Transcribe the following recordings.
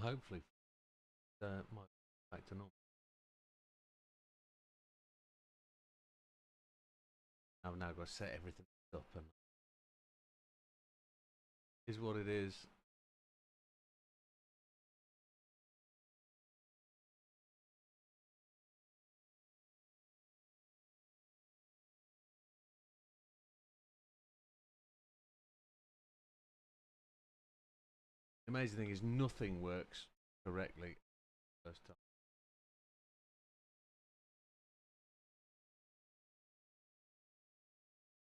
hopefully, might be back to normal. I've now got to set everything up, and is what it is. The amazing thing is nothing works correctly first time.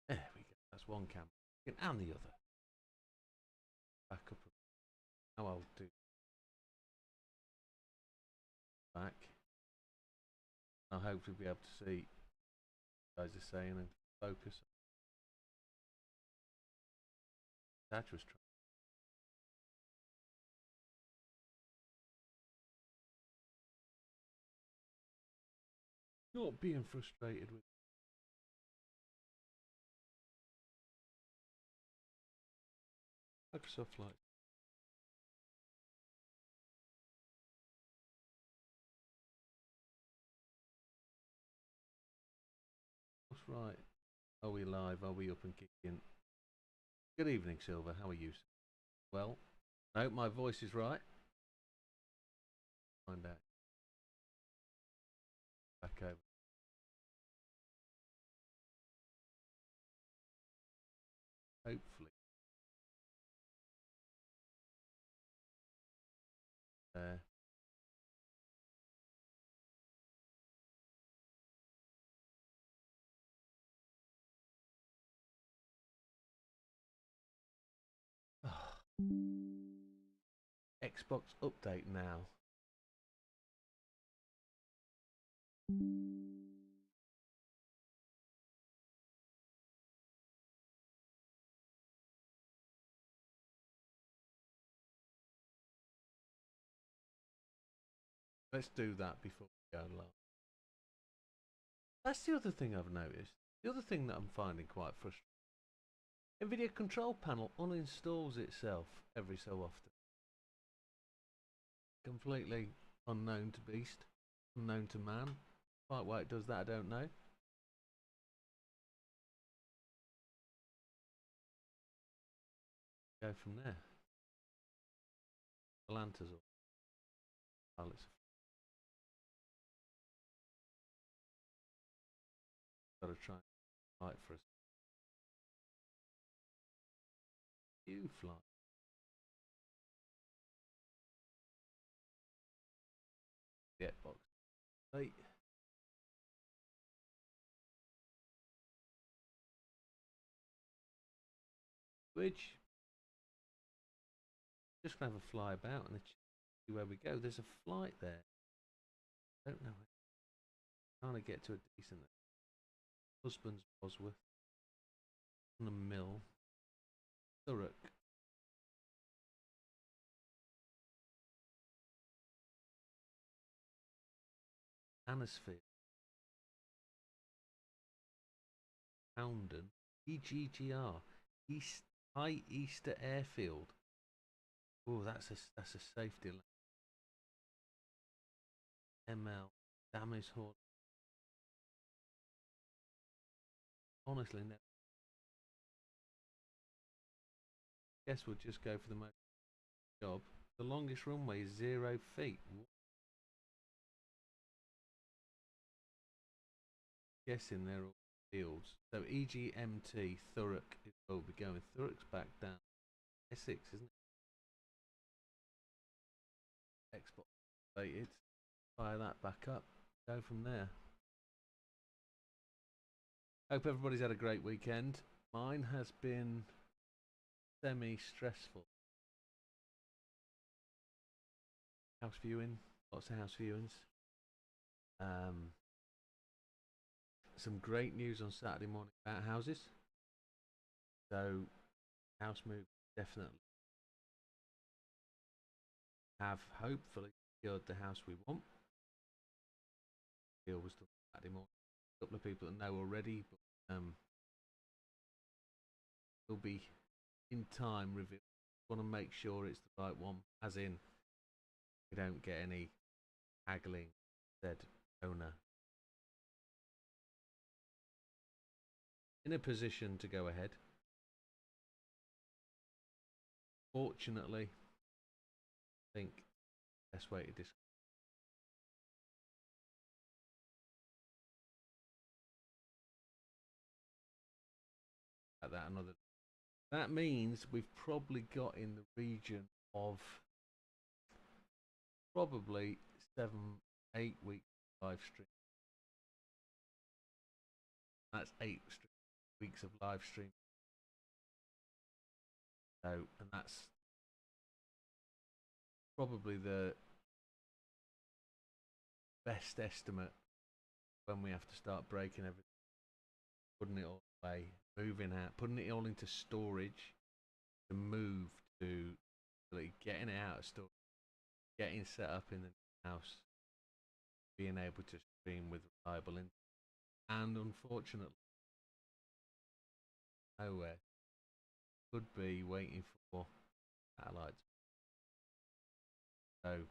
There we go. That's one camera and the other. Back up. Now I'll do back. I'll hopefully be able to see what you guys are saying and focus. That was trying. Not being frustrated with Microsoft Light. What's right? Are we live? Are we up and kicking? Good evening, Silver. How are you? Well, I hope my voice is right. Find out. Back over. Hopefully. There. Xbox update now. Let's do that before we go live. That's the other thing I've noticed. The other thing that I'm finding quite frustrating. NVIDIA control panel uninstalls itself every so often. Completely unknown to beast, unknown to man. Quite why it does that, I don't know. Go from there. Atlanta's all. Pilots. Got to try and fight for us. You fly. The Xbox. Hey. Which just gonna have a fly about and see where we go. There's a flight there. Don't know. Trying to get to a decent. Husband's Bosworth. On a mill. Thurrock. Annisfield. Houndon. EGGR. East High Easter Airfield. Oh, that's a safety line. ML. Damis Hall. Honestly, no. Guess we'll just go for the most job. The longest runway is 0 feet. Guessing they're all fields. So EGMT Thurrock is where we'll be going. Thurrock's back down. Essex, isn't it? Xbox related. Fire that back up. Go from there. Hope everybody's had a great weekend. Mine has been semi-stressful. House viewing, lots of house viewings. Some great news on Saturday morning about houses. So, house move definitely have hopefully secured the house we want. Deal was done Saturday morning. A couple of people that know already, but will be in time revealed. Want to make sure it's the right one, as in We don't get any haggling, said owner. In a position to go ahead. Fortunately, I think best way to describe that another. That means we've probably got in the region of probably 7-8 weeks live stream. That's 8 weeks of live stream. So, and that's probably the best estimate when we have to start breaking everything, putting it all away, moving out, putting it all into storage, to move to really getting it out of storage, getting set up in the house, being able to stream with reliable internet, and unfortunately, nowhere could be waiting for satellites. So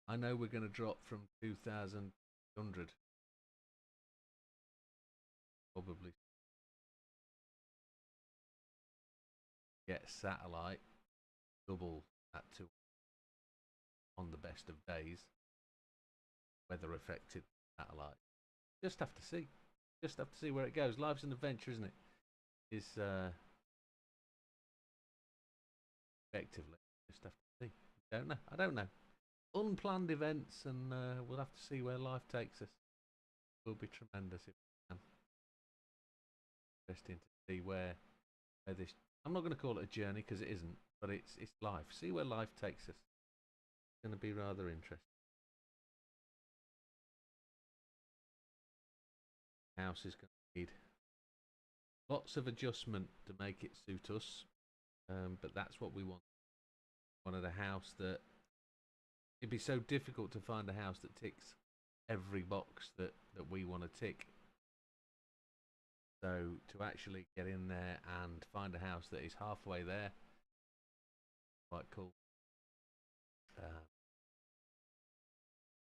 I know we're going to drop from 2,100, probably get satellite double that to on the best of days, weather affected satellite. Just have to see. Just have to see where it goes. Life's an adventure, isn't it? Is effectively just have to see. Don't know. I don't know. Unplanned events, and we'll have to see where life takes us. It will be tremendous if we can. Interesting to see where this. I'm not going to call it a journey because it isn't, but it's life. See where life takes us. It's going to be rather interesting. House is going to need lots of adjustment to make it suit us, but that's what we want. Wanted a house that it'd be so difficult to find a house that ticks every box that we want to tick. So to actually get in there and find a house that is halfway there, quite cool.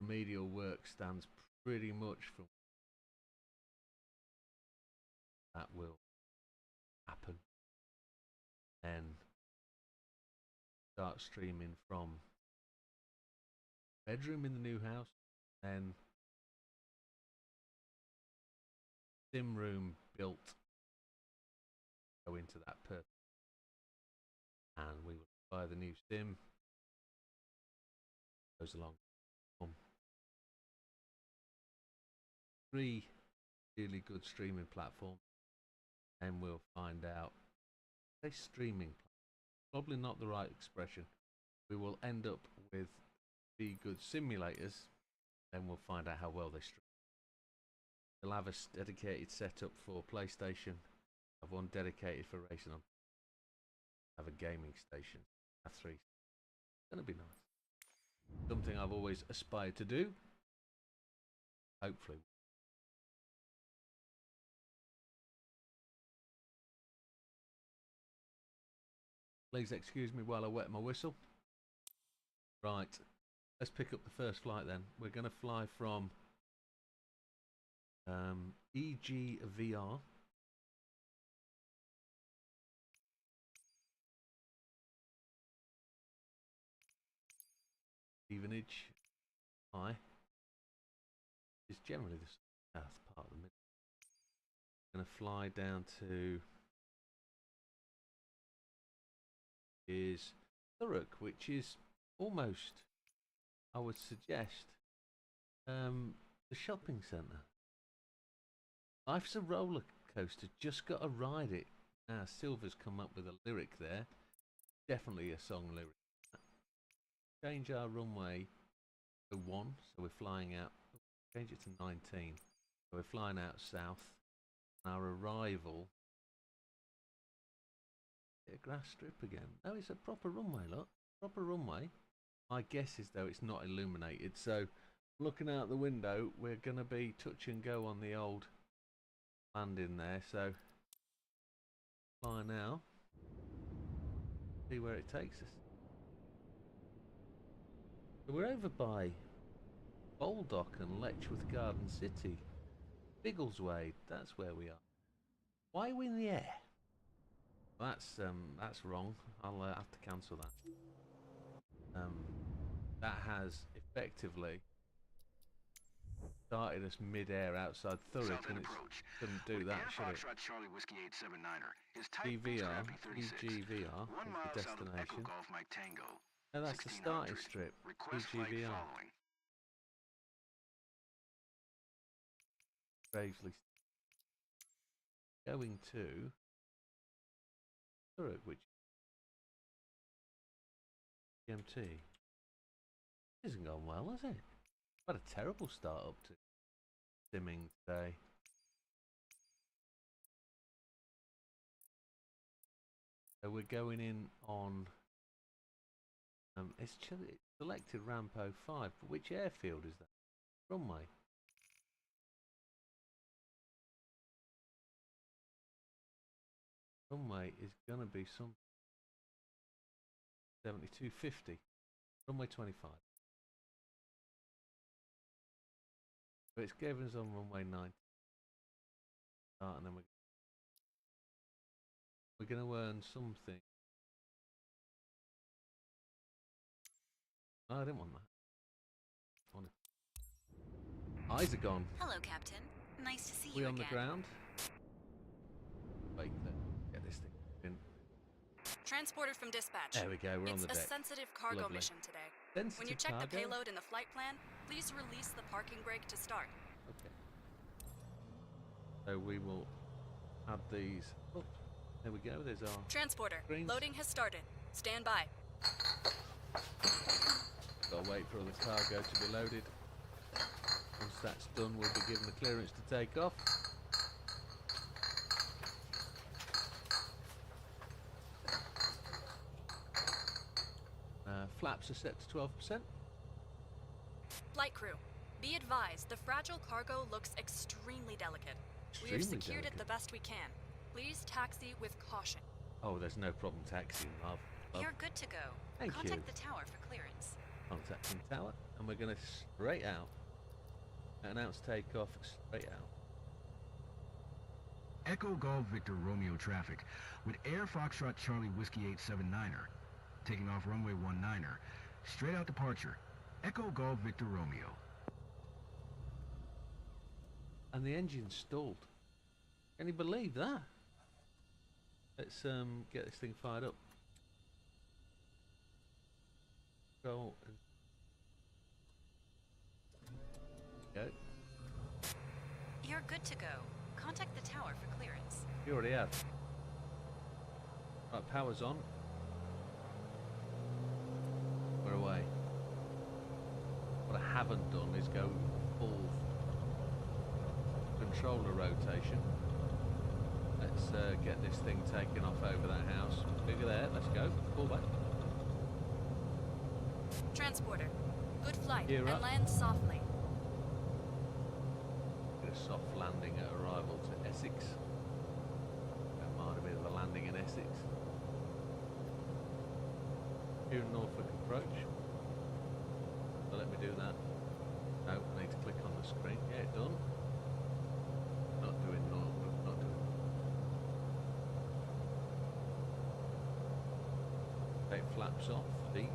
Remedial work stands pretty much from that will happen, and start streaming from bedroom in the new house, then sim room built, go into that purpose, and we will buy the new sim, goes along. 3 really good streaming platforms, and we'll find out. Say streaming, probably not the right expression. We will end up with 3 good simulators, then we'll find out how well they stream. We'll have a dedicated setup for PlayStation, have one dedicated for racing on, have a gaming station, have 3. It's going to be nice. Something I've always aspired to do. Hopefully. Please excuse me while I wet my whistle. Right, let's pick up the first flight then. We're going to fly from EGVR. Stevenage High is generally the south part of the middle. Going to fly down to is Thurrock, which is almost, I would suggest, the shopping centre. Life's a roller coaster, just got to ride it. Now Silver's come up with a lyric there, definitely a song lyric. Change our runway to 1, so we're flying out, change it to 19, so we're flying out south. Our arrival, a grass strip again. No, it's a proper runway, look, proper runway. My guess is though it's not illuminated, so looking out the window we're going to be touch and go on the old landing there, so fly now, see where it takes us. We're over by Baldock and Letchworth Garden City. Biggleswade, that's where we are. Why are we in the air? That's wrong. I'll have to cancel that. That has effectively started us mid-air outside Thurrock, and it shouldn't do that, should it? Charlie Whiskey 879er. His type GVR, GVR, 1 mile is the south of Echo destination. Golf Mike Tango. Oh, that's the starting strip. Request flight GVR. following. Gravely going to Thurrock, which GMT. Isn't going well, has it? What a terrible start up to simming today. So we're going in on it's selected ramp 05, but which airfield is that? Runway. Runway is gonna be some 7250. Runway 25. But it's given us on runway 9. And then we're going to earn something. Oh, I didn't want that. Eyes are gone. Hello, Captain. Nice to see you We again. on the ground? Wait, get this thing in. Transporter from dispatch. There we go, we're on the deck. It's a sensitive cargo Lovely. mission today. Sensitive When you check cargo? the payload in the flight plan, please release the parking brake to start. Okay. So we will add these. Oh, there we go, there's our Transporter, screens. loading has started. Stand by. Gotta wait for all the cargo to be loaded. Once that's done, we'll be given the clearance to take off. Flaps are set to 12%. Flight crew, be advised, the fragile cargo looks extremely delicate. We have Extremely secured delicate. it the best we can. Please taxi with caution. Oh, there's no problem taxiing, love. You're good to go. Thank Contact you. the tower for clearance. Contacting tower, and we're going to straight out. Announce takeoff, straight out. Echo Golf Victor Romeo traffic with Air Foxtrot Charlie Whiskey 879er. Taking off runway 19er. Straight out departure. Echo Golf Victor Romeo. And the engine's stalled. Can you believe that? Let's get this thing fired up. Go. Go. You're good to go. Contact the tower for clearance. You already have. Right, power's on. We're away. What I haven't done is go full controller rotation. Let's get this thing taken off over that house. Bigger there, let's go. Pull back. Transporter, good flight Gear and up. land softly. Get a soft landing at arrival to Essex. Don't mind a bit of a landing in Essex. Here in Norfolk approach. So let me do that. No, I need to click on the screen. Yeah, done. Not doing Norfolk, not doing. Take flaps off, deep.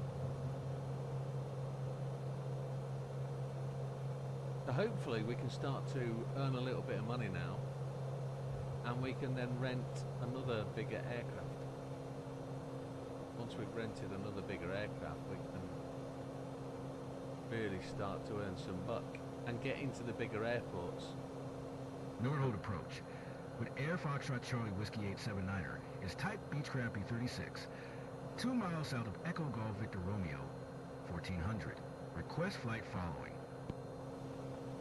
So hopefully we can start to earn a little bit of money now, and we can then rent another bigger aircraft. Once we've rented another bigger aircraft, we can really start to earn some buck and get into the bigger airports. Nordhold approach with Air Foxtrot Charlie Whiskey 879er is type Beechcraft B-36. 2 miles south of Echo Golf Victor Romeo, 1400. Request flight following.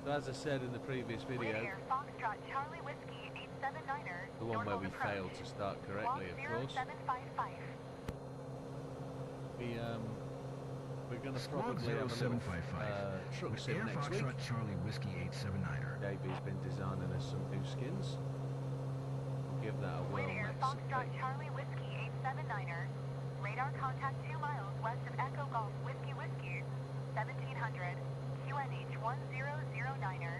So as I said in the previous video, Air Foxtrot Charlie Whiskey 879er, the one where Nordhold we approach. failed to start correctly, of course, 0755. we're going to Squad probably have a little 0755 truck with sim Air next week. Foxtrot Charlie Whiskey 879er. JB's been designing us some new skins. We'll give that a whirl Air next Foxtrot week. Charlie Whiskey 879er, radar contact 2 miles west of Echo Golf Whiskey Whiskey. 1700, QNH 1009er.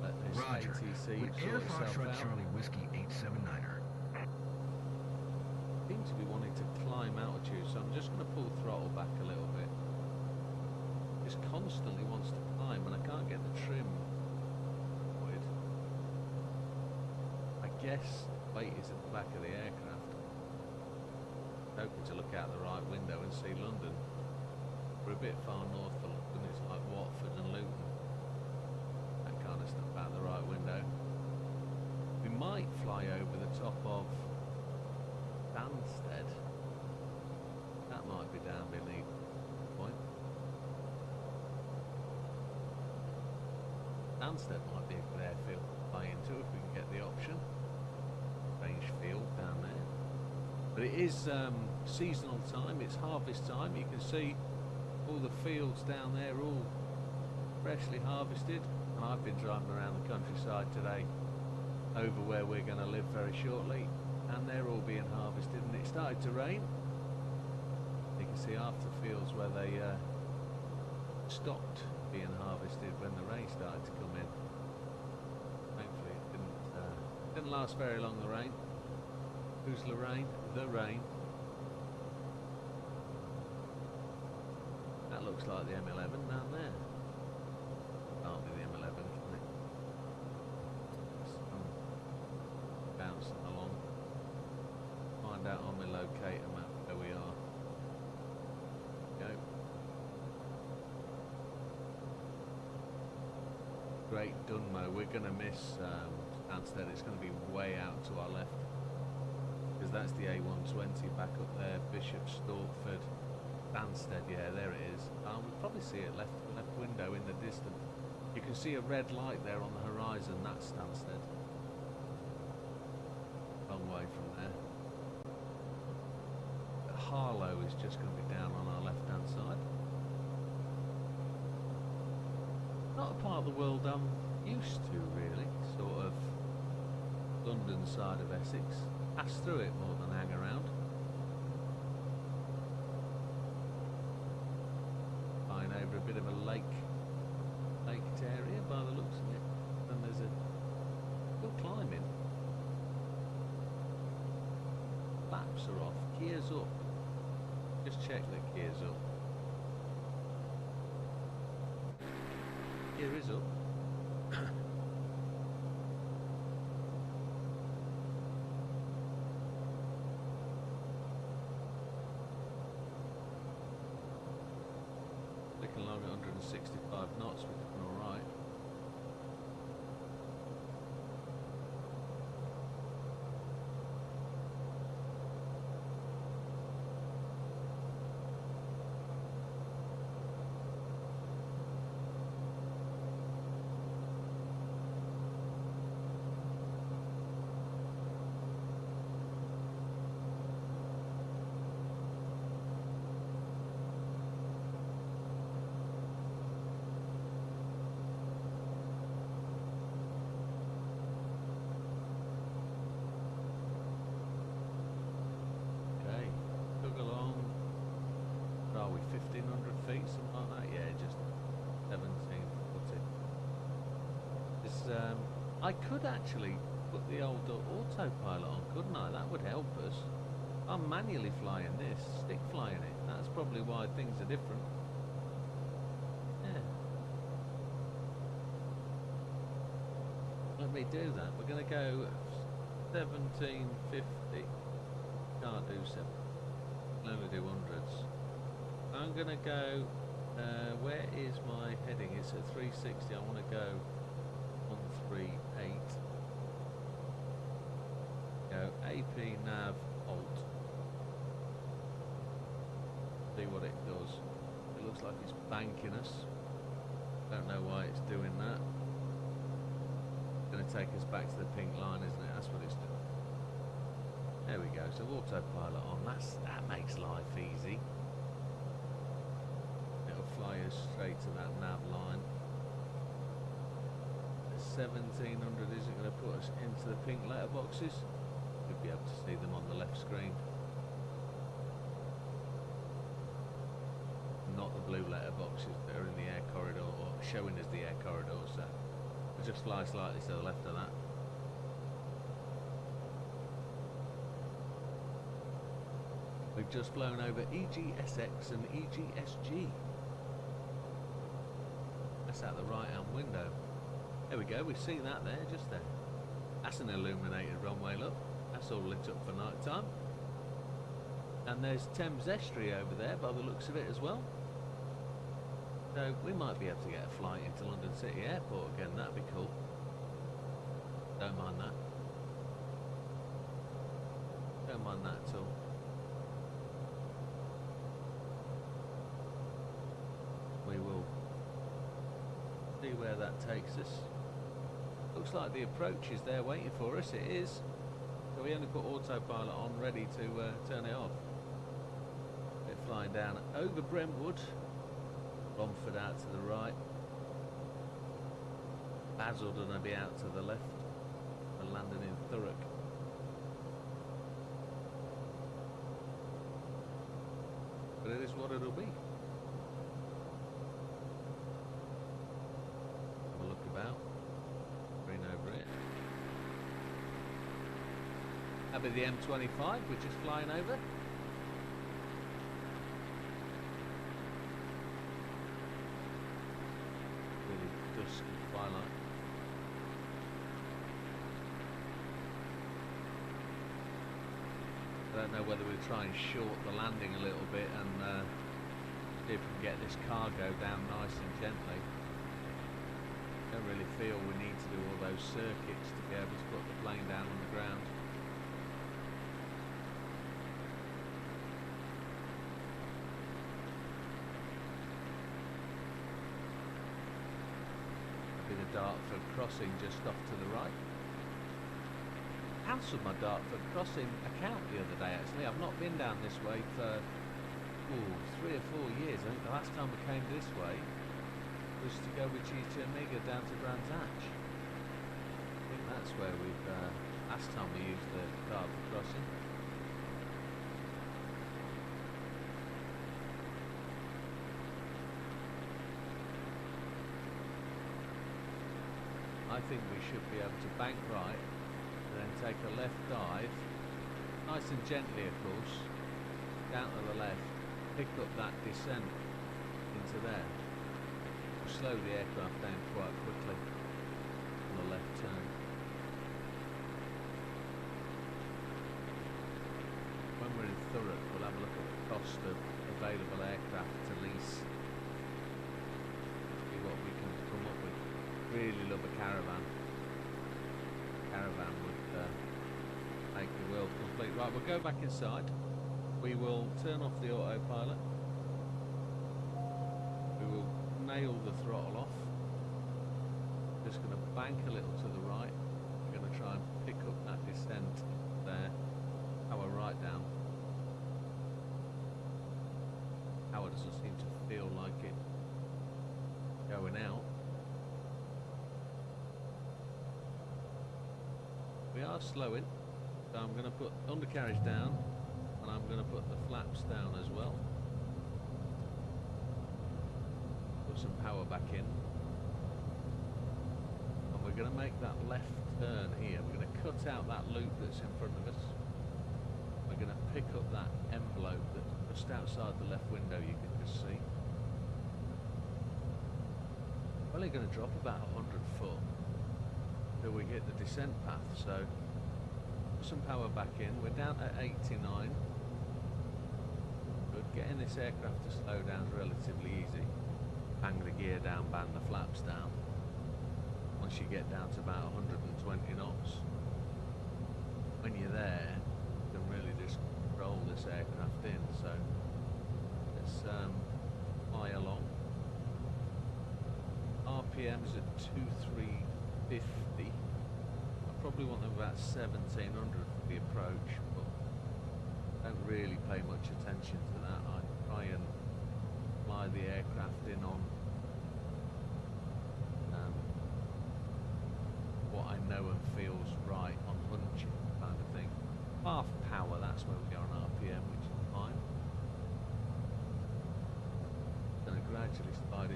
Let this Roger. ATC With Air sort itself Foxtrot out. Charlie Whiskey 879er. Seems to be wanting to climb altitude, so I'm just going to pull throttle back a little bit. Just constantly wants to climb, and I can't get the trim. I guess weight is at the back of the aircraft. Hoping to look out the right window and see London. We're a bit far north for London. It's like Watford and Luton. That kind of stuff out the right window. We might fly over the top of Stansted. That might be down beneath point. Stansted might be a good airfield to fly into if we can get the option. Range field down there. But it is seasonal time, it's harvest time. You can see all the fields down there all freshly harvested. And I've been driving around the countryside today over where we're going to live very shortly, and they're all being harvested, and it started to rain. You can see half the fields where they stopped being harvested when the rain started to come in. Thankfully it didn't last very long, the rain. Who's Lorraine? The rain. That looks like the M11 down there. Can't be the M11, can it? Bouncing along. Find out on my locator map where we are. Go. Great Dunmo. We're going to miss Stansted. It's going to be way out to our left, because that's the A120 back up there. Bishop Stortford, Stansted. Yeah, there it is. We'll probably see it left window in the distance. You can see a red light there on the horizon. That's Stansted. Long way from there. But Harlow is just going to be down on our left-hand side. Not a part of the world I'm used to, really. Sort of London side of Essex. Pass through it more than hang around. Flying over a bit of a laked area by the looks of it. And there's still climbing. Flaps are off, gears up. Just check that gears up. Gear is up. Clicking along at 165 knots, we're doing alright. Okay, took along. Where are we? 1,500 feet, something like that. Yeah, just 1740. I could actually put the old autopilot on, couldn't I? That would help us. I'm manually flying this, stick flying it. That's probably why things are different. Yeah. Let me do that. We're going to go 1750. Can't do 7. Can only do hundreds. I'm going to go. Where is my heading? It's at 360. I want to go 138. Go AP nav alt. See what it does. It looks like it's banking us. Don't know why it's doing that. It's going to take us back to the pink line, isn't it? That's what it's doing. There we go. So autopilot on. That makes life easy. It'll fly us straight to that nav line. The 1700 isn't going to put us into the pink letterboxes. We'll be able to see them on the left screen. not the blue letter boxes that are in the air corridor or showing as the air corridor, so we'll just fly slightly to the left of that. We've just flown over EGSX and EGSG. That's out the right hand window. There we go, we see that there, just there. That's an illuminated runway, look. That's all lit up for night time. And there's Thames Estuary over there by the looks of it as well. So we might be able to get a flight into London City Airport again, that'd be cool. Don't mind that. Don't mind that at all. We will see where that takes us. Looks like the approach is there waiting for us. It is. So we only put autopilot on, ready to turn it off. We're flying down over Brentwood. Romford out to the right. Basildon will be out to the left. We're landing in Thurrock. But it is what it'll be. Have a look about. Green over it. That'll be the M25 we're just flying over. Really dusky twilight. I don't know whether we try and short the landing a little bit and see if we can get this cargo down nice and gently. Don't really feel we need to do all those circuits to be able to put the plane down on the ground. That'll be the Dartford crossing just off to the right. Cancelled my Dartford crossing account the other day actually. I've not been down this way for 3 or 4 years. I think the last time we came this way was to go with G2 Omega down to Brands Hatch. I think that's where we've last time we used the Dartford crossing. I think we should be able to bank right and then take a left dive, nice and gently of course, down to the left, pick up that descent into there. We'll slow the aircraft down quite quickly on the left turn. When we're in Thurrock, we'll have a look at the cost of available aircraft to lease. See what we can come up with. Really love a caravan. Caravan would make the world complete. Right, we'll go back inside. We will turn off the autopilot. We will nail the throttle off. Just going to bank a little to the right. We're going to try and pick up that descent there. Power right down. Power doesn't seem to feel like it going out. We are slowing, so I'm going to put undercarriage down and I'm going to put the flaps down as well. Put some power back in. And we're going to make that left turn here. We're going to cut out that loop that's in front of us. We're going to pick up that envelope that's just outside the left window, you can just see. We're only going to drop about 100 foot. Till we hit the descent path, so put some power back in. We're down at 89. Good. Getting this aircraft to slow down is relatively easy. Bang the gear down, bang the flaps down. Once you get down to about 120 knots, when you're there, you can really just roll this aircraft in. So let's fly along. RPM is at 2350. I probably want them about 1700 for the approach, but don't really pay much attention to that. I try and fly the aircraft in on what I know and feels right on hunching kind of thing. Half power, that's where we are on RPM, which is fine.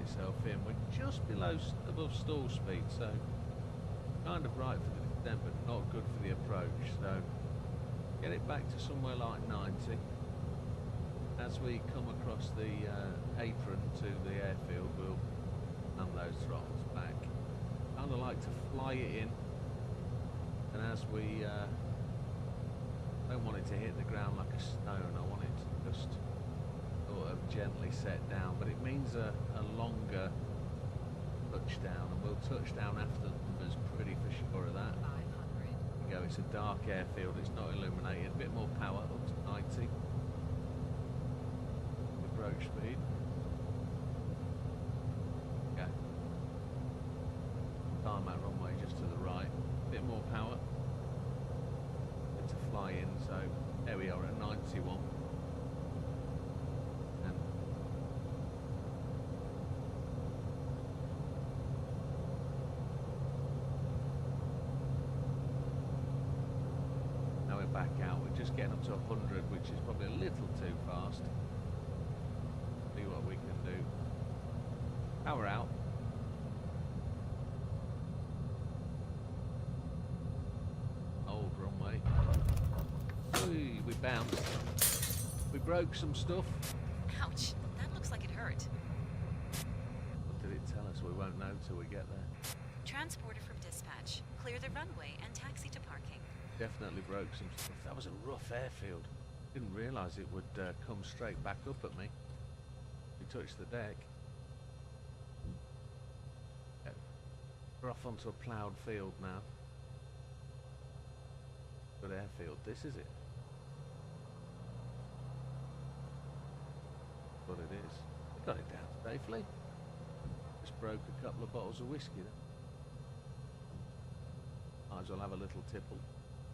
yourself in. We're just below, above stall speed, so kind of right for the descent, but not good for the approach. So get it back to somewhere like 90. As we come across the apron to the airfield, we'll hand those throttles back. Kind of like to fly it in, and as we don't want it to hit the ground like a stone, I want it to just sort of gently set down, but it means a longer touchdown, and we'll touch down after the numbers, pretty for sure of that. 500. There we go, it's a dark airfield, it's not illuminated, a bit more power, up to 90. Approach speed. Okay. Tarmac runway just to the right, a bit more power. To fly in, so there we are at 91. And now we're back out. We're just getting up to 100, which is probably a little too fast. See what we can do. Power out. Old runway. Ooh, we bounced. We broke some stuff. Ouch, that looks like it hurt. What did it tell us? We won't know till we get there. Transporter from dispatch. Clear the runway and taxi to parking. Definitely broke some stuff. That was a rough airfield. Didn't realise it would come straight back up at me. We touched the deck. Yeah. We're off onto a ploughed field now. Good airfield. This is it. What it is. We got it down safely. Just broke a couple of bottles of whiskey there. Might as well have a little tipple.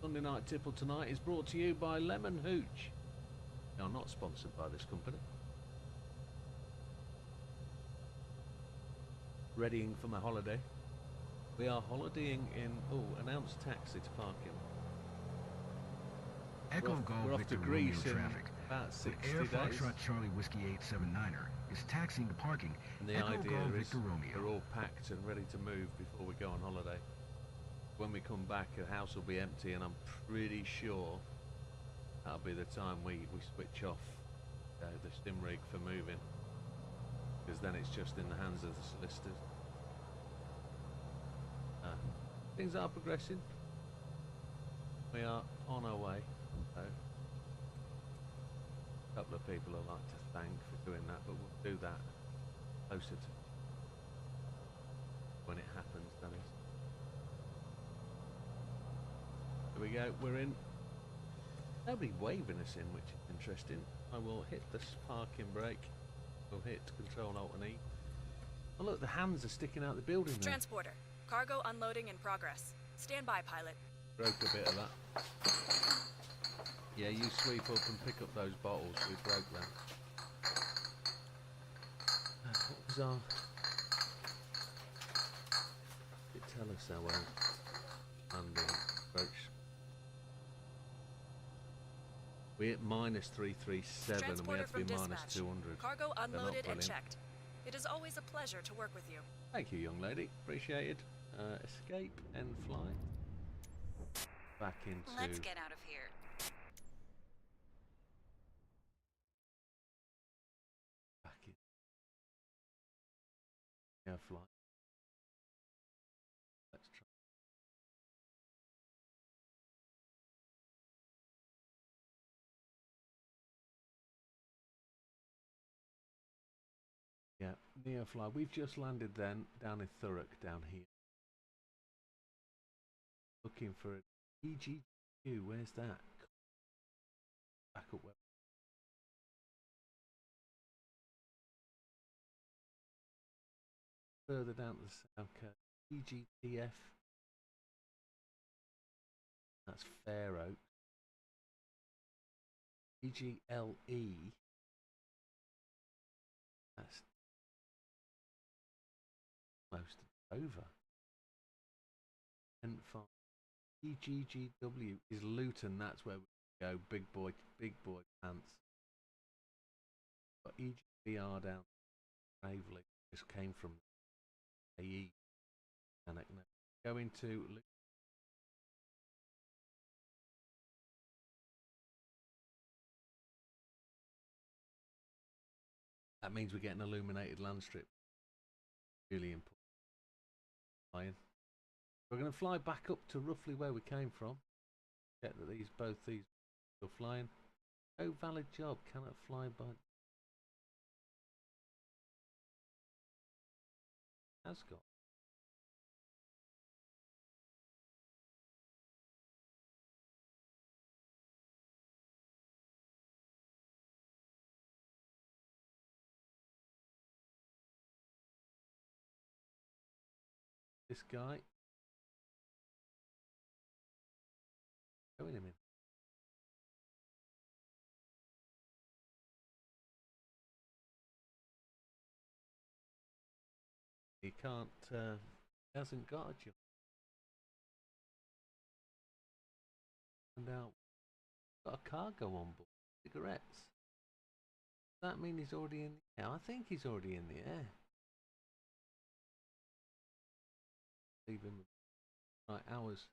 Sunday Night Tipple tonight is brought to you by Lemon Hooch. They are not sponsored by this company. Readying for my holiday. We are holidaying in, announced taxi to parking. Echo Golf we're off Victor to Romeo Greece in traffic. about 60 Air days. Foxtrot Charlie Whiskey 879er is taxiing to parking. And the Echo idea Golf is Victor Romeo. we're all packed and ready to move before we go on holiday. When we come back, the house will be empty, and I'm pretty sure that'll be the time we switch off the stim rig for moving, because then it's just in the hands of the solicitors. Things are progressing. We are on our way. So a couple of people I'd like to thank for doing that, but we'll do that closer to when it happens, that is. There we go, we're in. Nobody waving us in, which is interesting. I will hit the parking brake. We'll hit Control Alt and E. Oh look, the hands are sticking out the building there. Transporter. Cargo unloading in progress. Stand by, pilot. Broke a bit of that. Yeah, you sweep up and pick up those bottles. We broke them. What was our... Did it tell us our landing approach? We're at minus 337 and we have to be minus 200. Cargo They're not unloaded and brilliant. checked. It is always a pleasure to work with you. Thank you, young lady. Appreciated. Escape and fly. Back into... Let's get out of here. Back in. Yeah, fly. Let's try. Yeah, Neofly. We've just landed then down in Thurrock down here. Looking for an EGQ. Where's that? Back up where. Further down to the south coast. EGTF. That's Fair Oak. EGLE. That's most over. And for EGGW is Luton. That's where we go. Big boy pants. Got EGBR down Gravely. just came from AE. And go into. That means we get an illuminated land strip. Really important. Flying. We're going to fly back up to roughly where we came from. Check that both these are flying. No valid job. Cannot fly by. Has got. This guy. Go in a minute. He can't. Hasn't got a job. And out. Got a cargo on board. Cigarettes. Does that mean he's already in the air? I think he's already in the air. Leave him. Right, hours.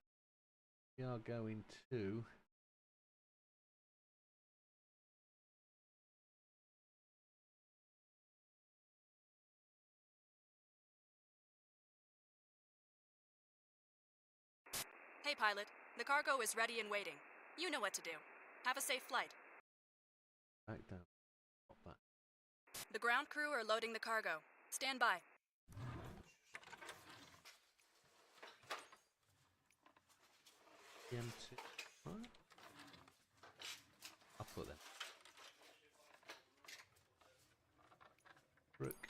We are going to. Hey, pilot. The cargo is ready and waiting. You know what to do. Have a safe flight. Back down. Pop back. The ground crew are loading the cargo. Stand by. M2. Right. I'll put that. Rook.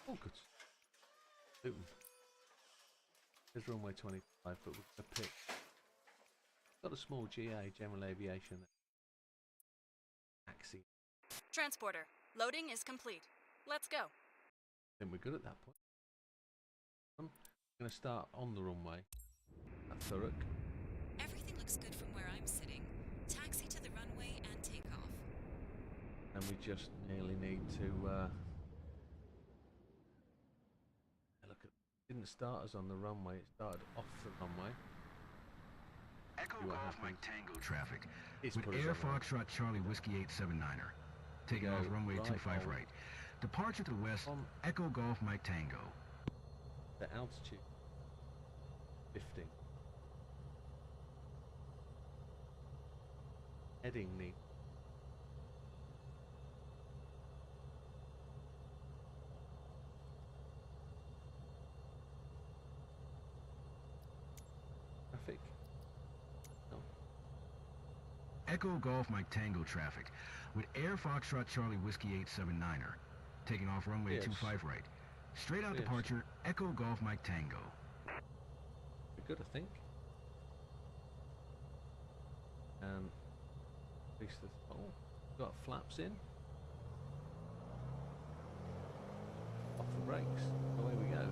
Oh, good. Luton. There's runway 25, but we're going to pick. Got a small GA, general aviation. Taxi. Transporter. Loading is complete. Let's go. Then we're good at that point. I'm going to start on the runway at Thurrock. Everything looks good from where I'm sitting. Taxi to the runway and take off. And we just nearly need to look at. Didn't start us on the runway, it started off the runway. Echo Golf Mike Tango traffic It's with put us Air on the Foxtrot Charlie Whiskey 879er. Taking Go off runway right 25 on. right. Departure to the west, On. Echo Golf Mike Tango. The altitude 15. Heading need. Traffic. No. Echo Golf Mike Tango traffic with Air Foxtrot Charlie Whiskey 879er. Taking off runway Yes. 25 right. Straight out Yes. departure, Echo Golf Mike Tango. We're good, I think. And release the throttle. Got flaps in. Off the brakes. Away we go.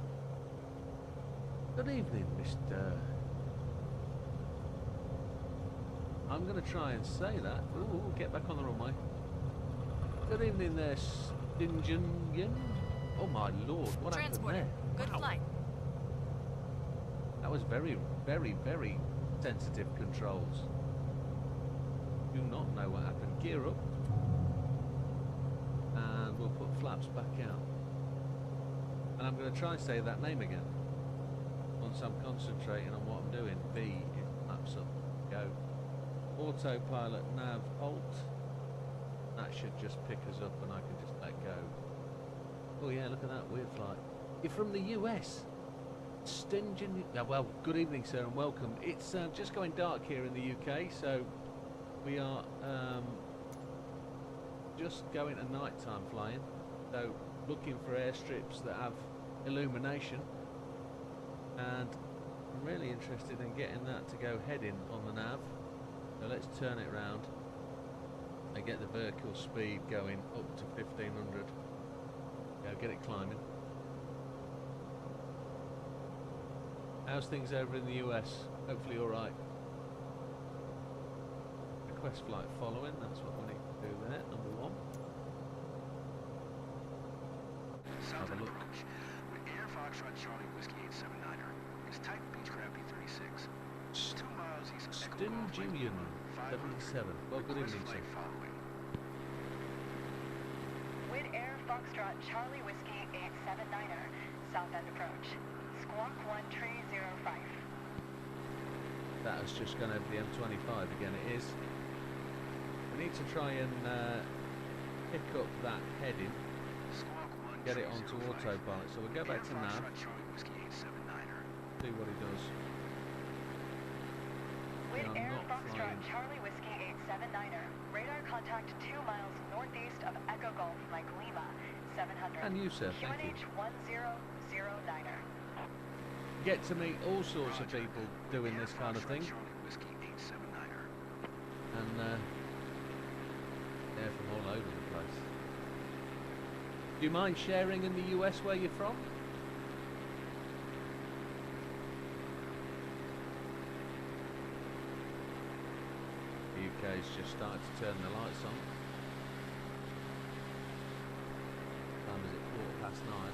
Good evening, Mr. I'm going to try and say that. Ooh, get back on the runway. Good evening there, Stingingen. Oh my lord, what happened Transporter. there? Good Wow. flight. That was very, very, very sensitive controls. Do not know what happened. Gear up. And we'll put flaps back out. And I'm going to try and say that name again. Once I'm concentrating on what I'm doing. B is flaps up. Go. Autopilot nav alt. That should just pick us up and I can just let go. Oh yeah, look at that weird flight. You're from the US. Stinging. Well, good evening, sir, and welcome. It's just going dark here in the UK, so we are just going to nighttime flying. So looking for airstrips that have illumination, and I'm really interested in getting that to go heading on the nav. So let's turn it round and get the vertical speed going up to 1500. Yeah, get it climbing. How's things over in the US? Hopefully all right. request flight following, that's what we need to do there, number one. Southern look. approach with Air Foxtrot Charlie Whiskey 879er is type Beechcraft B36. 2 miles east of Echo Golf Lake Stingian Lima, 77. Well, good request evening, sir. flight following. Wid Air Foxtrot Charlie Whiskey 879er, southbound approach. Squawk 1305. That is just going over the M25 again, it is. We need to try and pick up that heading, Squawk get it onto 1305. autopilot. So we'll go back to Air nav, Foxtrot Charlie Whiskey 879er. see what he does. Wid I'm Air not Foxtrot flying. Charlie Whiskey 879er, radar contact 2 miles northeast of Echo Golf Lake Lima, 700. And you, sir, thank you. QNH 1009er. Get to meet all sorts of people doing this kind of thing, Charlie Whiskey 879er. and they're from all over the place. Do you mind sharing in the US where you're from? The UK's just started to turn the lights on. Time is it 9:15?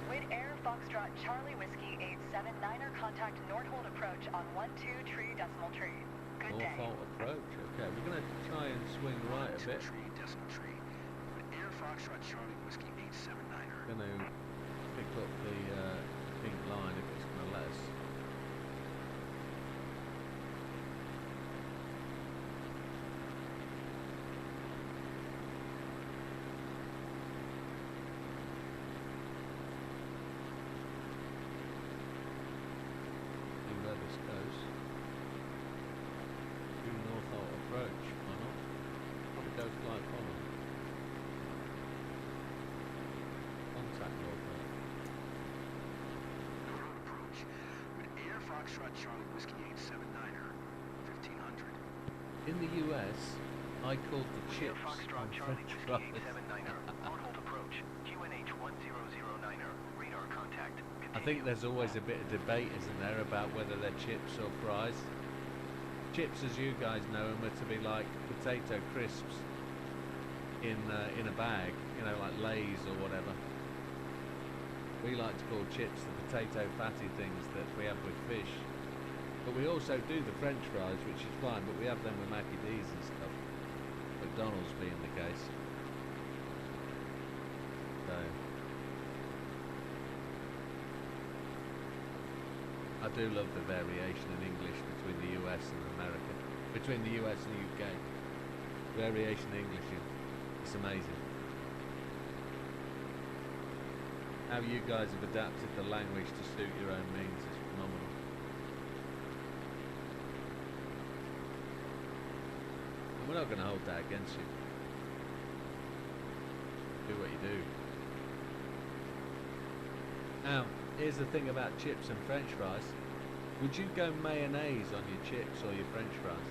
Wid Air Foxtrot Charlie Whiskey 879er, contact Nordhold approach on 12 Good All day. fault approach. Okay, we're going to try and swing right a bit. Decimal tree. With Air Foxtrot Charlie Whiskey 879er. Going to pick up the pink line if it's going to let us. See where this goes. Due north out approach. Why not? Probably go flight follow. Contact Norfolk. Road approach. With Air Foxtrot Charlie Whiskey 879er. 1500. In the US, I called the Air chips Foxtrot on Charlie French Whiskey fries. 879er. Nordhold approach. QNH 1009er. Radar contact. I think there's always a bit of debate, isn't there, about whether they're chips or fries. Chips, as you guys know them, are to be like potato crisps in a bag, you know, like Lay's or whatever. We like to call chips the potato fatty things that we have with fish. But we also do the French fries, which is fine, but we have them with Mackie D's and stuff. McDonald's being the case. So I do love the variation in English between the US and America, between the US and the UK. Variation in English, it's amazing. How you guys have adapted the language to suit your own means is phenomenal. And we're not going to hold that against you. Do what you do. Now, here's the thing about chips and French fries. Would you go mayonnaise on your chips or your French fries?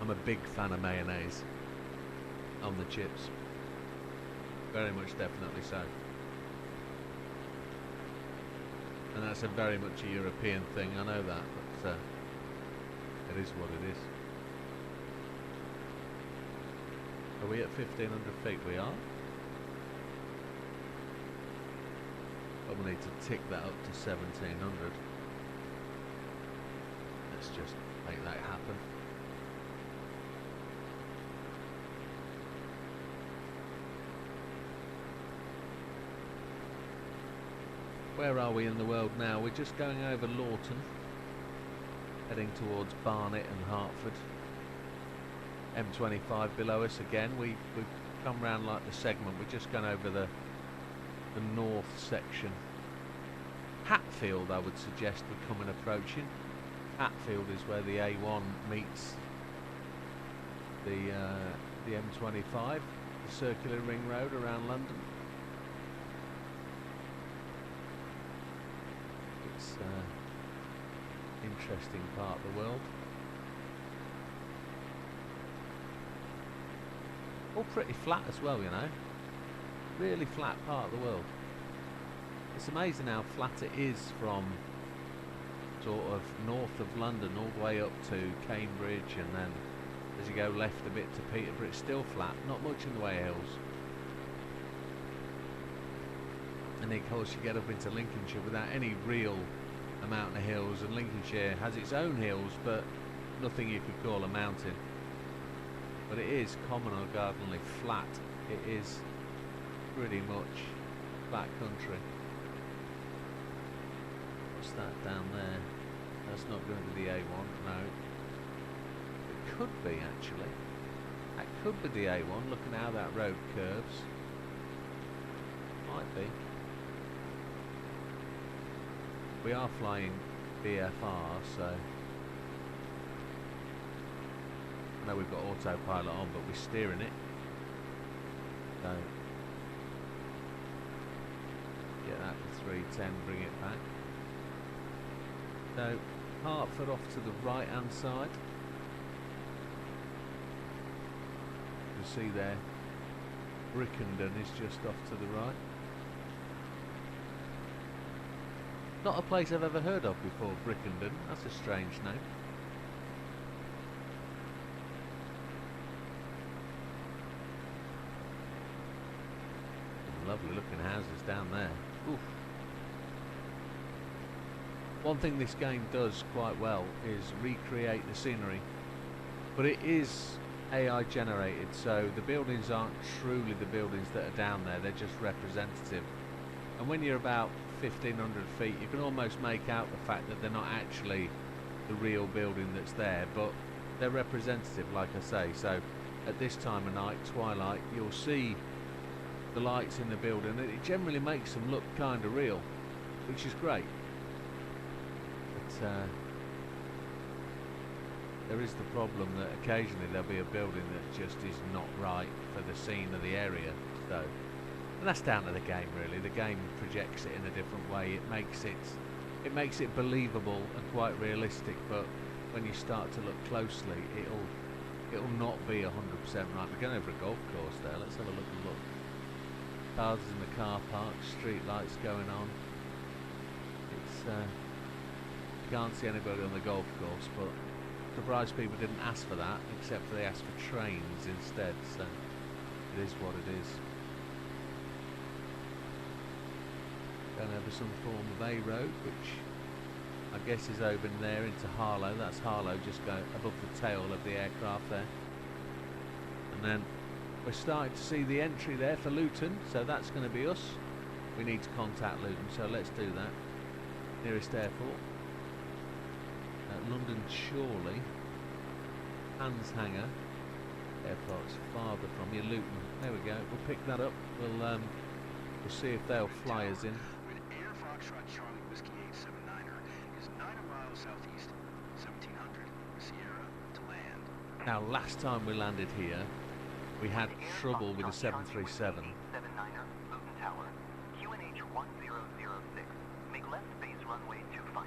I'm a big fan of mayonnaise on the chips. Very much, definitely so. And that's a very much a European thing, I know that, but it is what it is. Are we at 1500 feet? We are. But we need to tick that up to 1700. Let's just make that happen. Where are we in the world now? We're just going over Lawton, heading towards Barnet and Hertford. M25 below us again. We've come round like the segment. We're just going over the north section. Hatfield, I would suggest we're coming approaching. Hatfield is where the A1 meets the M25, the circular ring road around London. It's an interesting part of the world. All pretty flat as well, you know. Really flat part of the world. It's amazing how flat it is from sort of north of London all the way up to Cambridge, and then as you go left a bit to Peterborough, it's still flat, not much in the way of hills. And then of course you get up into Lincolnshire without any real amount of hills, and Lincolnshire has its own hills but nothing you could call a mountain. But it is common or gardenly flat. It is pretty much flat country. What's that down there? That's not going to be the A1, no. It could be actually. That could be the A1, looking how that road curves. Might be. We are flying VFR, so I know we've got autopilot on, but we're steering it. So get that to 310, bring it back. So Hertford off to the right hand side. You see there, Brickenden is just off to the right. Not a place I've ever heard of before, Brickenden. That's a strange name. Some lovely looking houses down there. Oof. One thing this game does quite well is recreate the scenery, but it is AI generated, so the buildings aren't truly the buildings that are down there, they're just representative. And when you're about 1,500 feet, you can almost make out the fact that they're not actually the real building that's there, but they're representative, like I say. So at this time of night, twilight, you'll see the lights in the building, and it generally makes them look kind of real, which is great. But there is the problem that occasionally there'll be a building that just is not right for the scene of the area. So, and that's down to the game really. The game projects it in a different way. It makes it believable and quite realistic. But when you start to look closely, it'll not be 100% right. We're going over a golf course there. Let's have a look. Cars in the car park, street lights going on. It's you can't see anybody on the golf course, but surprised people didn't ask for that, except for they asked for trains instead. So it is what it is. Going over some form of A road, which I guess is over there into Harlow. That's Harlow, just going above the tail of the aircraft there. And then we're starting to see the entry there for Luton, so that's going to be us. We need to contact Luton, so let's do that. Nearest airport. London Chorley, Hans Hangar, airport's farther from you, Luton. There we go. We'll pick that up. We'll see if they'll fly us in. With Air Foxtrot Charlie Whiskey 879er is 9 miles southeast, 1700 Sierra to land. Now, last time we landed here, we had trouble with the 737. 879er, Luton Tower, QNH 1006. Make left base runway 25.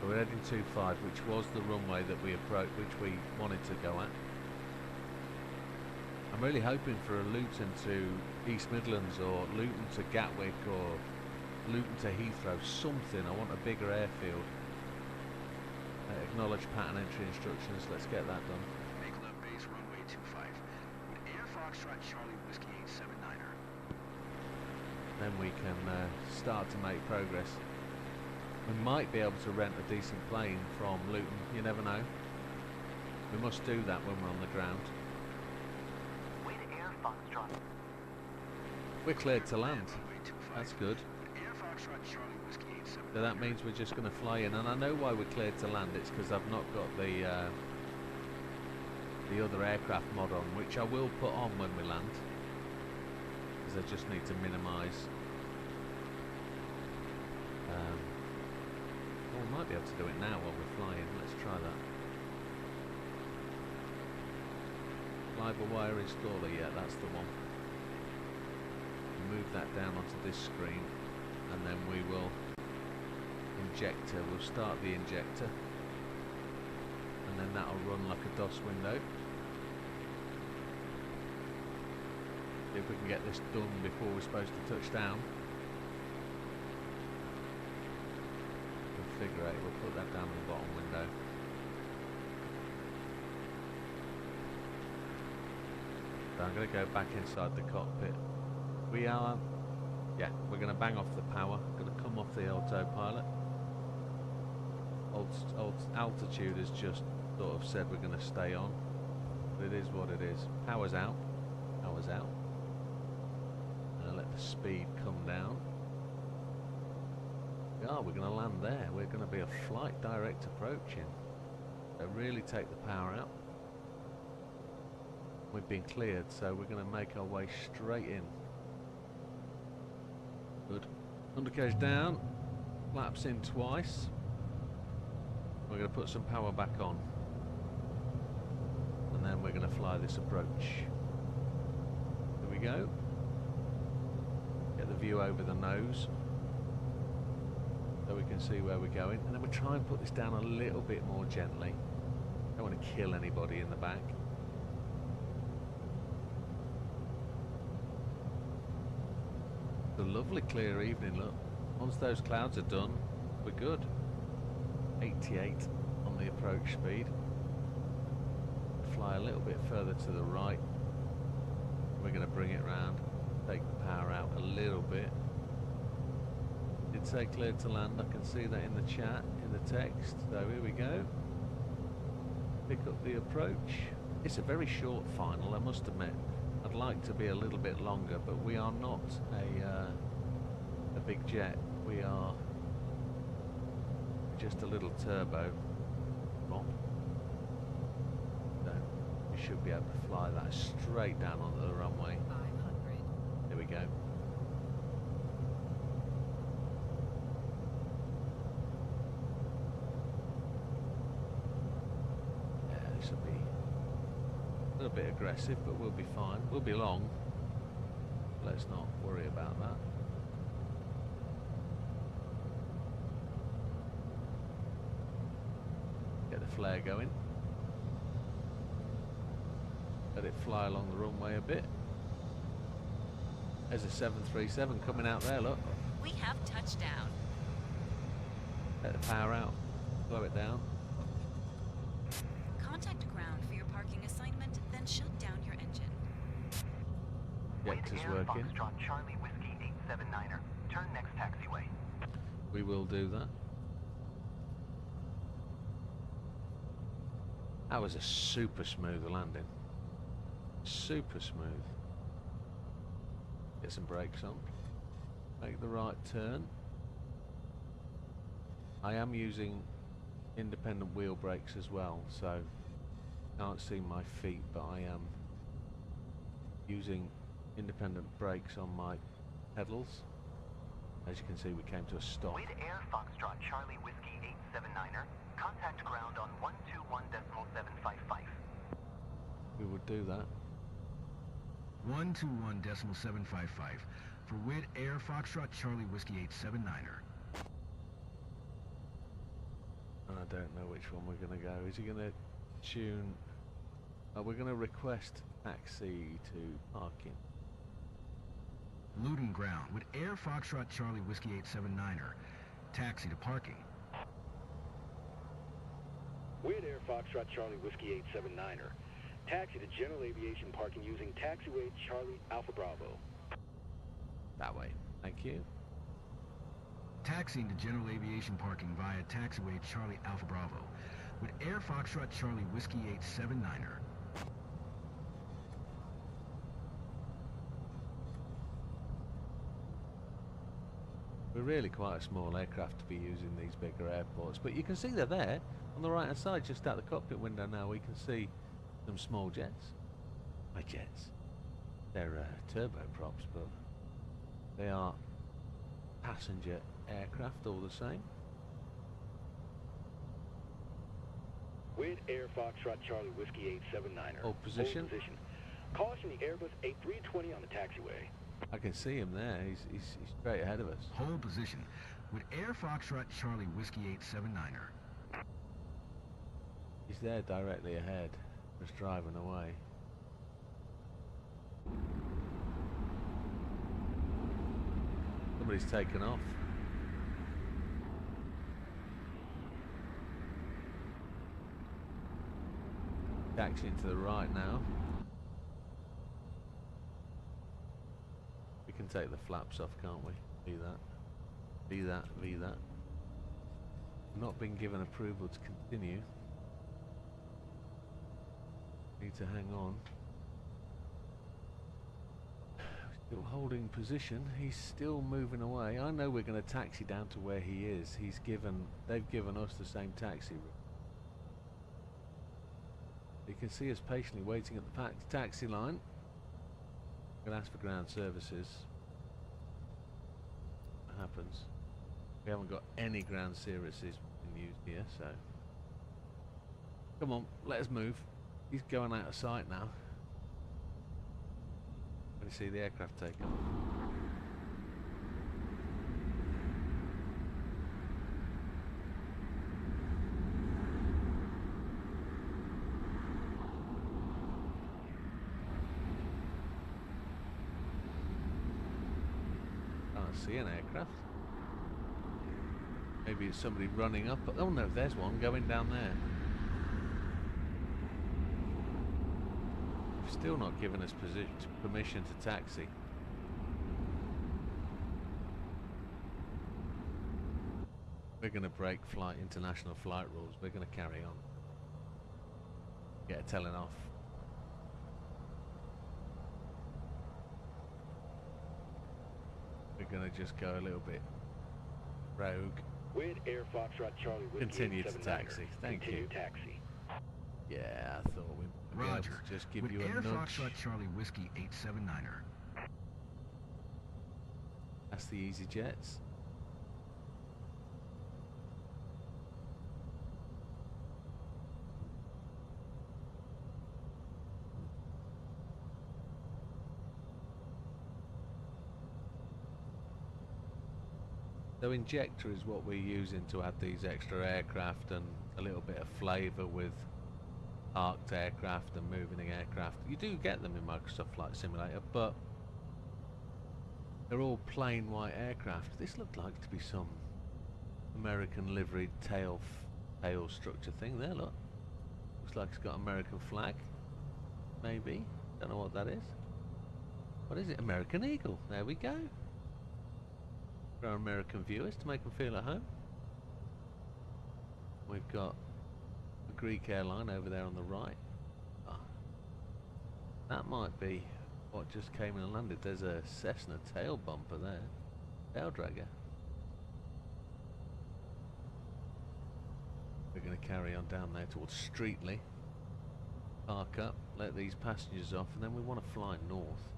So we're heading 25, which was the runway that we approached, which we wanted to go at. I'm really hoping for a Luton to East Midlands, or Luton to Gatwick, or Luton to Heathrow, something. I want a bigger airfield. Acknowledge pattern entry instructions. Let's get that done. Make left base runway 25 with Air Foxtrot Charlie Whiskey 879er. Then we can start to make progress. We might be able to rent a decent plane from Luton, you never know. We must do that when we're on the ground. With Air Foxtrot. We're cleared to land. That's good. Air Foxtrot Charlie Whiskey 879er. So that means we're just going to fly in, and I know why we're cleared to land. It's because I've not got the other aircraft mod on, which I will put on when we land, because I just need to minimise. We might be able to do it now while we're flying. Let's try that. fiber wire installer, yeah, that's the one. Move that down onto this screen, and then we will injector. We'll start the injector, and then that'll run like a DOS window. See if we can get this done before we're supposed to touch down. Configure it. We'll put that down in the bottom window. So I'm going to go back inside the cockpit. We are, yeah, we're going to bang off the power. Going to come off the autopilot. Altitude has just sort of said we're going to stay on, but it is what it is. Power's out. Power's out. And let the speed come down. Yeah, we're going to land there. We're going to be a flight direct approaching. So really take the power out. We've been cleared, so we're going to make our way straight in. Good. Undercarriage down. Flaps in twice. We're going to put some power back on. And then we're going to fly this approach. Here we go. Get the view over the nose, so we can see where we're going. And then we try and put this down a little bit more gently. Don't want to kill anybody in the back. It's a lovely clear evening, look. Once those clouds are done, we're good. 88 on the approach speed. Fly a little bit further to the right. We're going to bring it round, take the power out a little bit. Did say cleared to land, I can see that in the chat, in the text. So here we go. Pick up the approach. It's a very short final, I must admit. I'd like to be a little bit longer, but we are not a big jet. We are just a little turbo prop. So we should be able to fly that straight down onto the runway. 500. Here we go. Yeah, this will be a little bit aggressive, but we'll be fine. We'll be long. Let's not worry about that. Get the flare going. Let it fly along the runway a bit. There's a 737 coming out there, look. We have touchdown. Let the power out. Slow it down. Contact ground for your parking assignment, then shut down your engine. Injector's Air working. Foxtrot Charlie Whiskey 879er. Turn next taxiway. We will do that. That was a super smooth landing. Super smooth. Get some brakes on. Make the right turn. I am using independent wheel brakes as well, so can't see my feet, but I am using independent brakes on my pedals. As you can see, we came to a stop. With Air Foxtrot Charlie Whiskey 879er, contact ground on 121.755. We would do that. 121.755 for Wid Air Foxtrot Charlie Whiskey 879er. I don't know which one we're going to go. Is he going to tune? We're going to request taxi to parking. Luton ground with Air Foxtrot Charlie Whiskey 879er. Taxi to parking. With Air Foxtrot Charlie Whiskey 879er. Taxi to general aviation parking using taxiway Charlie Alpha Bravo. That way. Thank you. Taxiing to general aviation parking via taxiway Charlie Alpha Bravo with Air Foxtrot Charlie Whiskey 879er. We're really quite a small aircraft to be using these bigger airports, but you can see they're there on the right hand side, just out the cockpit window now. We can see some small jets. My jets. They're turboprops, but they are passenger aircraft all the same. With Air Foxtrot Charlie Whiskey 879er. Hold position. Hold position. Caution the Airbus A320 on the taxiway. I can see him there. He's straight ahead of us. Hold position with Air Foxtrot Charlie Whiskey 879er. He's there directly ahead, just driving away. Somebody's taken off. Taxiing to the right now. We can take the flaps off, can't we? Be that. Be that. Be that. Not been given approval to continue. Need to hang on. Still holding position. He's still moving away. I know we're going to taxi down to where he is. They've given us the same taxi route. You can see us patiently waiting at the taxi line. I'm going to ask for ground services. What happens? We haven't got any ground services being used here, so come on, let us move. He's going out of sight now. When you see the aircraft take off. Can't see an aircraft. Maybe it's somebody running up. Oh no, there's one going down there. Still not giving us permission to taxi. We're going to break international flight rules. We're going to carry on. Get a telling off. We're going to just go a little bit rogue. With Air Foxtrot Charlie Whiskey Continue to 879er. taxi. Thank Continue you. taxi. Yeah, I thought we might be able Roger. to just give with you a Air nudge. Foxtrot Charlie Whiskey 879er. That's the Easy Jets. So injector is what we're using to add these extra aircraft and a little bit of flavour with parked aircraft and moving aircraft. You do get them in Microsoft Flight Simulator, but they're all plain white aircraft. This looked like to be some American liveried tail structure thing there, look. Looks like it's got American flag, maybe. Don't know what that is. What is it? American Eagle. There we go. For our American viewers to make them feel at home. We've got a Greek airline over there on the right. Ah, that might be what just came in and landed. There's a Cessna tail bumper there. Tail dragger. We're going to carry on down there towards Streatley. Park up, let these passengers off, and then we want to fly north.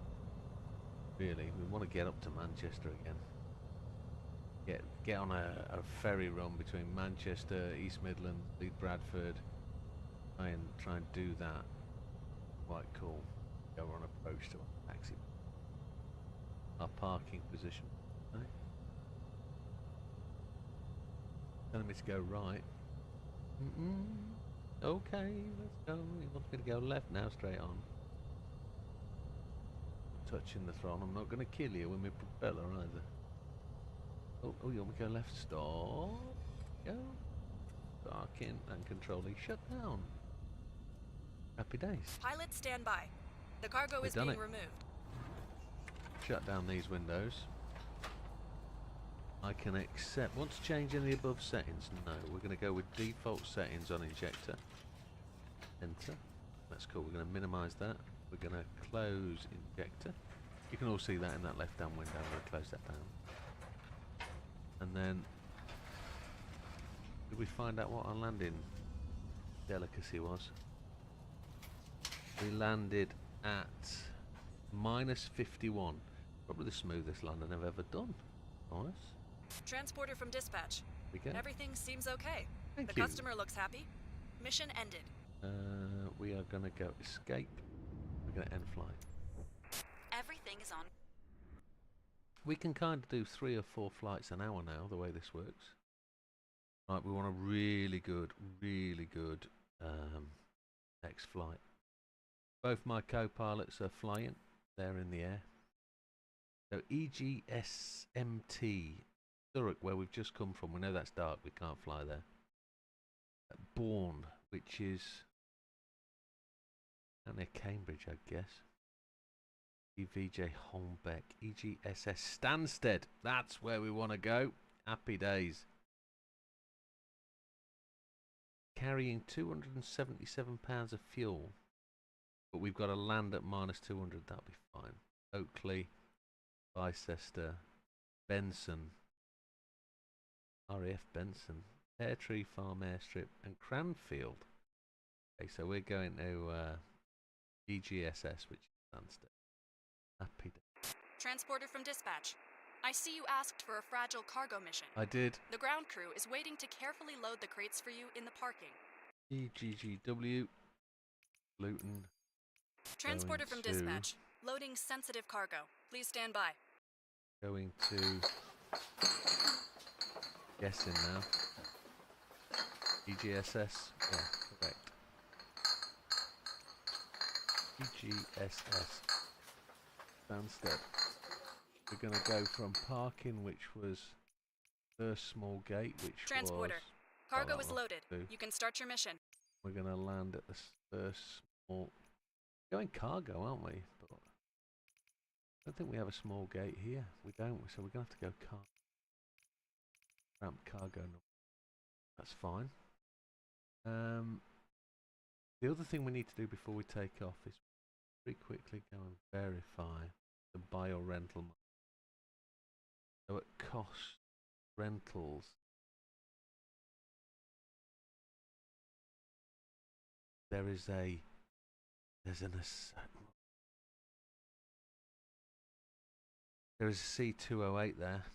Really, we want to get up to Manchester again. Get on a ferry run between Manchester, East Midlands, Leeds, Bradford. Try and do that. Quite cool. Go on approach to our taxi. Our parking position. Right. Telling me to go right. Okay, let's go. He wants me to go left now, straight on. Touching the throttle. I'm not going to kill you with my propeller either. Oh, you want me to go left? Stop. Go. Parking and controlling. Shut down. Happy days. Pilot, stand by. The cargo We've is done being it. removed. Shut down these windows. I can accept. Want to change any above settings? No. We're going to go with default settings on injector. Enter. That's cool. We're going to minimize that. We're going to close injector. You can all see that in that left-hand window. I'm going to close that down. And then, did we find out what our landing delicacy was? We landed at -51. Probably the smoothest landing I've ever done. Nice. Transporter from dispatch. We go. Everything seems okay. Thank The you. customer looks happy. Mission ended. We are going to go escape. We're Gonna end flight. Everything is on. We can kind of do 3 or 4 flights an hour now, the way this works. Right, we want a really good next flight. Both my co-pilots are flying. They're in the air. So EGSMT, Zurich, where we've just come from. We know that's dark. We can't fly there. Bourne, which is down near Cambridge, I guess. EVJ Holmbeck, EGSS Stansted. That's where we want to go. Happy days. Carrying 277 pounds of fuel, but we've got to land at -200. That'll be fine. Oakley, Leicester, Benson, RAF Benson, Peartree Farm Airstrip, and Cranfield. Okay, so we're going to EGSS, which is Stansted. Happy day. Transporter from dispatch. I see you asked for a fragile cargo mission. I did. The ground crew is waiting to carefully load the crates for you in the parking. EGGW, Luton. Transporter from to- dispatch. Loading sensitive cargo. Please stand by. Going to guessing now. EGSS. Yeah, correct. EGSS. Stansted. We're going to go from parking, which was first small gate, which Transporter. was... Cargo that is one, loaded. 2. You can start your mission. We're going to land at the first small... Going cargo, aren't we? But I don't think we have a small gate here. We don't, so we're going to have to go ramp cargo. That's fine. The other thing we need to do before we take off is very quickly go and verify the bio rental. So at cost rentals, there's a C208 there.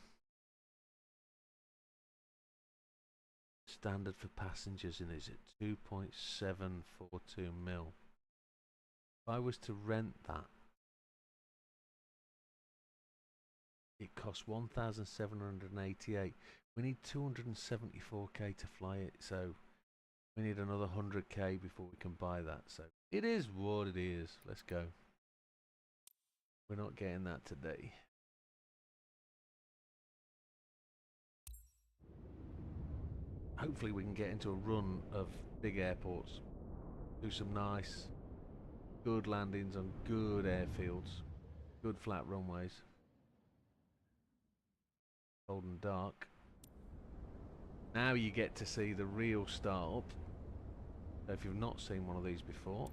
Standard for passengers and is at 2.742 mil. If I was to rent that, it costs 1,788. We need 274k to fly it, so we need another 100k before we can buy that. So it is what it is. Let's go. We're not getting that today. Hopefully we can get into a run of big airports. Do some nice, good landings on good airfields. Good flat runways. Cold and dark. Now you get to see the real startup. So if you've not seen one of these before,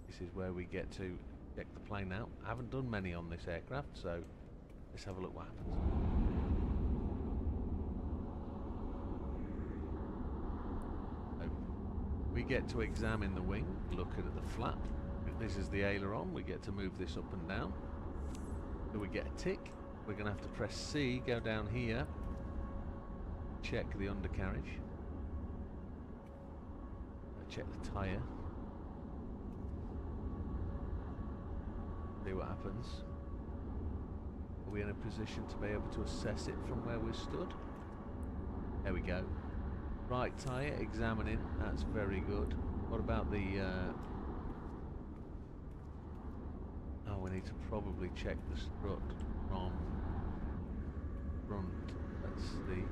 this is where we get to check the plane out. I haven't done many on this aircraft, so let's have a look what happens. So we get to examine the wing, look at the flap. This is the aileron. We get to move this up and down. So we get a tick. We're going to have to press C, go down here, check the undercarriage, check the tyre, see what happens. Are we in a position to be able to assess it from where we're stood? There we go. Right tyre, examining, that's very good. What about the... oh, we need to probably check the strut from front. Let's see.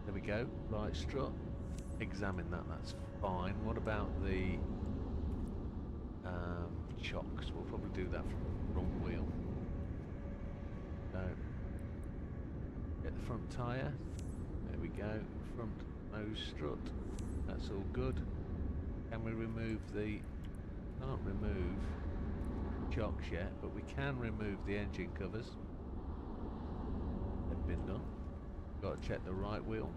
There we go. Right strut. Examine that. That's fine. What about the chocks? We'll probably do that from the front wheel. So get the front tyre. There we go. Front nose strut. That's all good. Can we remove the... Can't remove chocks yet, but we can remove the engine covers. They've been done. Got to check the right wheel.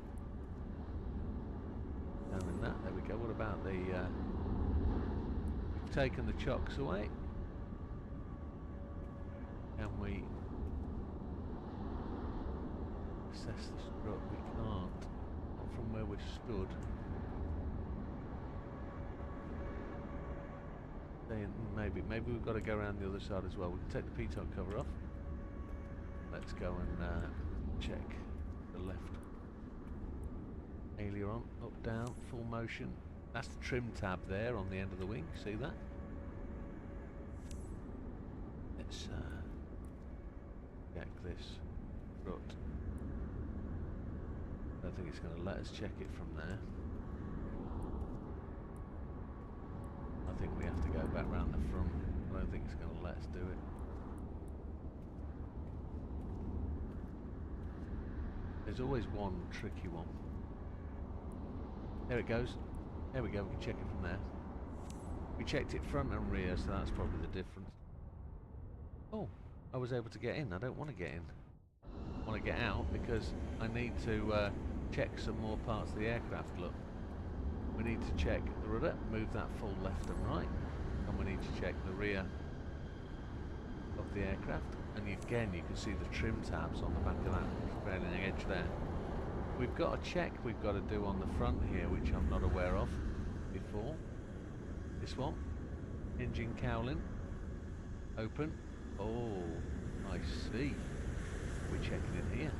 Examine that. There we go. What about the... we've taken the chocks away. Can we assess the strut? We can't. Not from where we've stood. saying maybe we've got to go around the other side as well. We can take the pitot cover off. Let's go and check the left. Aileron, up, down, full motion. That's the trim tab there on the end of the wing. See that? Let's check this strut. I don't think it's going to let us check it from there. I think we have to go back round the front. I don't think it's going to let us do it. There's always one tricky one. There it goes. There we go, we can check it from there. We checked it front and rear, so that's probably the difference. Oh, I was able to get in. I don't want to get in. I want to get out because I need to check some more parts of the aircraft. Look, we need to check the rudder, move that full left and right, and we need to check the rear of the aircraft. And again, you can see the trim tabs on the back of that trailing edge there. We've got a check we've got to do on the front here, which I'm not aware of before. This one, engine cowling, open. Oh, I see. We're checking in here.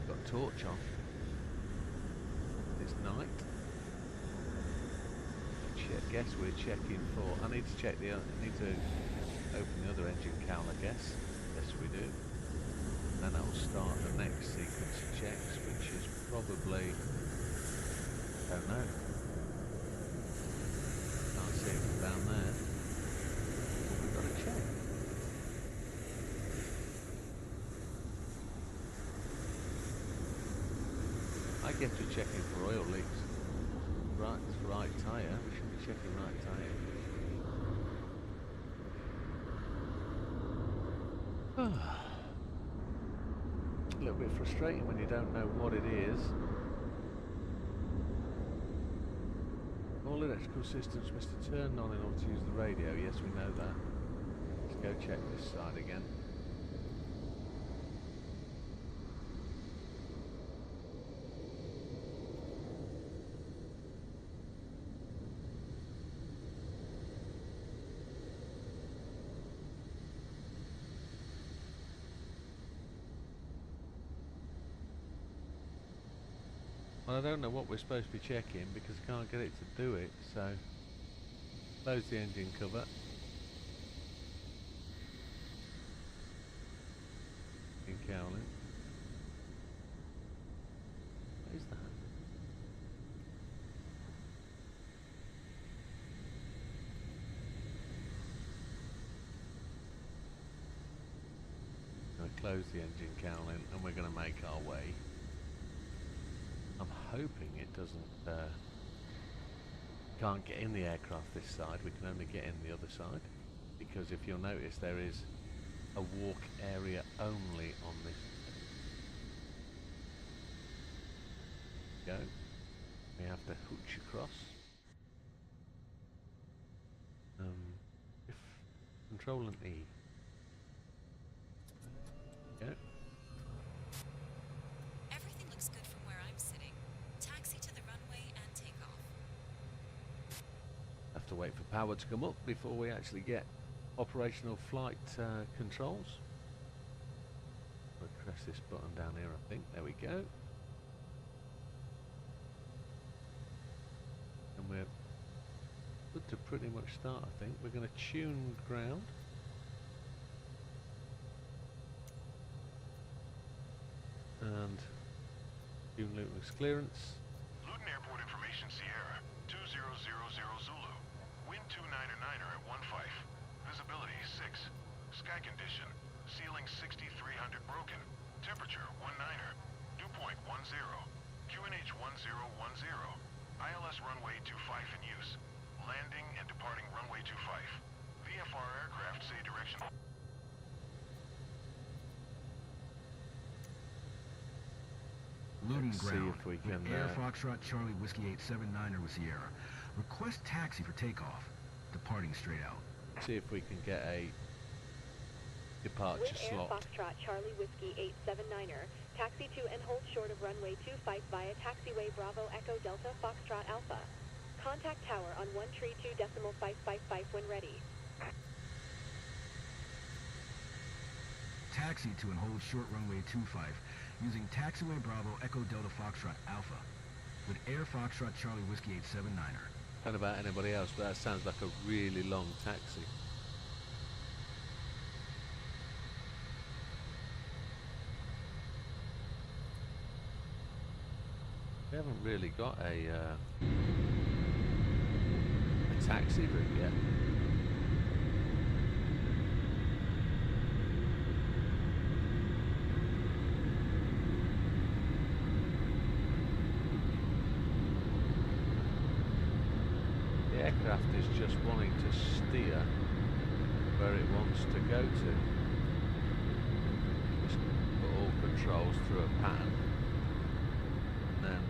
Got torch on. It's night. I guess we're checking for. I need to check the. I need to open the other engine cowl. I guess. Yes, we do. Then I'll start the next sequence of checks, which is probably, I don't know. Can't see it from down there. But we've got to check. I guess we're checking for oil leaks. Right tyre. We should be checking right tyre. A little bit frustrating when you don't know what it is. All electrical systems must be turned on in order to use the radio. Yes, we know that. Let's go check this side again. I don't know what we're supposed to be checking because I can't get it to do it, so close the engine cover. Engine cowling. What is that? I'm going to close the engine cowling and we're going to make our way. I'm hoping it doesn't, can't get in the aircraft this side, we can only get in the other side, because if you'll notice there is a walk area only on this. Go. We have to hooch across. If Control and E. Go. Everything looks good from where I'm sitting. Taxi to the runway and take off. Have to wait for power to come up before we actually get operational flight controls. We'll press this button down here, I think. There we go. And we're good to pretty much start, I think. We're going to tune ground. And tune Luton's clearance. Luton Airport Information Sierra, 2000 Zulu. Wind 299er at 15. Visibility 6. Sky condition, ceiling 6300 broken. Temperature 19er. Dew point 10. QNH 1010. ILS runway 25 in use. Landing and departing runway 25. VFR aircraft say direction. Luton Let's ground. see if we can, Air Foxtrot Charlie Whiskey 879er with Sierra. Request taxi for takeoff. Departing straight out. See if we can get a departure With Air slot. Foxtrot Charlie Whiskey 879er, taxi to and hold short of runway 25 via taxiway Bravo Echo Delta Foxtrot Alpha. Contact tower on 132.555 when ready. Taxi to and hold short runway 25 using taxiway Bravo Echo Delta Foxtrot Alpha with Air Foxtrot Charlie Whiskey 879er. I don't know about anybody else, but that sounds like a really long taxi. We haven't really got a taxi route yet. The aircraft is just wanting to steer where it wants to go to. Just put all controls through a pattern, and then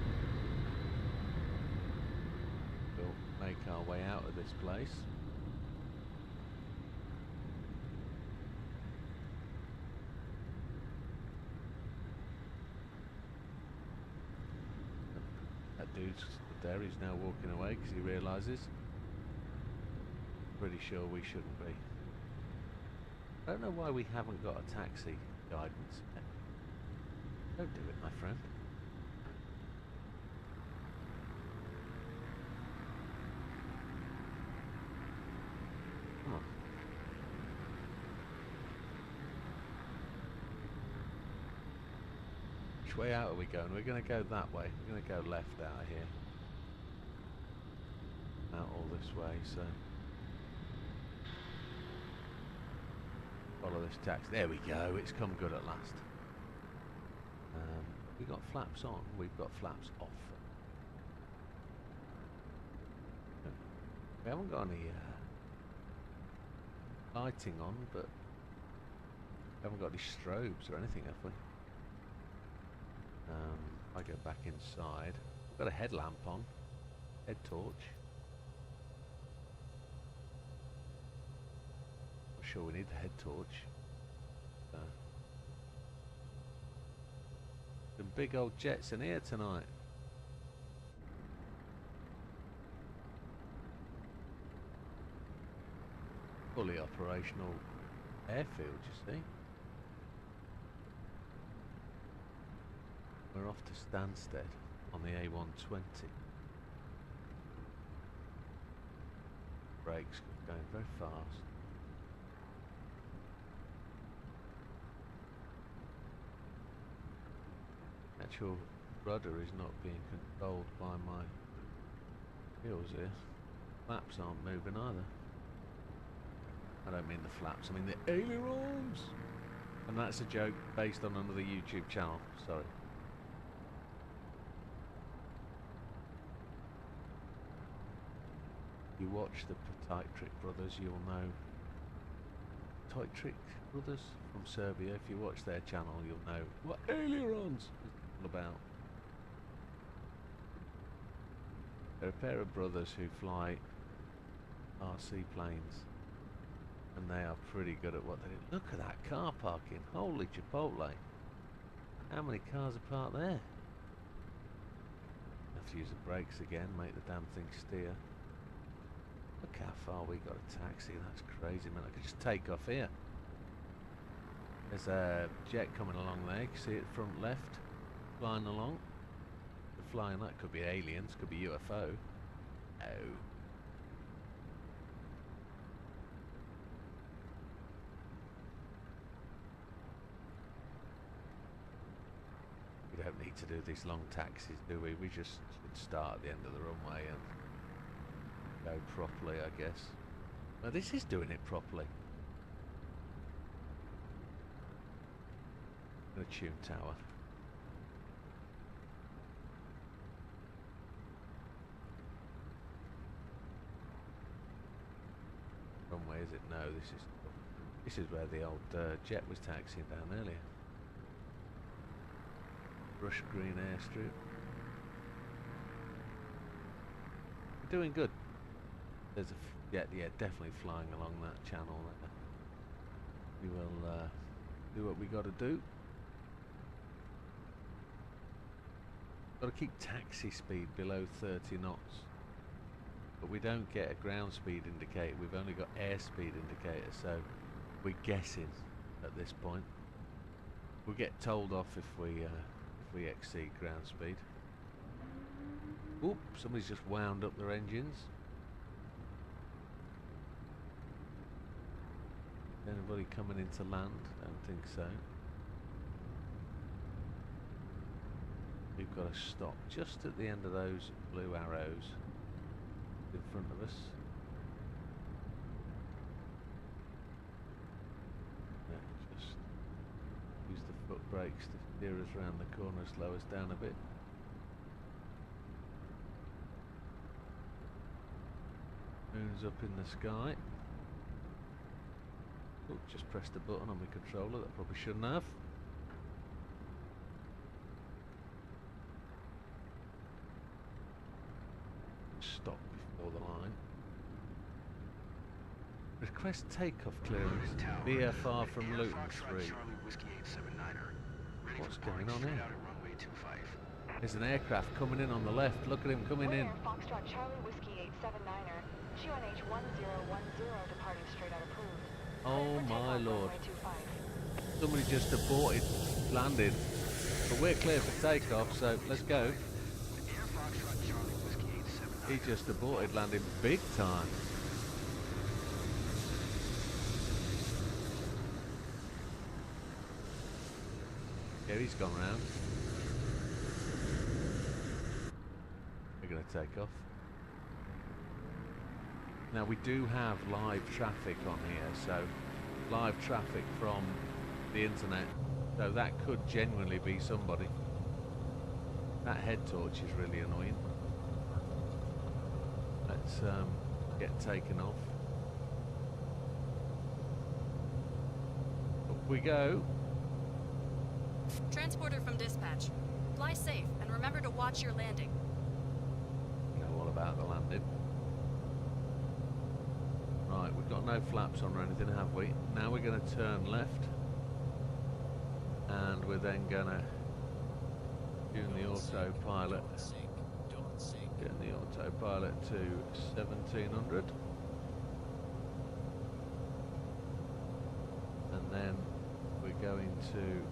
we'll make our way out of this place. That dude's there, he's now walking away because he realises. Pretty sure we shouldn't be. I don't know why we haven't got a taxi guidance yet. Don't do it, my friend. Come on. Which way out are we going? We're going to go that way. We're going to go left out of here. Out all this way, so follow this taxi. There we go, it's come good at last. We got flaps on, we've got flaps off. We haven't got any lighting on, but we haven't got any strobes or anything, have we? If I go back inside, we've got a headlamp on, head torch. Sure, we need the head torch. Some big old jets in here tonight. Fully operational airfield, you see. We're off to Stansted on the A120. Brakes going very fast. Actual rudder is not being controlled by my wheels here. Flaps aren't moving either. I don't mean the flaps, I mean the ailerons! And that's a joke based on another YouTube channel, sorry. If you watch the Titrick brothers, you'll know. Titrick brothers from Serbia, if you watch their channel, you'll know what ailerons about. They're a pair of brothers who fly RC planes, and they are pretty good at what they do. Look at that car parking, holy Chipotle. How many cars are parked there? Have to use the brakes again, make the damn thing steer. Look how far we got a taxi, that's crazy, man. I could just take off here. There's a jet coming along there, you can see it front left. Flying along. The flying, that could be aliens, could be UFO. Oh. We don't need to do these long taxis, do we? We just should start at the end of the runway and go properly, I guess. Now this is doing it properly. I'm gonna tune tower. Runway is it? No, this is where the old jet was taxiing down earlier. Brush green airstrip. We're doing good. There's a jet, yeah, definitely flying along that channel there. We will do what we got to do. Got to keep taxi speed below 30 knots. but we don't get a ground speed indicator. We've only got airspeed indicator, so we're guessing at this point. We'll get told off if we exceed ground speed. Oop! Somebody's just wound up their engines. Anybody coming into land? Don't think so. We've got to stop just at the end of those blue arrows in front of us. Yeah, just use the foot brakes to steer us around the corner, slow us down a bit. Moon's up in the sky. Oh, just pressed the button on my controller that I probably shouldn't have. Stop before the line. Request takeoff clearance. VFR from Luton 3. What's going on here? There's an aircraft coming in on the left. Look at him coming in. Foxtrot Charlie Whiskey 879er, QNH 1010 departing straight out approved. Oh Clear for my takeoff, lord. runway 25. Somebody just aborted landing. But we're clear for takeoff, so let's go. He just aborted landing big time. Yeah, he's gone round. We're going to take off. Now we do have live traffic on here, so live traffic from the internet, so that could genuinely be somebody. That head torch is really annoying. Let's get taken off. Up we go. Transporter from dispatch. Fly safe and remember to watch your landing. Know all about the landing. Right, we've got no flaps on or anything, have we? Now we're going to turn left, and we're then going to tune the autopilot. Getting the autopilot to 1700, and then we're going to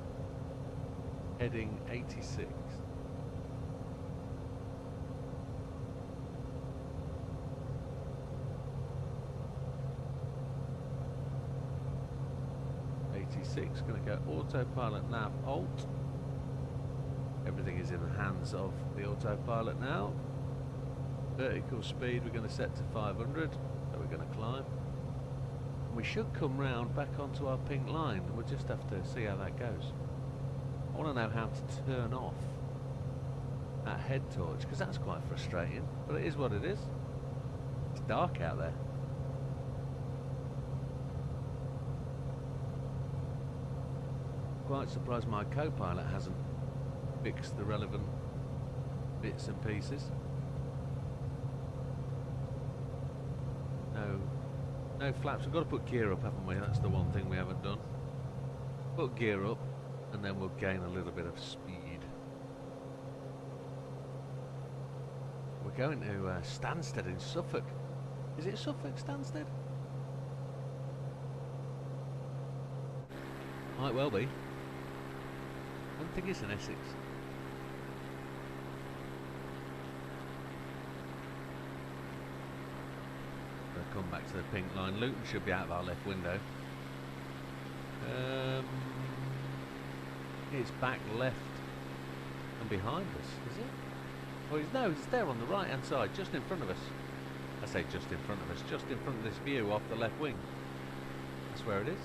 heading 86. Going to go autopilot nav alt. Everything is in the hands of the autopilot now. Vertical speed we're going to set to 500, so we're going to climb. We should come round back onto our pink line. We'll just have to see how that goes. I want to know how to turn off that head torch, because that's quite frustrating, but it is what it is. It's dark out there. Quite surprised my co-pilot hasn't fixed the relevant bits and pieces. No flaps. We've got to put gear up, haven't we? That's the one thing we haven't done. Put gear up, and then we'll gain a little bit of speed. We're going to Stansted in Suffolk. Is it Suffolk, Stansted? Might well be. I don't think it's in Essex. We'll come back to the pink line. Luton should be out of our left window. It's back left and behind us, is it? Oh, no, it's there on the right hand side, just in front of us. I say just in front of us, just in front of this view off the left wing. That's where it is.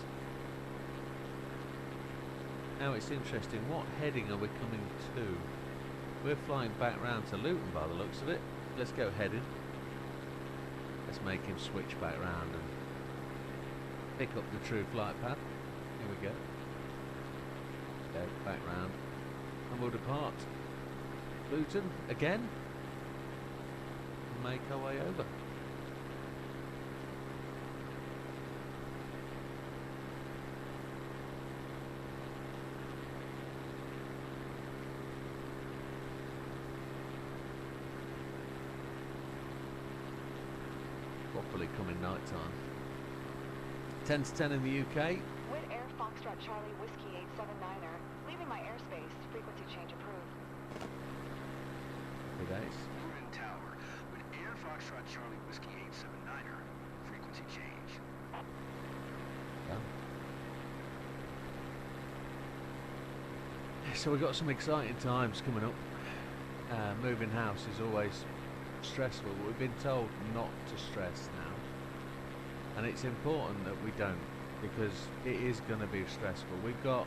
Now it's interesting, what heading are we coming to? We're flying back round to Luton by the looks of it. Let's go heading. Let's make him switch back round and pick up the true flight path. Here we go. Go back round and we'll depart Luton again and make our way over. becoming night time. 10 to 10 in the UK. Wid Air Foxtrot Charlie Whiskey 879er. Leaving my airspace. Frequency change approved. Good days. Twin Tower with Air Foxtrot Charlie Whiskey 879er. Frequency change. Done. So we've got some exciting times coming up. Moving house is always stressful, but we've been told not to stress now, and it's important that we don't, because it is going to be stressful. We've got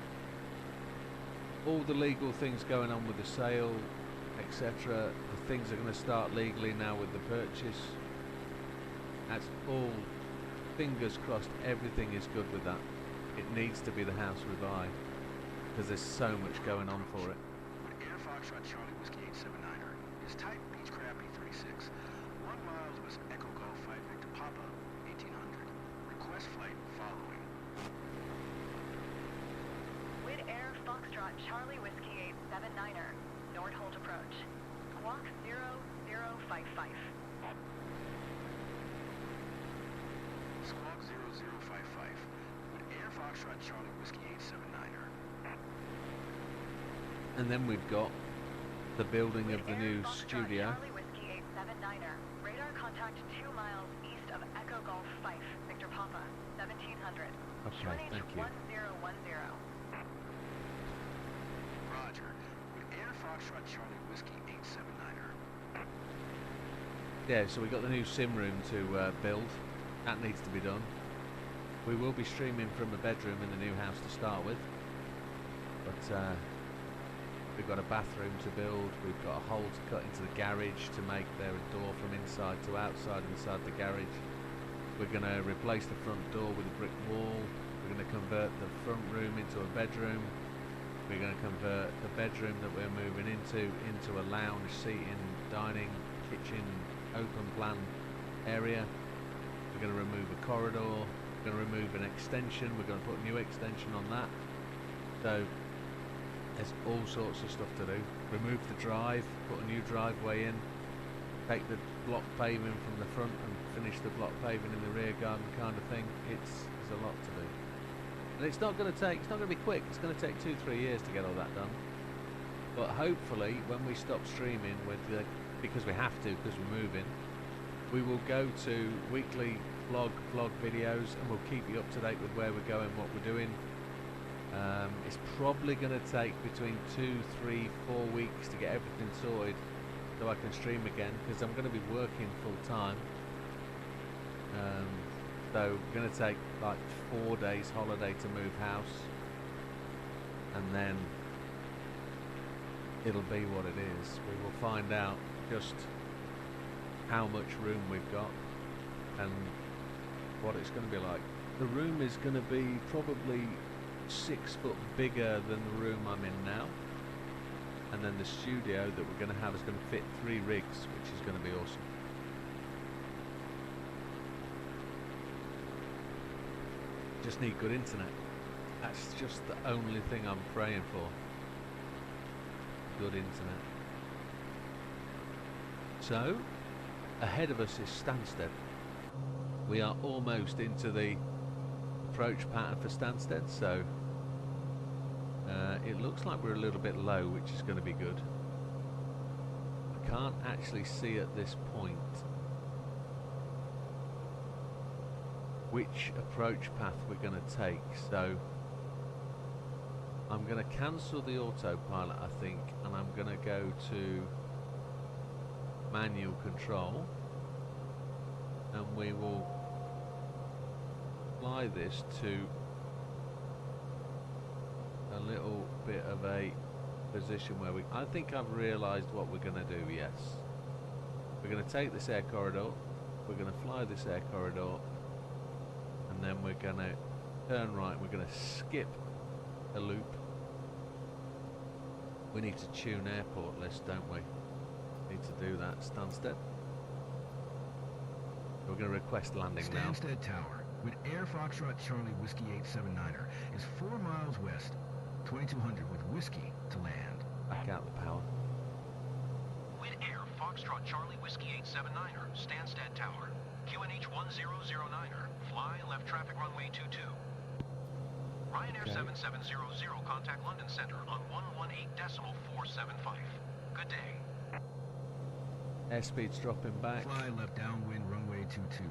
all the legal things going on with the sale, etc. The things are going to start legally now with the purchase. That's all, fingers crossed, everything is good with that. It needs to be the house we buy, because there's so much going on for it. Air Foxtrot Charlie Whiskey 879er is type Beechcraft B36. 1 miles west Echo Golf 5 Victor Papa, 1800. Request flight following. Wid Air Foxtrot Charlie Whiskey 879er. Nordhold approach. Squawk 0055. Squawk 0055 with Air Foxtrot Charlie Whiskey 879er. And then we've got the building of the new studio. Charlie Whiskey 879er. Radar contact 2 miles east of Echo Golf 5 Victor Papa, 1700. Okay, thank you. 1010. Roger with Air Foxtrot Charlie Whiskey 879er. Yeah, so we've got the new sim room to build. That needs to be done. We will be streaming from a bedroom in the new house to start with, but we've got a bathroom to build. We've got a hole to cut into the garage to make there a door from inside to outside inside the garage. We're going to replace the front door with a brick wall. We're going to convert the front room into a bedroom. We're going to convert the bedroom that we're moving into a lounge, seating, dining, kitchen, open plan area. We're going to remove a corridor. We're going to remove an extension. We're going to put a new extension on that. So there's all sorts of stuff to do. Remove the drive, put a new driveway in, take the block paving from the front and finish the block paving in the rear garden kind of thing. There's a lot to do. And it's not going to be quick. It's going to take 2-3 years to get all that done. But hopefully when we stop streaming because we have to, because we're moving, we will go to weekly vlog videos, and we'll keep you up to date with where we're going, what we're doing. It's probably going to take between 2, 3, 4 weeks to get everything sorted so I can stream again, because I'm going to be working full time. So we're going to take like 4 days holiday to move house, and then it'll be what it is. We will find out just how much room we've got and what it's going to be like. The room is going to be probably 6 foot bigger than the room I'm in now, and then the studio that we're going to have is going to fit 3 rigs, which is going to be awesome. Just need good internet. That's just the only thing I'm praying for. Good internet. So ahead of us is Stansted. We are almost into the approach pattern for Stansted, so it looks like we're a little bit low, which is going to be good. I can't actually see at this point which approach path we're going to take, so I'm going to cancel the autopilot, I think, and I'm going to go to manual control, and we will fly this to a little bit of a position where I think I've realised what we're going to do. Yes, we're going to take this air corridor, we're going to fly this air corridor, and then we're going to turn right. We're going to skip a loop. We need to tune airport list, don't we? Need to do that. Stansted. We're going to request landing now. Stansted Tower with Air Foxtrot Charlie Whiskey 879er is 4 miles west, 2200 with whiskey to land. Back out the power. With Air Foxtrot Charlie Whiskey 879er, Stansted Tower. QNH 1009er, fly left traffic runway 22. Ryanair Okay. 7700, contact London Center on 118.475. Good day. Airspeed's dropping back. Fly left downwind runway 22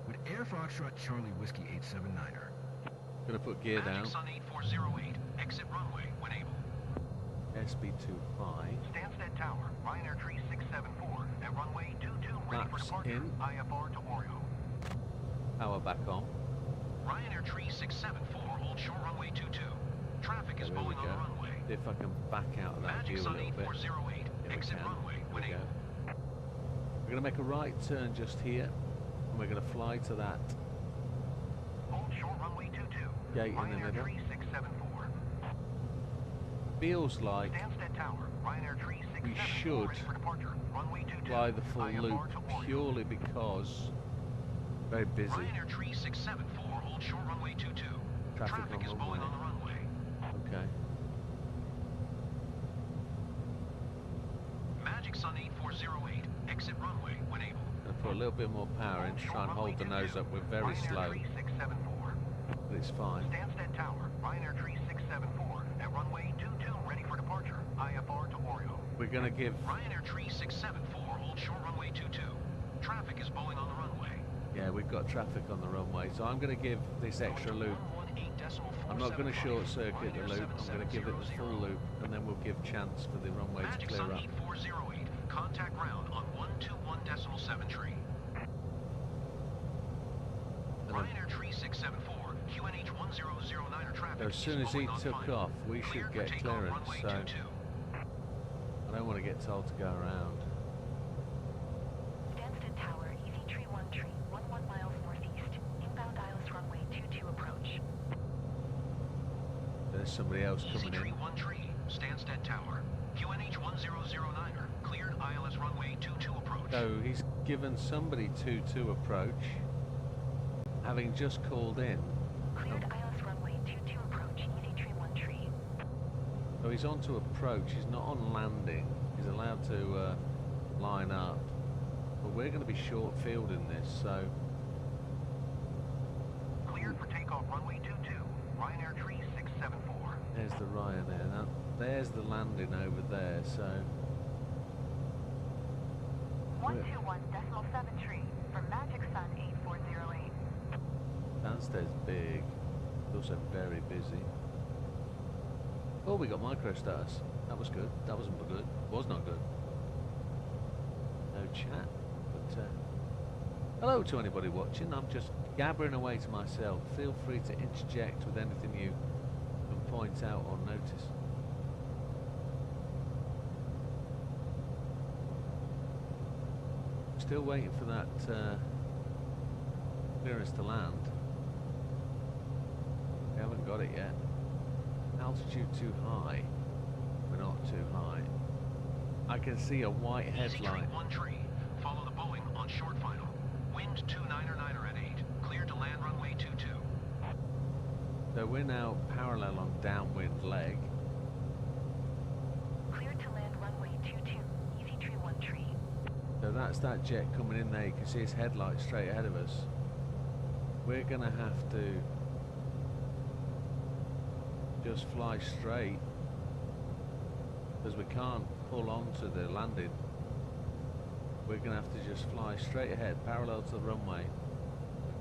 with Air Foxtrot Charlie Whiskey 879er. Gonna put gear down. Magic Sun 8408, exit runway when able. Airspeed too high. Stansted Tower, Ryanair Tree 674, at runway 22, ready for Flaps departure. in. IFR to Oreo. Power back on. Ryanair Tree 674, hold short runway 22. Traffic is There we Boeing on go. the runway. See if I can back out of that Magic view a Sun little bit. 8408, Yeah, we exit can. runway There when we go. able. We're gonna make a right turn just here, and we're gonna fly to that Hold short runway 22. gate in the Ryanair middle. Tree 674. Feels like Stansted Tower, Ryanair Tree 674, we should ready for departure. Runway 22. fly the full IFR loop to Oreo. purely because very busy. Ryanair Tree 674, hold short runway 22. Traffic Traffic on is runway. Boeing on the runway. Okay. Magic Sun 8408, exit runway when able. Gonna put a little bit more power in to try and hold the nose up. We're very Ryanair slow, Tree 674. but it's fine. Stansted Tower, Ryanair Tree 674, at runway 22, ready for departure. IFR to Oreo. We're gonna give. Ryanair Tree 674, hold short runway 22. Traffic is Boeing on the runway. Yeah, we've got traffic on the runway, so I'm gonna give this extra loop. I'm not going to short circuit the loop. I'm going to give it the full loop, and then we'll give chance for the runway to Magic clear Sun up. 8408, contact ground on 121.7 tree. And then, Ryanair Tree 674, QNH 1009er traffic. as soon as he took off, we should get clearance. So I don't want to get told to go around. Stansted Tower, Easy Tree 1 tree, 11 miles northeast. Inbound ILS runway 22 approach. There's somebody else Easy coming Tree in. 1 tree, Stansted Tower, QNH 1009er, cleared ILS runway 22 approach. So he's given somebody 2-2 approach, having just called in. Cleared ILS runway 22 approach, Easy Tree 1 tree. So he's on to approach. He's not on landing. He's allowed to line up. But we're going to be short field in this, so Cleared for takeoff runway 22, Ryanair Tree 674. there's the Ryanair. Now, there's the landing over there. So 121.7 tree for Magic Sun 8408. downstairs big. It's also very busy. Oh, we got micro status. That was good. That wasn't good. Was not good. No chat. But hello to anybody watching. I'm just gabbering away to myself. Feel free to interject with anything you can point out or notice. Still waiting for that clearance to land. We haven't got it yet. Altitude too high. We're not too high. I can see a white Easy Tree headlight. 1 tree, follow the Boeing on short final. Wind 299er at 8, cleared to land runway 22. So we're now parallel on downwind leg. Cleared to land runway 22, Easy Tree 1 tree. So that's that jet coming in there. You can see his headlight straight ahead of us. We're gonna have to just fly straight because we can't pull onto the landing. We're gonna have to just fly straight ahead, parallel to the runway,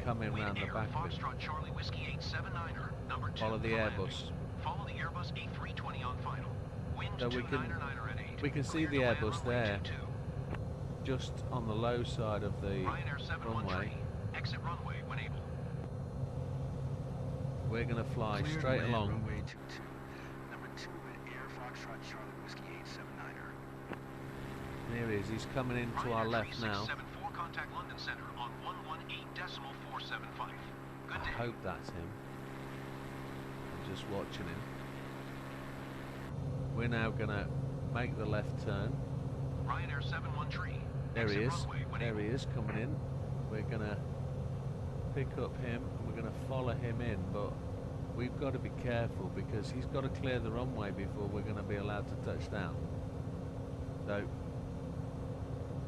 come in round the back of it. Foxtrot Charlie Whiskey 879er, number 2. Follow the for Airbus. landing. Follow the Airbus A320 on final. Wind So we can- 299er at 8. we can see cleared the to land Airbus runway there. 22. Just on the low side of the Ryanair 71 runway. tree, exit runway when able. We're gonna fly Cleared straight land along. Runway 22. Number 2 at Air Foxtrot Charlie Whiskey 879er. There he is. He's coming in to Ryanair our left 3674, now. contact London Center on 118.475. Good I day. hope that's him. I'm just watching him. We're now gonna make the left turn. Ryanair 71 tree. There he exit is. runway when There able. he is coming in. We're gonna pick up him and we're gonna follow him in, but we've got to be careful because he's got to clear the runway before we're gonna be allowed to touch down. So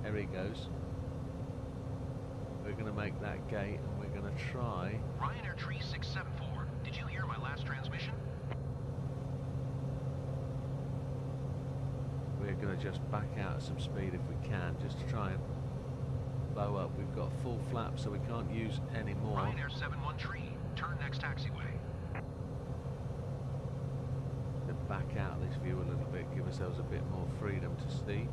there he goes. We're going to make that gate and we're going to try. Ryanair Tree 674. Did you hear my last transmission? We're going to just back out at some speed if we can, just to try and blow up. We've got full flaps, so we can't use any more. Ryanair 71 Tree. Turn next taxiway. To back out this view a little bit, give ourselves a bit more freedom to see.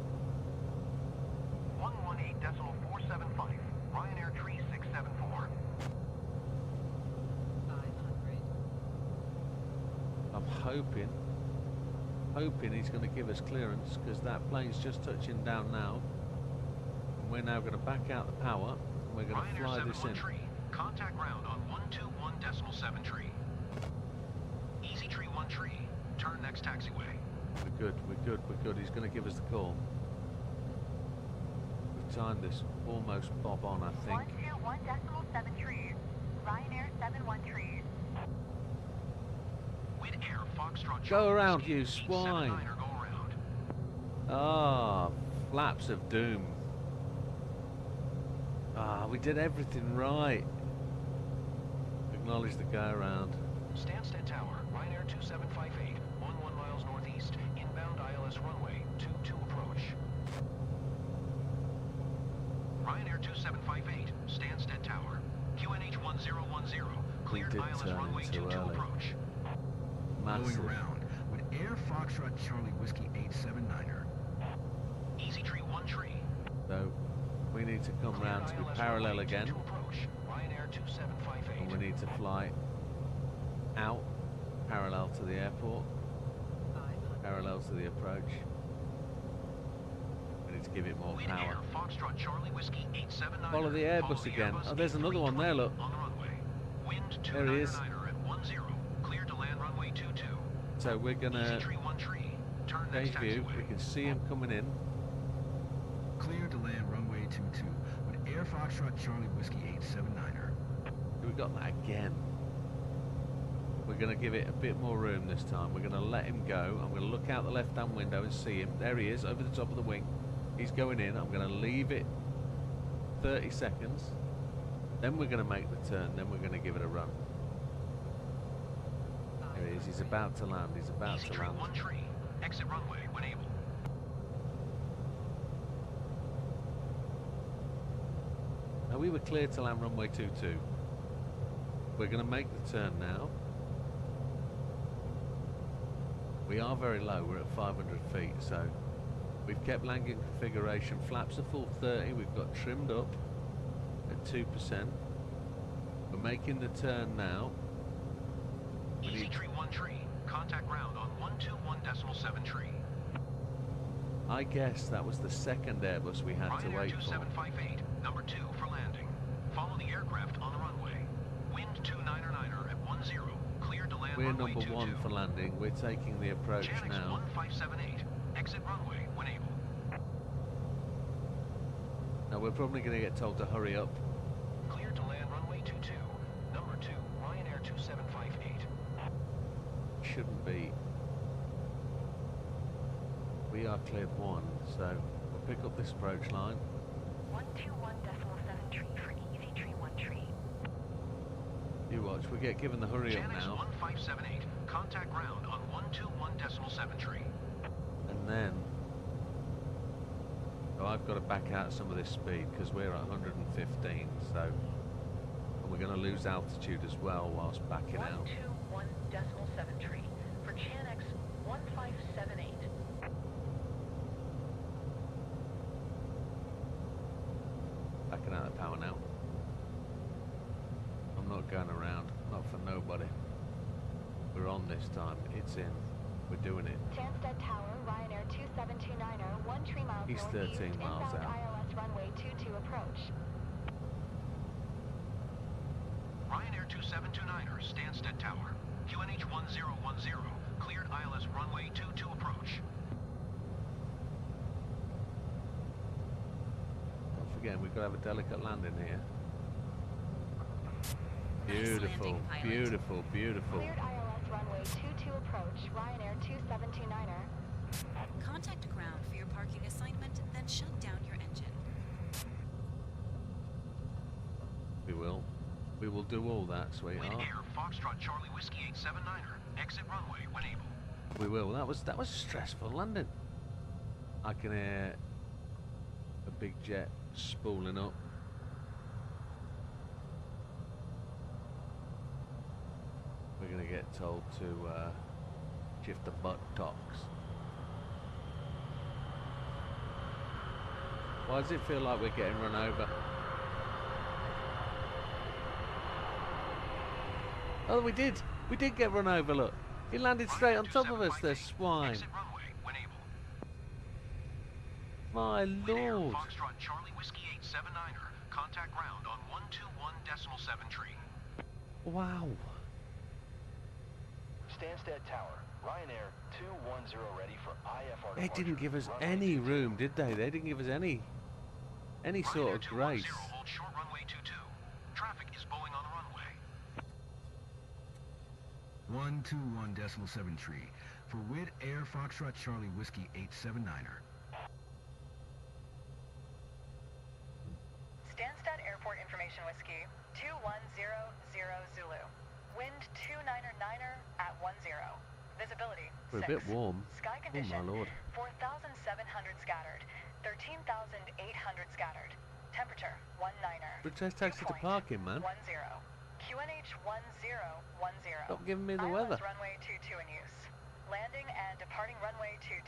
118.475. Ryanair Tree 674. 500. I'm hoping he's going to give us clearance, because that plane's just touching down now. And we're now going to back out the power, and we're going to fly this in. Tree. Contact ground on 121.7 tree. Easy tree 1 tree. Turn next taxiway. We're good. He's going to give us the call. We've timed this almost bob on, I think. 121.7 trees. Ryanair 71 trees. Widair Foxtrot. Go around, you swine. Go around. Ah, flaps of doom. Ah, we did everything right. Acknowledge the go around. Stansted Tower, Ryanair 2758, 11 miles northeast, inbound ILS runway, 22 approach. Ryanair 2758, Stansted Tower, QNH 1010, cleared did ILS turn runway in 22 too early. approach. Massive. Going around with Air Foxtrot Charlie Whiskey 879er. Easy tree 1 tree. So we need to come round to be parallel again. Ryanair 2758. And we need to fly out parallel to the airport, 500. parallel to the approach. We need to give it more power. Foxtrot Charlie Whiskey 879. Follow the Airbus again. Oh, there's another one there, look. On the runway. Wind There he is. 299er at 10. Clear to land runway 22. So we're gonna Easy tree 1 tree. Turn change next view. taxiway. We can see him coming in. Clear to land runway 22 with Air Foxtrot Charlie Whiskey 879er. We got that again. We're going to give it a bit more room this time. We're going to let him go. I'm going to look out the left-hand window and see him. There he is, over the top of the wing. He's going in. I'm going to leave it 30 seconds. Then we're going to make the turn. Then we're going to give it a run. There he is. He's about to land. He's about Easy to tree land. 1 tree. Exit runway when able. Now we were clear to land runway 22. We're going to make the turn now. We are very low, we're at 500 feet, so we've kept landing configuration. Flaps are full 30, we've got trimmed up at 2%. We're making the turn now. Easy tree 1 tree. Contact ground on 121.7 tree. I guess that was the second Airbus we had to Ryanair wait for. 2758, number 2 for landing. Follow the aircraft on the runway. Wind 299er at 10. Cleared to land We're runway number 22. 1 for landing. We're taking the approach Janix now. 1578. Exit runway when able. Now we're probably going to get told to hurry up. Cleared to land runway 22. Number 2, Ryanair 2758. Shouldn't be. We are cleared 1, so we'll pick up this approach line. 121.7 tree for easy tree 1 tree. You watch, we get given the hurry up Janix now, 1578. Contact ground on 121.7 tree. and then so I've got to back out some of this speed because we're at 115, so and we're going to lose altitude as well whilst backing out. 121.7 tree for Janix 1578. Backing out the power now. I'm not going around, not for nobody. We're on this time. It's in. We're doing it. Stansted Tower, Ryanair 2729er, 1 tree miles He's northeast, 13 miles inbound out. ILS runway 22 approach. Ryanair 2729er, Stansted Tower. QNH 1010. Cleared ILS runway 22 approach. Don't forget, we've got to have a delicate landing here. Nice Beautiful, landing, pilot. beautiful, beautiful. Cleared ILS runway 22 approach, Ryanair 2729er. Contact ground for your parking assignment, then shut down your engine. We will. We will do all that, Win sweetheart. Air Foxtrot Charlie Whiskey 879er. Exit runway when able. We will. That was a stressful landing. I can hear a big jet spooling up. We're gonna get told to shift the buttocks. Why does it feel like we're getting run over? Oh, we did. We did get run over, look. He landed straight on top of us, the swine. Exit runway when able. My Win Air lord. Foxtrot Charlie Whiskey 879er. Contact ground on 121.7 tree. Wow. Stansted Tower, Ryanair 210 ready for IFR They departure. didn't give us Runway any 22. room, did they? They didn't give us any sort of Ryanair grace. 210 hold short runway 22. Traffic is Boeing on the runway. 121.7 tree for Wid Air Foxtrot Charlie Whiskey 879er. Stansted Airport Information Whiskey 2100 Zulu. Wind 299er at 10. Visibility We're a 6. bit warm. Sky Oh condition my lord. 4,700 scattered. 13,800 scattered. Temperature 19er. But just taxi to parking, man. 10. QNH 1010. Stop giving me the Islands weather. runway 22 in use. Landing and departing runway 22.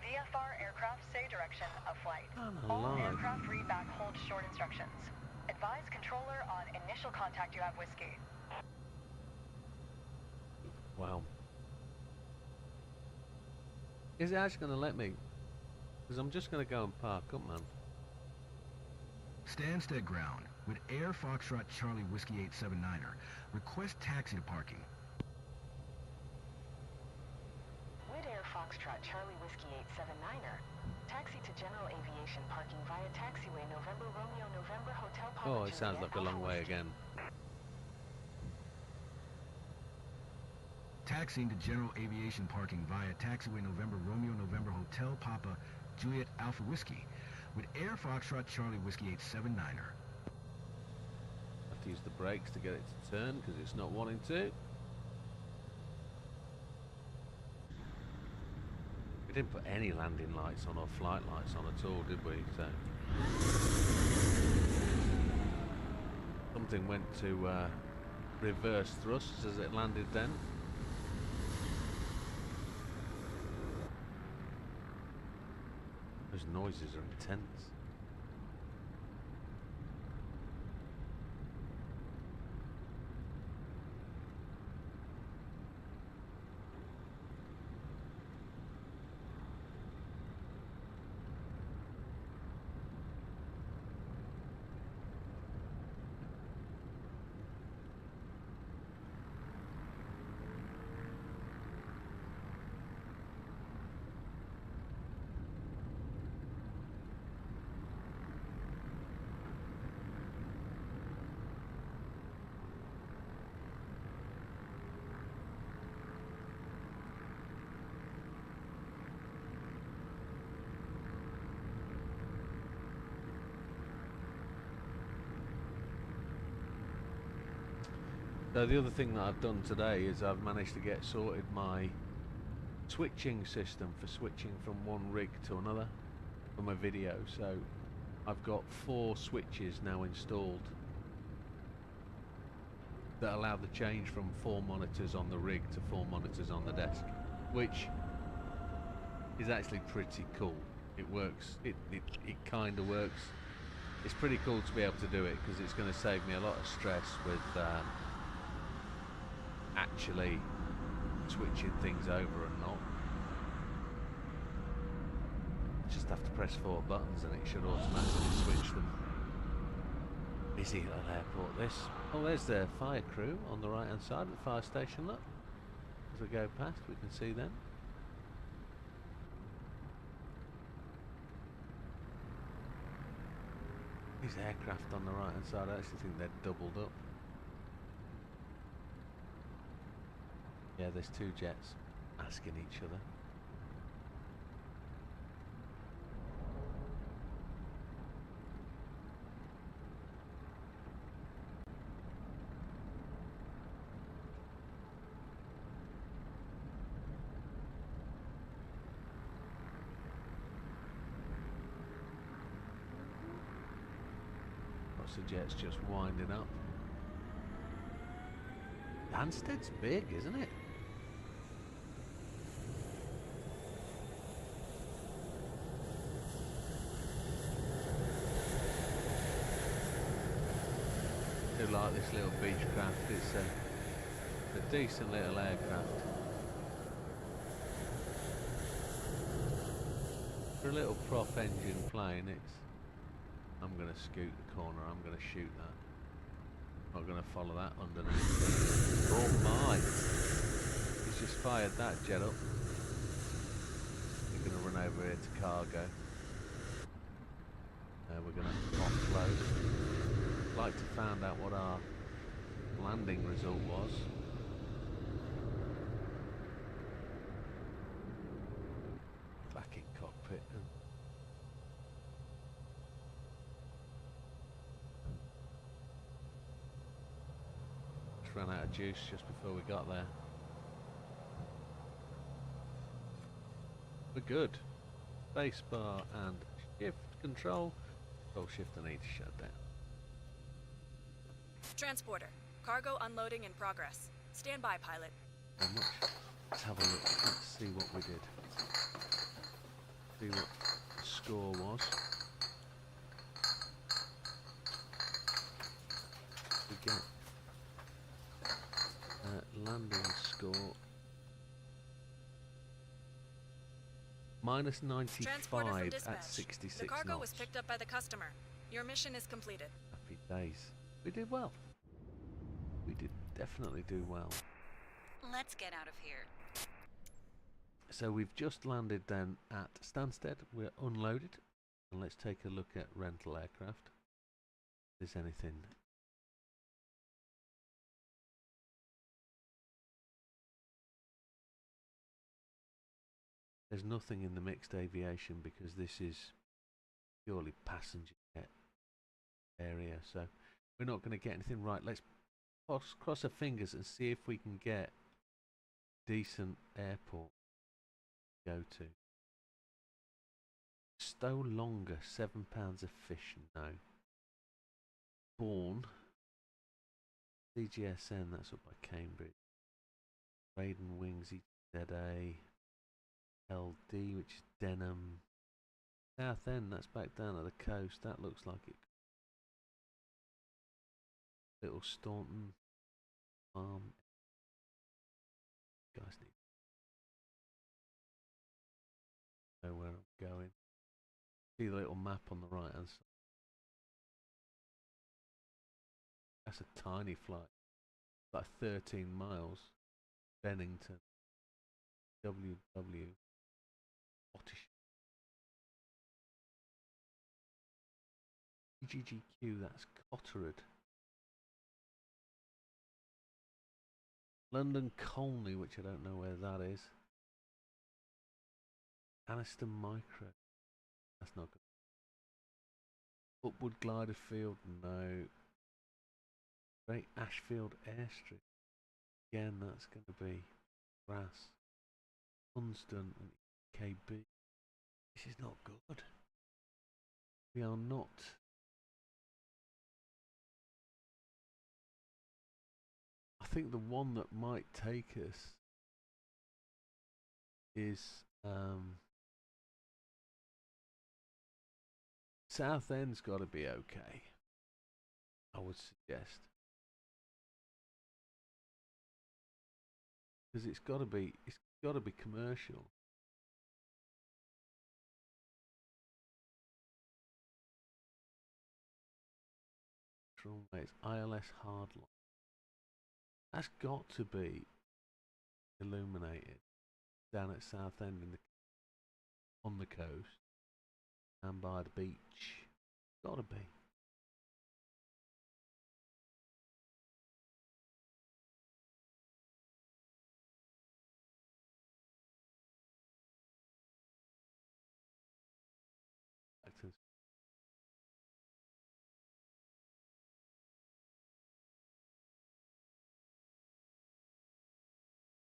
VFR aircraft say direction of flight. I'm All alive. aircraft read back hold short instructions. Advise controller on initial contact you have whiskey. Wow. Is it actually going to let me? Because I'm just going to go and park up, man. Stansted ground with Air Foxtrot Charlie Whiskey 879er. Request taxi to parking. Wid Air Foxtrot Charlie Whiskey 879er. Taxi to General Aviation parking via taxiway November Romeo November Hotel Papa Oh, it sounds Juliet like a long Alpha way Whiskey. again. Taxiing to General Aviation parking via taxiway November Romeo November Hotel Papa Juliet Alpha Whiskey with Air Foxtrot Charlie Whiskey 879er. Have to use the brakes to get it to turn because it's not wanting to. We didn't put any landing lights on or flight lights on at all, did we? So something went to reverse thrust as it landed then. Those noises are intense. So the other thing that I've done today is I've managed to get sorted my switching system for switching from one rig to another for my video. So I've got 4 switches now installed that allow the change from 4 monitors on the rig to 4 monitors on the desk, which is actually pretty cool. It works, it kind of works. It's pretty cool to be able to do it because it's going to save me a lot of stress with actually switching things over and not. Just have to press 4 buttons and it should automatically switch them. Busy little airport this. Oh, there's the fire crew on the right hand side of the fire station, look. As we go past we can see them. These aircraft on the right hand side, I actually think they're doubled up. Yeah, there's 2 jets asking each other. jet's just winding up. Hansted's big, isn't it? I do like this little Beechcraft. It's a decent little aircraft. For a little prop engine plane, I'm going to scoot the corner, I'm going to shoot that. I'm not going to follow that underneath. Oh my! He's just fired that jet up. We're going to run over here to cargo. We're going to offload. I'd like to find out what our landing result was. Back in cockpit. Just ran out of juice just before we got there. We're good. Spacebar and shift control. Control shift I need to shut down. Transporter. Cargo unloading in progress. Stand by, pilot. How much? Let's have a look. Let's see what we did. See what the score was. We get landing score minus 95 at 66 The cargo knots. was picked up by the customer. Your mission is completed. Happy days. We did well. We did definitely do well. Let's get out of here. So we've just landed then at Stansted. We're unloaded. And let's take a look at rental aircraft. If there's anything. There's nothing in the mixed aviation because this is purely passenger jet area. So we're not going to get anything right. Let's cross our fingers and see if we can get decent airport to go to. Stowe Longer, £7 a fish, no. Bourne, CGSN, that's up by Cambridge. Raiden Wings, EZA, LD, which is Denham. Southend, that's back down at the coast. That looks like it. Little Staunton Farm. Guys need to know where I'm going. See the little map on the right hand side. That's a tiny flight. Like 13 miles. Bennington. WW. Scottish. GGQ, that's Cotterwood. London Colney, which I don't know where that is. Aniston Micro. That's not good. Upwood Glider Field, no. Great Ashfield Airstrip. Again, that's going to be grass. Hunsdon and KB. This is not good. We are not. I think the one that might take us is Southend's got to be okay, I would suggest, because it's got to be commercial. It's ILS Hardline. That's got to be illuminated down at Southend on the coast and by the beach. Got to be.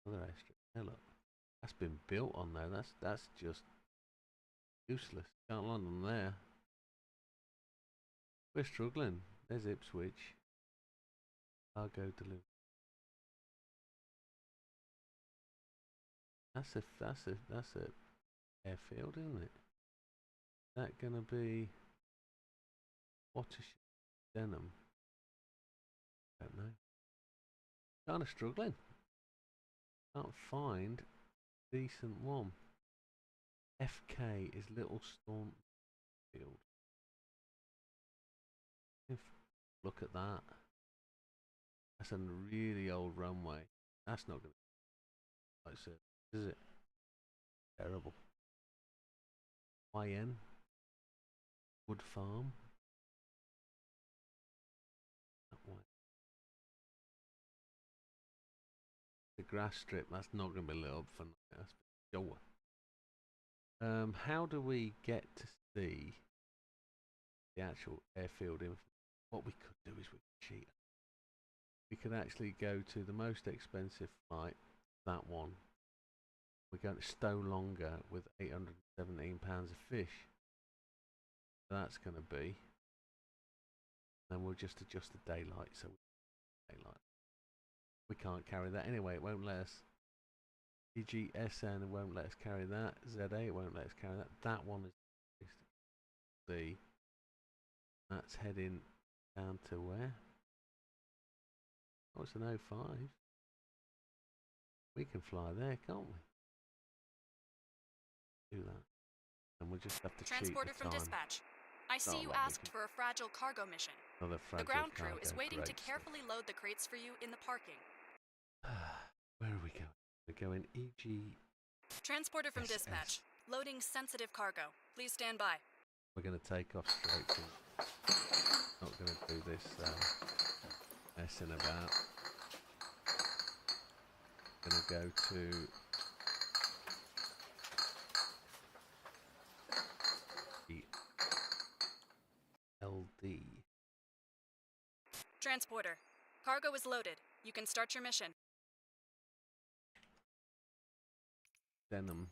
Another extra. Hey, look, that's been built on there. That's just useless. Can't land on there. We're struggling. There's Ipswich. Cargo delivery. That's a airfield, isn't it? Is that gonna be Watership, Denham? Don't know. Kind of struggling. Can't find a decent one. FK is Little Storm Field. Look at that. That's a really old runway. That's not going to be like service, is it? Terrible. YN. Wood Farm. That way. The grass strip, that's not going to be lit up for night, that's for sure. How do we get to see the actual airfield info? What we could do is we could cheat. We could actually go to the most expensive flight, that one. We're going to Stow Longer with £817 of fish. So that's going to be. Then we'll just adjust the daylight so we can't carry that anyway. It won't let us. EGSN won't let us carry that. ZA won't let us carry that. That one is the. That's heading down to where? Oh, it's an 05. We can fly there, can't we? Do that. And we'll just have to Transporter cheat the from time. dispatch. I see you asked for a fragile cargo mission. The ground crew is waiting to carefully load the crates for you in the parking. Where are we going? We're going EG. Transporter from dispatch. Loading sensitive cargo. Please stand by. We're going to take off straight to. Not going to do this messing about. Going to go to. LD. Transporter. Cargo is loaded. You can start your mission. Denham.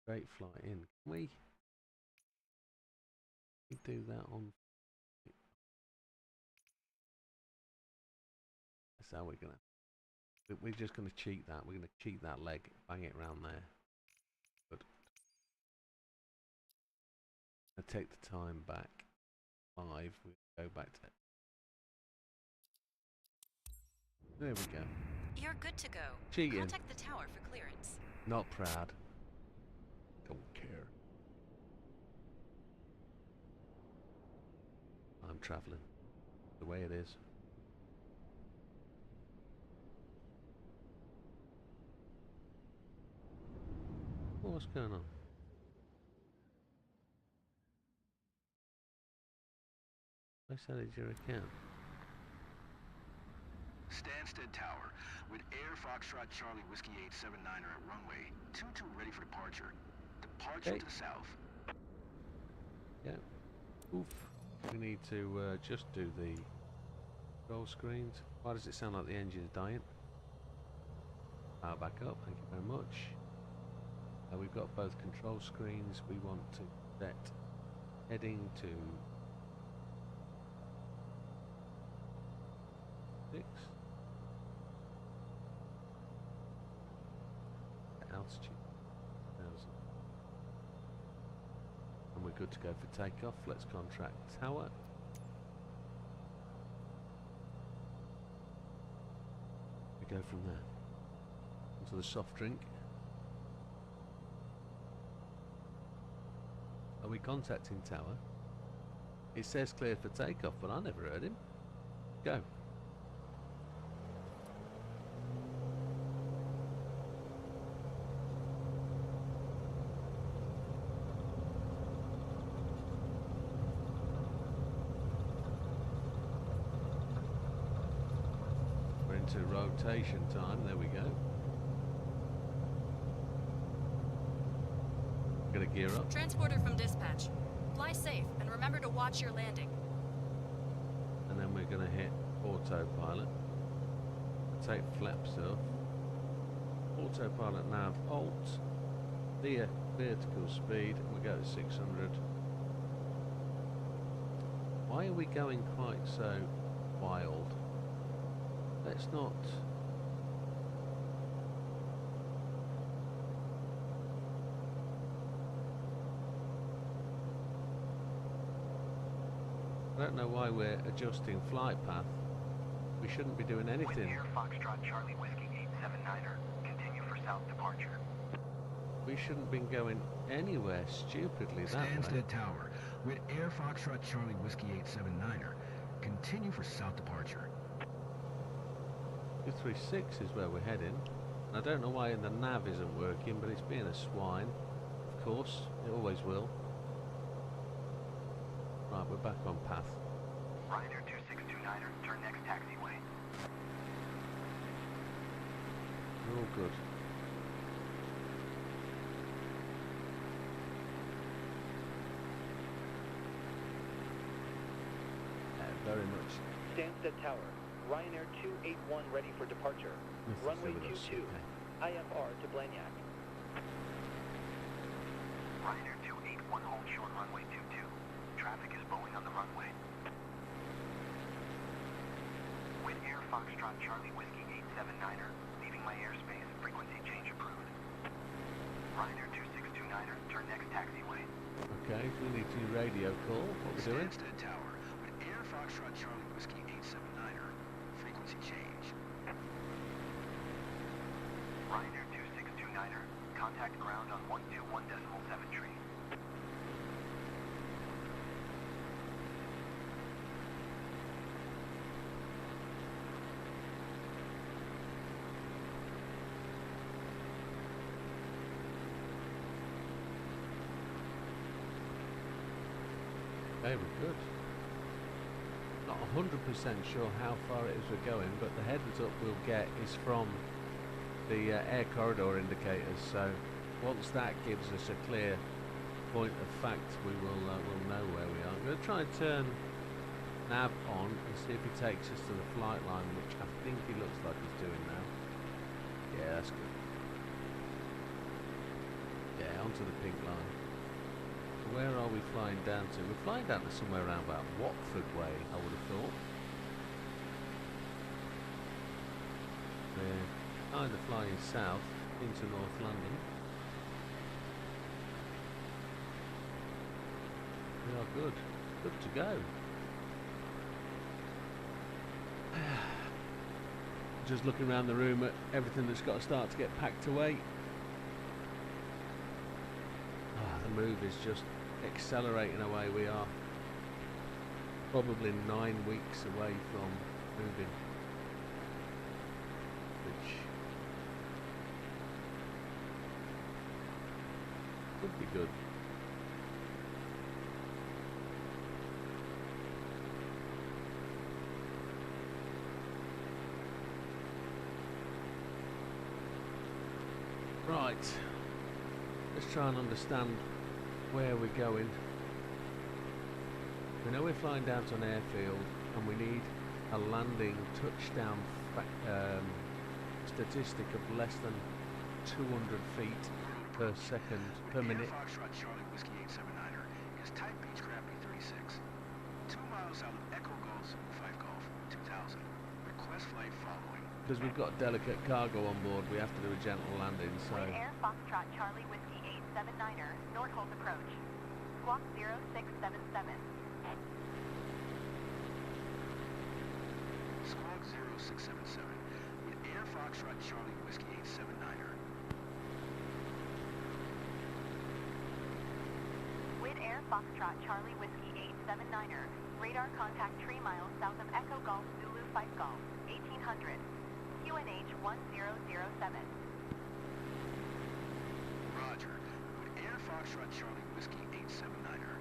Straight flight in. Can we do that on? That's how we're gonna. We're just gonna cheat that. We're gonna cheat that leg. Bang it around there. Good. I take the time back. 5. We go back to. There we go. You're good to go. Cheating. Contact the tower for clearance. Not proud. Don't care. I'm travelling. The way it is. What's going on? I said it's your account. Stansted Tower, with Air Foxtrot Charlie Whiskey 879er at runway 22 ready for departure. Departure to the south. Yeah. Oof. We need to just do the control screens. Why does it sound like the engine's dying? Power back up, thank you very much. We've got both control screens. We want to set heading to 6. Altitude 1000. And we're good to go for takeoff. Let's contract tower. We go from there. Onto the soft drink. Are we contacting tower? It says clear for takeoff, but I never heard him. Go. We're into rotation time. There we go. Gonna gear up. Transporter from dispatch. Fly safe and remember to watch your landing. And then we're gonna hit autopilot. Take flaps off. Autopilot nav alt. Clear vertical speed, and we go to 600. Why are we going quite so wild? Let's not... I don't know why we're adjusting flight path. We shouldn't be doing anything. Air Foxtrot Charlie Whiskey 879er, continue for south departure. We shouldn't be going anywhere stupidly that way. Stansted Tower, with Air Foxtrot Charlie Whiskey 879er, continue for south departure. 236 is where we're heading. I don't know why the nav isn't working, but it's being a swine. Of course, it always will. Right, we're back on path. Ryanair 2629er, turn next taxiway. We're all good. Very much. Stansted Tower, Ryanair 281 ready for departure. Nothing to Runway do with us, 22, okay. IFR to Blagnac. Ryanair 281 hold short runway 22. Traffic is Boeing on the runway. With Air Foxtrot Charlie Whiskey 879er, leaving my airspace, frequency change approved. Ryanair 2629er, turn next taxiway. Okay, we need to radio call. What we're doing? Stansted Tower, with Air Foxtrot Charlie Whiskey 879er, frequency change. Ryanair 2629er, contact ground on 121.7 tree. Okay, we're good. Not 100% sure how far it is we're going, but the heads up we'll get is from the air corridor indicators. So once that gives us a clear point of fact, we will we'll know where we are. I'm going to try and turn nav on and see if he takes us to the flight line, which I think he looks like he's doing now. Yeah, that's good. Yeah, onto the pink line. Where are we flying down to? We're flying down to somewhere around about Watford way, I would have thought. We're kind of flying south into North London. We are good. Good to go. Just looking around the room at everything that's got to start to get packed away. The move is just accelerating away. We are probably 9 weeks away from moving, which could be good. Right, let's try and understand where we're going. We know we're flying down to an airfield and we need a landing touchdown statistic of less than 200 feet per second per minute. Air Foxtrot Charlie Whiskey 879er is type Beechcraft B36. 2 miles south of Echo Golf 5 Golf 2000. Request flight following. Because we've got delicate cargo on board, we have to do a gentle landing, so... With Air Foxtrot Charlie Whiskey 879er, Northolt approach. Squawk 0677. Squawk 0677 with Air Foxtrot Charlie Whiskey 879er. With Air Foxtrot Charlie Whiskey 879er, radar contact 3 miles south of Echo Golf Zulu 5 Golf, 1800. QNH 1007. Roger. With Air Foxtrot Charlie Whiskey 879er.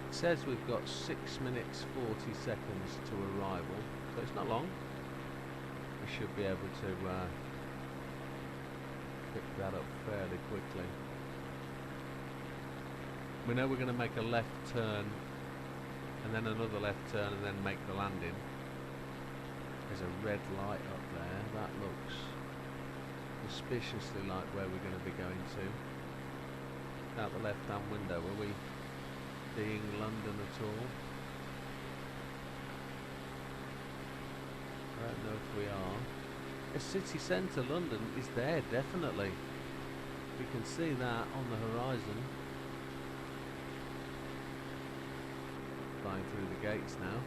It says we've got 6 minutes 40 seconds to arrival, so it's not long. We should be able to pick that up fairly quickly. We know we're going to make a left turn and then another left turn and then make the landing. There's a red light up there. That looks suspiciously like where we're going to be going to. out the left-hand window. Are we seeing London at all? I don't know if we are. The city centre, London, is there, definitely. We can see that on the horizon. Flying through the gates now.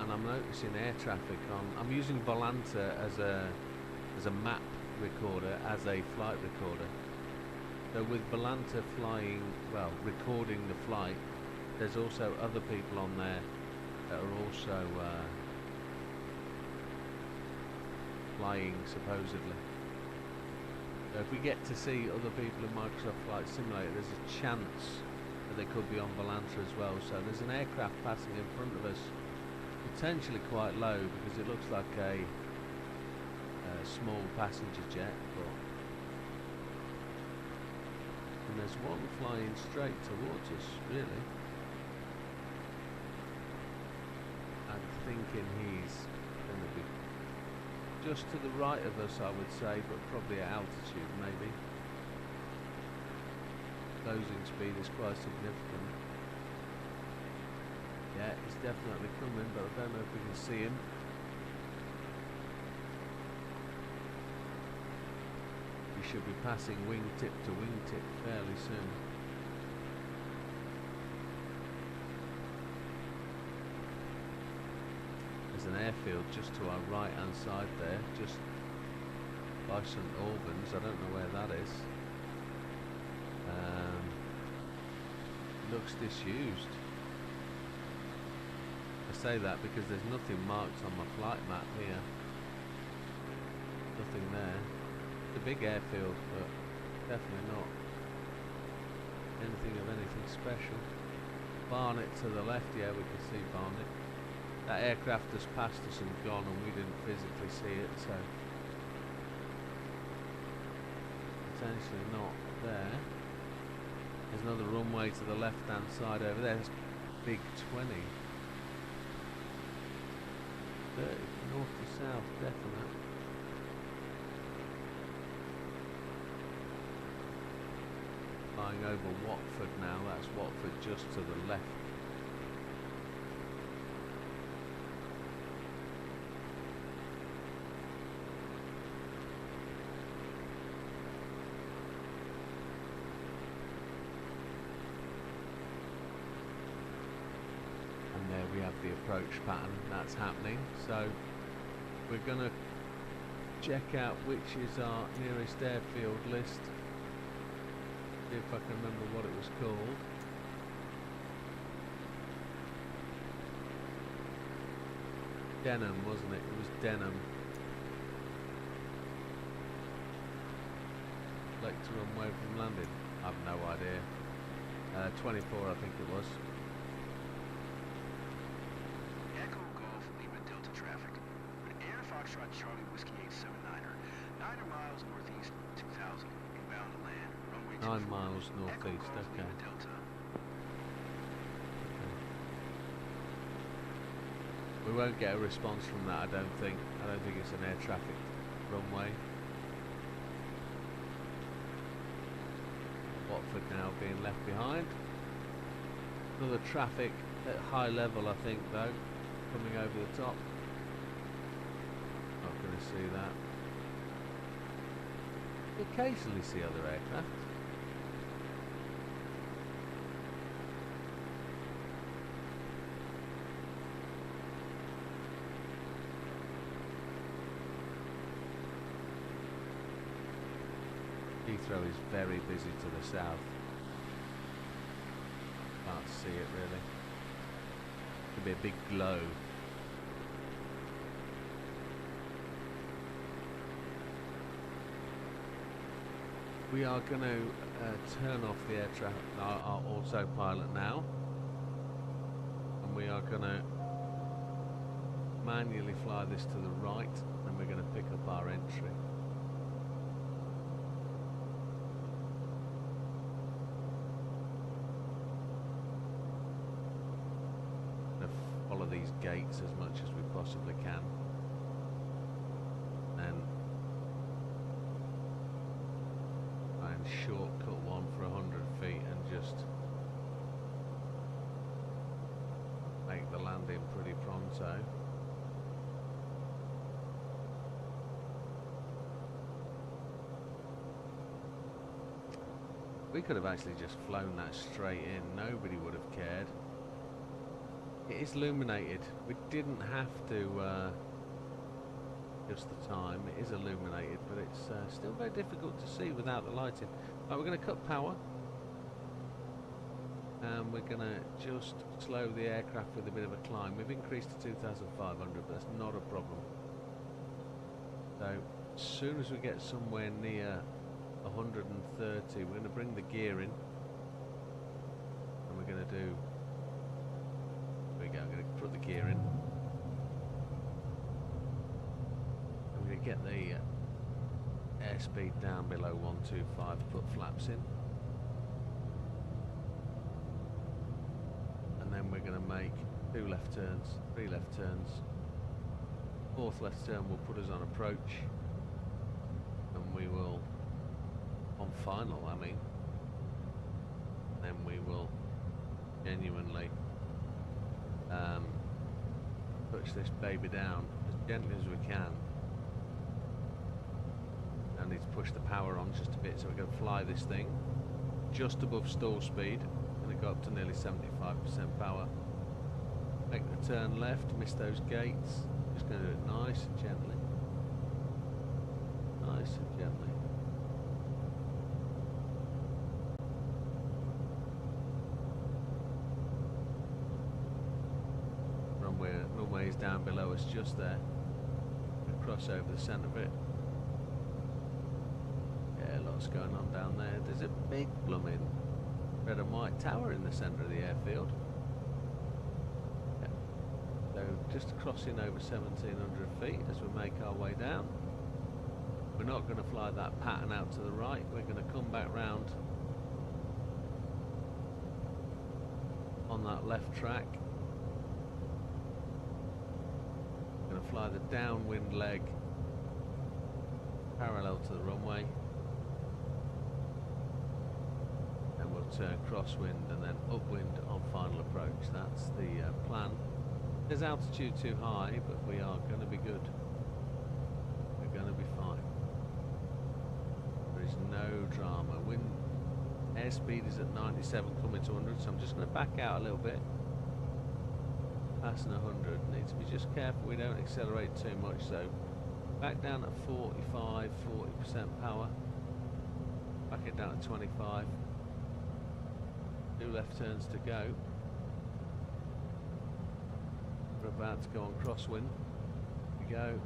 And I'm noticing air traffic on. I'm using Volanta as a map recorder, as a flight recorder. So with Volanta flying, well, recording the flight, there's also other people on there that are also flying, supposedly. So if we get to see other people in Microsoft Flight Simulator, there's a chance that they could be on Volanta as well. So there's an aircraft passing in front of us, potentially quite low because it looks like a small passenger jet, and there's one flying straight towards us, really. I'm thinking he's going to be just to the right of us, I would say, but probably at altitude, maybe. Closing speed is quite significant. Yeah, he's definitely coming, but I don't know if we can see him. We should be passing wingtip to wingtip fairly soon. There's an airfield just to our right hand side there, just by St Albans. I don't know where that is. Looks disused. I say that because there's nothing marked on my flight map here. Nothing there. It's a big airfield, but definitely not anything of anything special. Barnet to the left, yeah, we can see Barnet. That aircraft has passed us and gone, and we didn't physically see it, so potentially not there. There's another runway to the left hand side over there. There's big 20. 30 north to south, definite. Flying over Watford now. That's Watford just to the left. And there we have the approach pattern that's happening. So we're going to check out which is our nearest airfield list. See if I can remember what it was called. Denham, wasn't it? It was Denham. Select to runway from landing. I have no idea. 24, I think it was. Echo Golf Lima Delta traffic. With Air Foxtrot Charlie Whiskey 879er, 9 miles northeast 2000, inbound to land. 9 miles northeast, okay. We won't get a response from that, I don't think. I don't think it's an air traffic runway. Watford now being left behind. Another traffic at high level, I think, though, coming over the top. Not going to see that. You occasionally see other aircraft. Heathrow is very busy to the south. Can't see it really. Could be a big glow. We are going to turn off the air traffic, our autopilot now, and we are going to manually fly this to the right, and we're going to pick up our entry. Follow these gates as much as we possibly can, and shortcut one for 100 feet and just make the landing pretty pronto. We could have actually just flown that straight in. Nobody would have cared. It is illuminated. We didn't have to just the time. It is illuminated, but it's still very difficult to see without the lighting. Right, we're going to cut power. And we're going to just slow the aircraft with a bit of a climb. We've increased to 2,500, but that's not a problem. So as soon as we get somewhere near 130, we're going to bring the gear in. And we're going to do... There we go, I'm going to put the gear in. I'm going to get the airspeed down below 125, put flaps in. And then we're going to make 2 left turns, 3 left turns. 4th left turn will put us on approach. And we will, on final, I mean, then we will genuinely touch this baby down as gently as we can. I need to push the power on just a bit, so we're going to fly this thing just above stall speed. Going to go up to nearly 75% power. Make the turn left, miss those gates. Just going to do it nice and gently. Nice and gently. Runway is down below us, just there. Cross over the centre of it. Yeah, lots going on down there. There's a big blooming red and white tower in the centre of the airfield. Yeah. So just crossing over 1,700 feet as we make our way down. We're not going to fly that pattern out to the right. We're going to come back round on that left track. Going to fly the downwind leg parallel to the runway, and we'll turn crosswind and then upwind on final approach. That's the plan. There's altitude too high, but we are going to be good. We're going to be fine. There is no drama. Wind airspeed is at 97 coming to 100, so I'm just going to back out a little bit. Passing 100, need to be just careful we don't accelerate too much, so back down at 45, 40% power, back it down at 25, 2 left turns to go. We're about to go on crosswind. Here we go.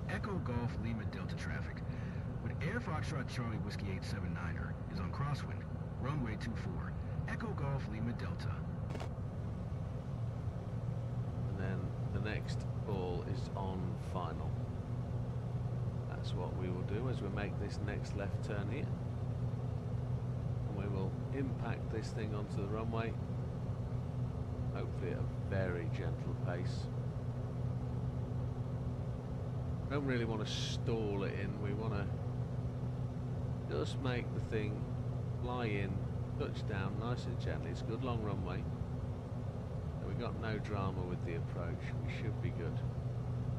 Echo Golf Lima Delta traffic with Air Foxtrot Charlie Whiskey 879er is on crosswind, runway 24, Echo Golf Lima Delta. Then the next call is on final. That's what we will do as we make this next left turn here. And we will impact this thing onto the runway, hopefully at a very gentle pace. Don't really want to stall it in, we want to just make the thing fly in, touch down nice and gently. It's a good long runway. We've got no drama with the approach, we should be good.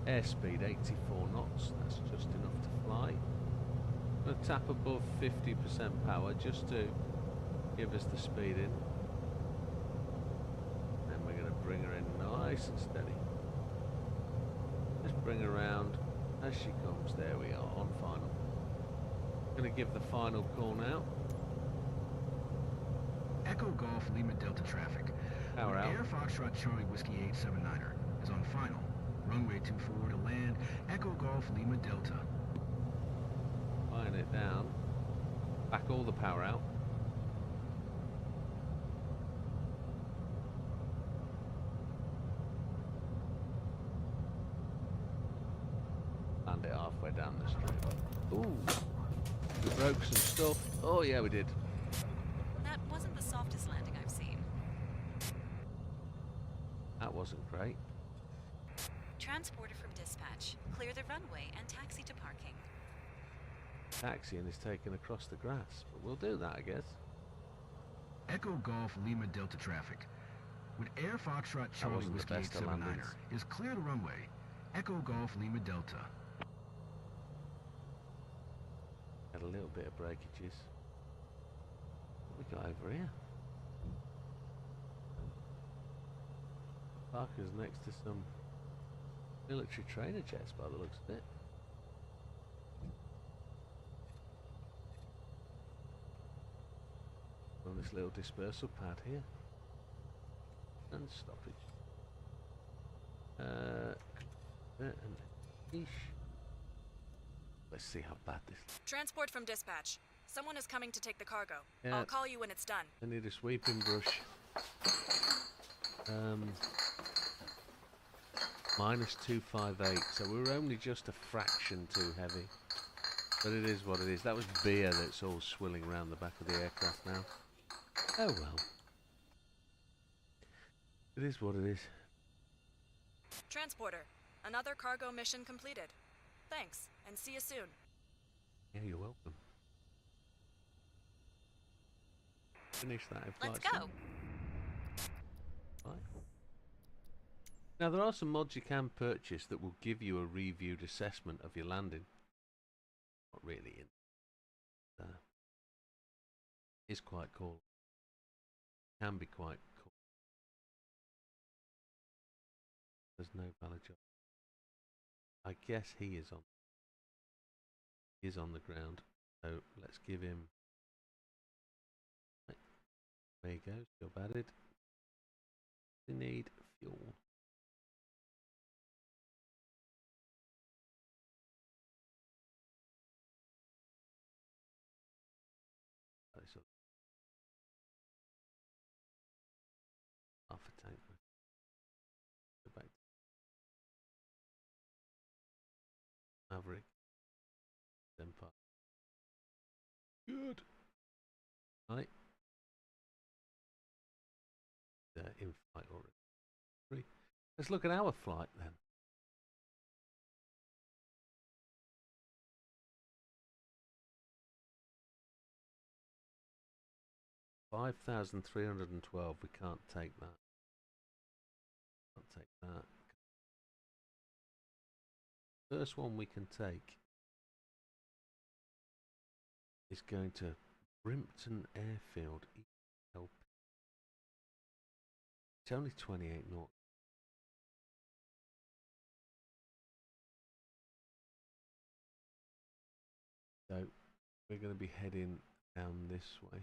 Airspeed 84 knots, that's just enough to fly. I'm going to tap above 50% power just to give us the speed in. And we're going to bring her in nice and steady. Just bring her around as she comes. There we are, on final. I'm going to give the final call now. Echo Golf Lima Delta traffic. Power out. Air Foxtrot Charlie Whiskey 879er is on final. Runway 24 to land. Echo Golf Lima Delta. Flying it down. Back all the power out. Land it halfway down the straight. Ooh. We broke some stuff. Oh yeah, we did. That wasn't the softest landing I've seen. That wasn't great. Transporter from dispatch. Clear the runway and taxi to parking. taxi and is taken across the grass. But we'll do that, I guess. Echo Golf Lima Delta traffic. With Air Foxtrot Charlie wasn't the Whiskey best of 879er landings. is clear to runway. Echo Golf Lima Delta. Had a little bit of breakages. What we got over here? Parker's next to some military trainer jets by the looks of it. On this little dispersal pad here. And stoppage. And eesh. Let's see how bad this is. Transport from dispatch. Someone is coming to take the cargo. Yeah. I'll call you when it's done. I need a sweeping brush. Minus 258, so we're only just a fraction too heavy. But it is what it is. That was beer that's all swilling around the back of the aircraft now. Oh well. It is what it is. Transporter. Another cargo mission completed. Thanks, and see you soon. Yeah, you're welcome. Finish that in Let's flight go. sim. Right. Now there are some mods you can purchase that will give you a reviewed assessment of your landing. Not really in. It's quite cool. Can be quite cool. There's no valid job. I guess he is on. He is on the ground. So let's give him. Right. There you go. Job added. We need fuel. So half a tank. Go back to Maverick. Empire. Good. Right. In flight already. Let's look at our flight then. $5,312. We can't take that. Can't take that. First one we can take is going to Brimpton Airfield. It's only 28 knots. So we're going to be heading down this way.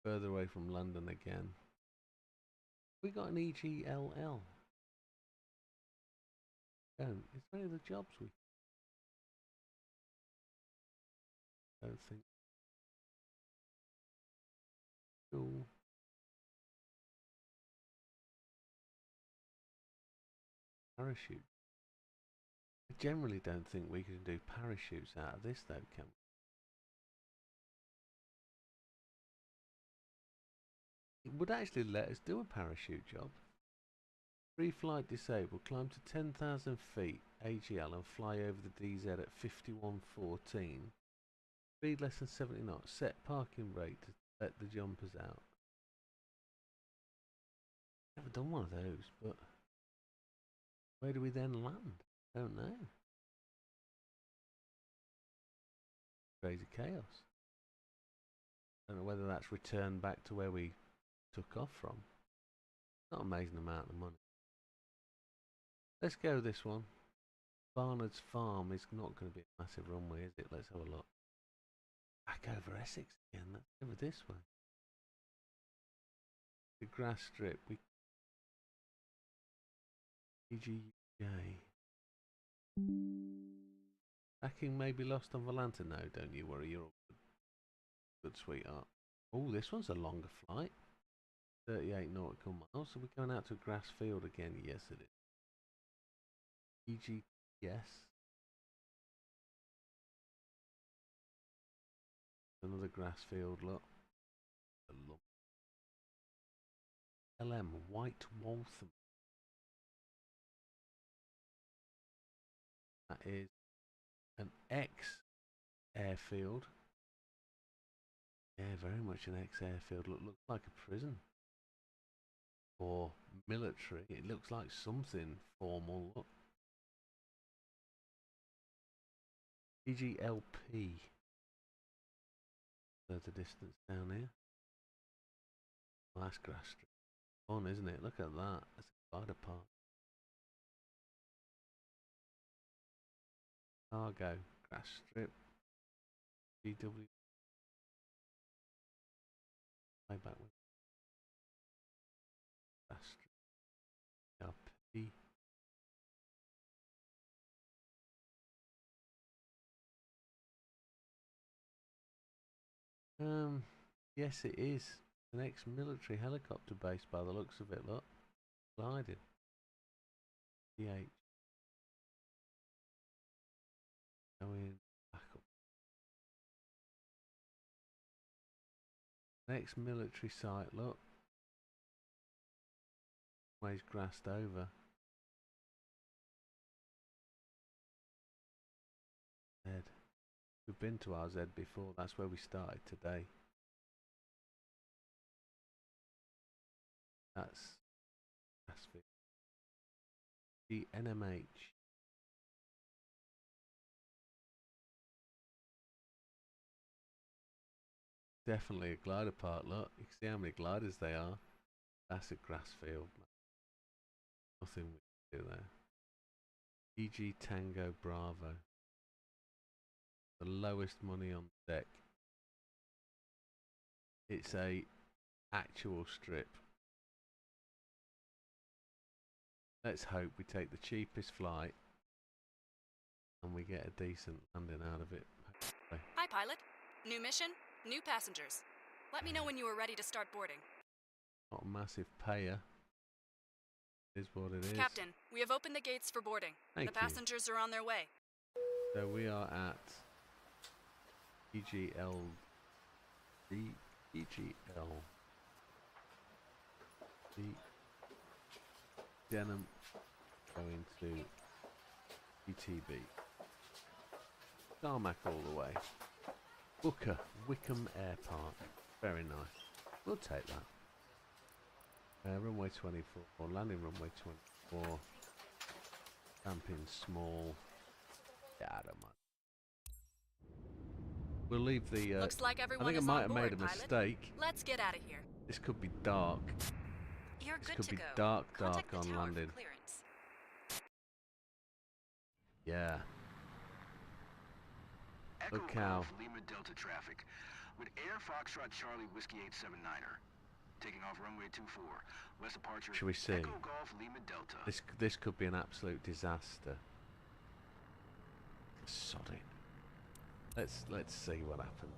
Further away from London again. We got an EGLL. Is there any of the jobs we don't think? Cool. Parachute. I generally don't think we can do parachutes out of this though, can we? It would actually let us do a parachute job. Free flight disabled. Climb to 10,000 feet AGL and fly over the DZ at 5114. Speed less than 70 knots. Set parking rate to let the jumpers out. Never done one of those, but where do we then land? Don't know. Crazy chaos. Don't know whether that's returned back to where we took off from. Not an amazing amount of money. Let's go this one. Barnard's Farm is not going to be a massive runway, is it? Let's have a look. Back over Essex again. Let's over this way. The grass strip. We EGJ. Tracking may be lost on Volanta. No, don't you worry. You're all good, sweetheart. Oh, this one's a longer flight. 38 nautical miles. So we're going out to a grass field again. Yes, it is. EGS. Another grass field, look. LM White Waltham. That is an X Airfield. Yeah, very much an ex-airfield. Looks like a prison. Or military. It looks like something formal. Look. EGLP. Further distance down here. Nice grass strip. Fun, isn't it? Look at that. That's a glider park. Cargo. Grass strip. GW. Way back with grass strip. LP. Yes, it is an ex-military helicopter base by the looks of it. Look, gliding. DH. Going back up. An ex-military site. Look, ways grassed over. Z. We've been to our Z before. That's where we started today. That's the NMH. Definitely a glider park. Look, you can see how many gliders they are. That's a grass field. Nothing we can do there. EG Tango Bravo. The lowest money on the deck. It's a actual strip. Let's hope we take the cheapest flight and we get a decent landing out of it. Hopefully. Hi, pilot. New mission, new passengers. Let me know when you are ready to start boarding. Not a massive payer. It is what it is. Captain, we have opened the gates for boarding. Thank the passengers are on their way. So we are at EGL. Denham going to ETB. Tarmac all the way. Booker, Wickham Air Park. Very nice. We'll take that. Runway 24, landing runway 24. Stamping small. Yeah, I don't mind. We'll leave the. Looks like everyone I think is I might on have board, made a pilot. mistake. Let's get out of here. This could be dark. You're This good could to be go. dark Contact the on tower landing. for clearance. Yeah. Echo Look how. Golf Lima Delta traffic with Air Foxtrot Charlie Whiskey 879er. Taking off runway 24. West departure. Shall we see? Echo Golf Lima Delta. This could be an absolute disaster. Sod it. Let's see what happens.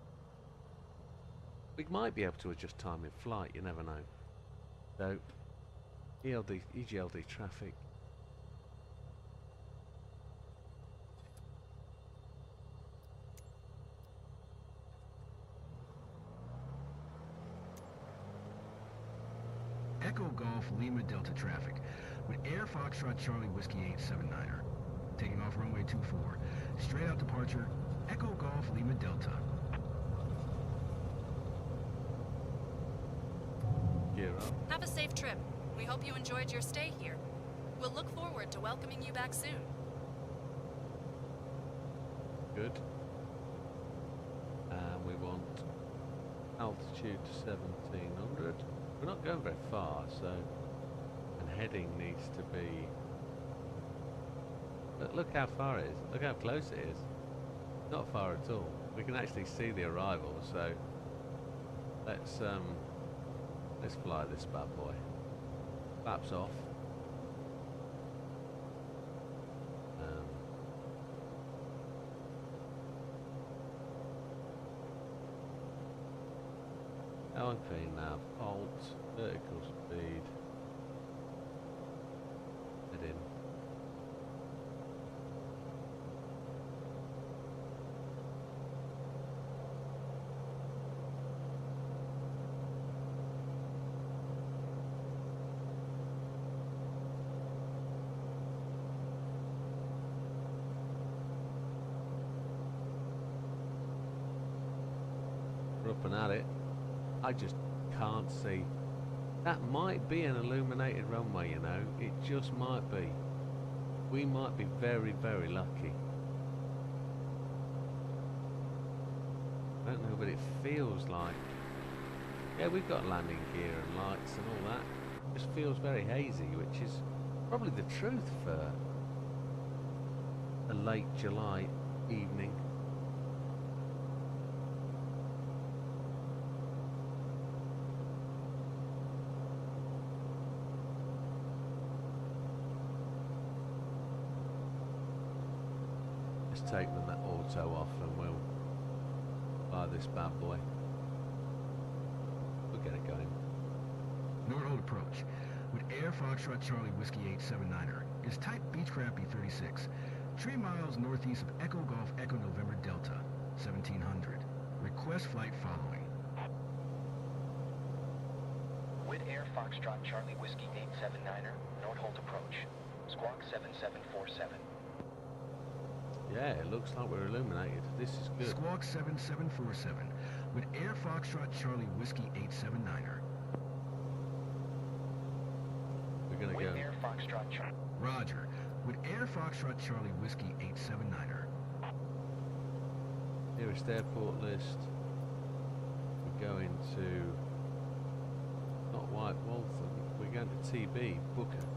We might be able to adjust time in flight. You never know. So, EGLD traffic. Echo Golf Lima Delta traffic with Air Foxtrot Charlie Whiskey 879er. Taking off runway 24. Straight out departure, Echo Golf Lima Delta. Gear up. Have a safe trip. We hope you enjoyed your stay here. We'll look forward to welcoming you back soon. Good. And we want altitude to 1700. We're not going very far, so and heading needs to be. Look how far it is. Look how close it is. Not far at all. We can actually see the arrival. So let's fly this bad boy. Flaps off. L&P nav, alt, vertical speed, heading. dropping at it. I just can't see. That might be an illuminated runway, you know. It just might be. We might be very, very lucky. I don't know, but it feels like... Yeah, we've got landing gear and lights and all that. It just feels very hazy, which is probably the truth for a late July evening. Let's take the auto off and we'll fly this bad boy. We'll get it going. Nord-Hold approach. With Air Foxtrot Charlie Whiskey 879er is type Beechcraft B-36. 3 miles northeast of Echo Golf Echo November Delta, 1700. Request flight following. With Air Foxtrot Charlie Whiskey 879er, Nord-Hold approach. Squawk 7747. Yeah, it looks like we're illuminated. This is good. Squawk 7747. With Air Foxtrot Charlie Whiskey 879er. We're gonna With go. Air Foxtrot Charlie. Roger. With Air Foxtrot Charlie Whiskey 879er. Nearest airport list. We're going to not White Waltham. We're going to TB Booker.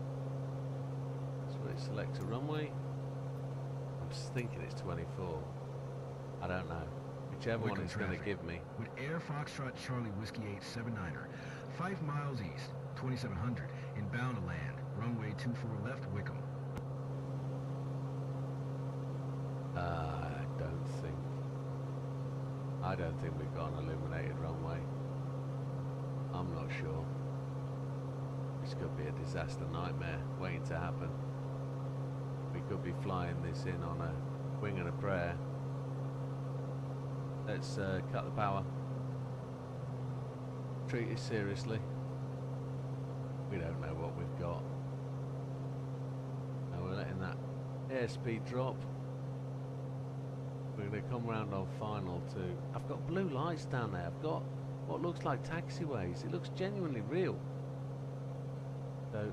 So let's select a runway. I'm just thinking it's 24. I don't know. Whichever one Wickham it's going to traffic. give me. With Air Foxtrot Charlie Whiskey 879er. 5 miles east, 2700. Inbound to land. Runway 24 left, Wickham. I don't think we've got an illuminated runway. I'm not sure. This could be a disaster nightmare waiting to happen. We could be flying this in on a wing and a prayer. Let's cut the power. Treat it seriously. We don't know what we've got. And we're letting that airspeed drop. We're going to come round on final to... I've got blue lights down there. I've got what looks like taxiways. It looks genuinely real. So,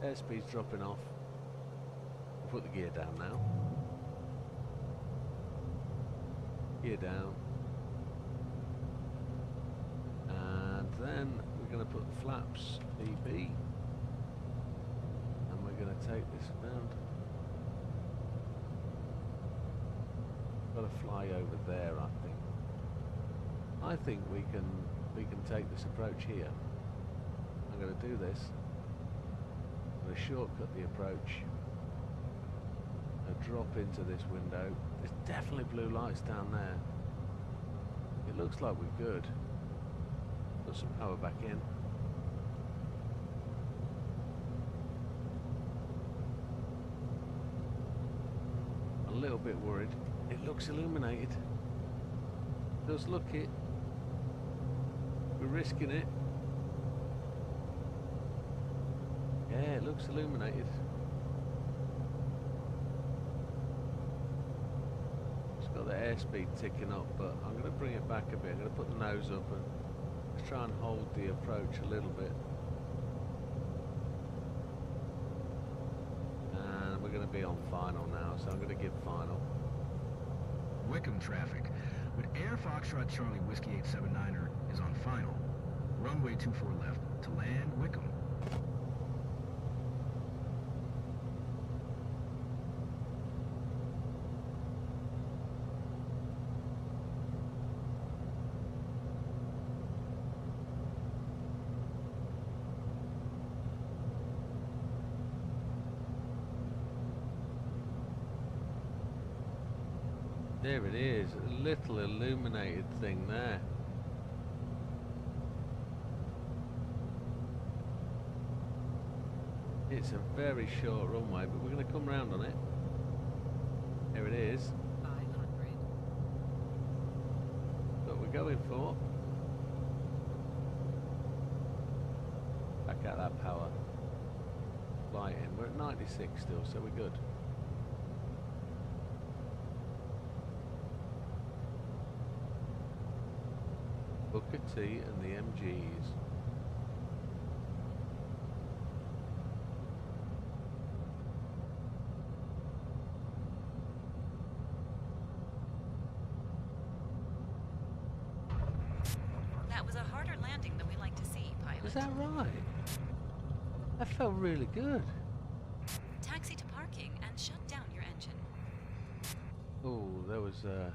airspeed's dropping off. We'll put the gear down now. Gear down. And then we're going to put the flaps BB. And we're going to take this round. Got to fly over there, I think. I think we can take this approach here. I'm going to do this. I'm going to shortcut the approach. Drop into this window. There's definitely blue lights down there. It looks like we're good. Put some power back in. A little bit worried. It looks illuminated. Does look it. We're risking it. Yeah, it looks illuminated. It's got the airspeed ticking up, but I'm going to bring it back a bit. I'm going to put the nose up and let's try and hold the approach a little bit. And we're going to be on final now, so I'm going to give final. Wickham traffic. With Air Foxtrot Charlie Whiskey 879er is on final. Runway 24 left to land Wickham. There it is, a little illuminated thing there. It's a very short runway, but we're going to come round on it. There it is. 500. What we're going for. Back out that power. Fly in. We're at 96 still, so we're good. Booker T and the MGs. That was a harder landing than we like to see, pilot. Is that right? That felt really good. Taxi to parking and shut down your engine. Oh, there was that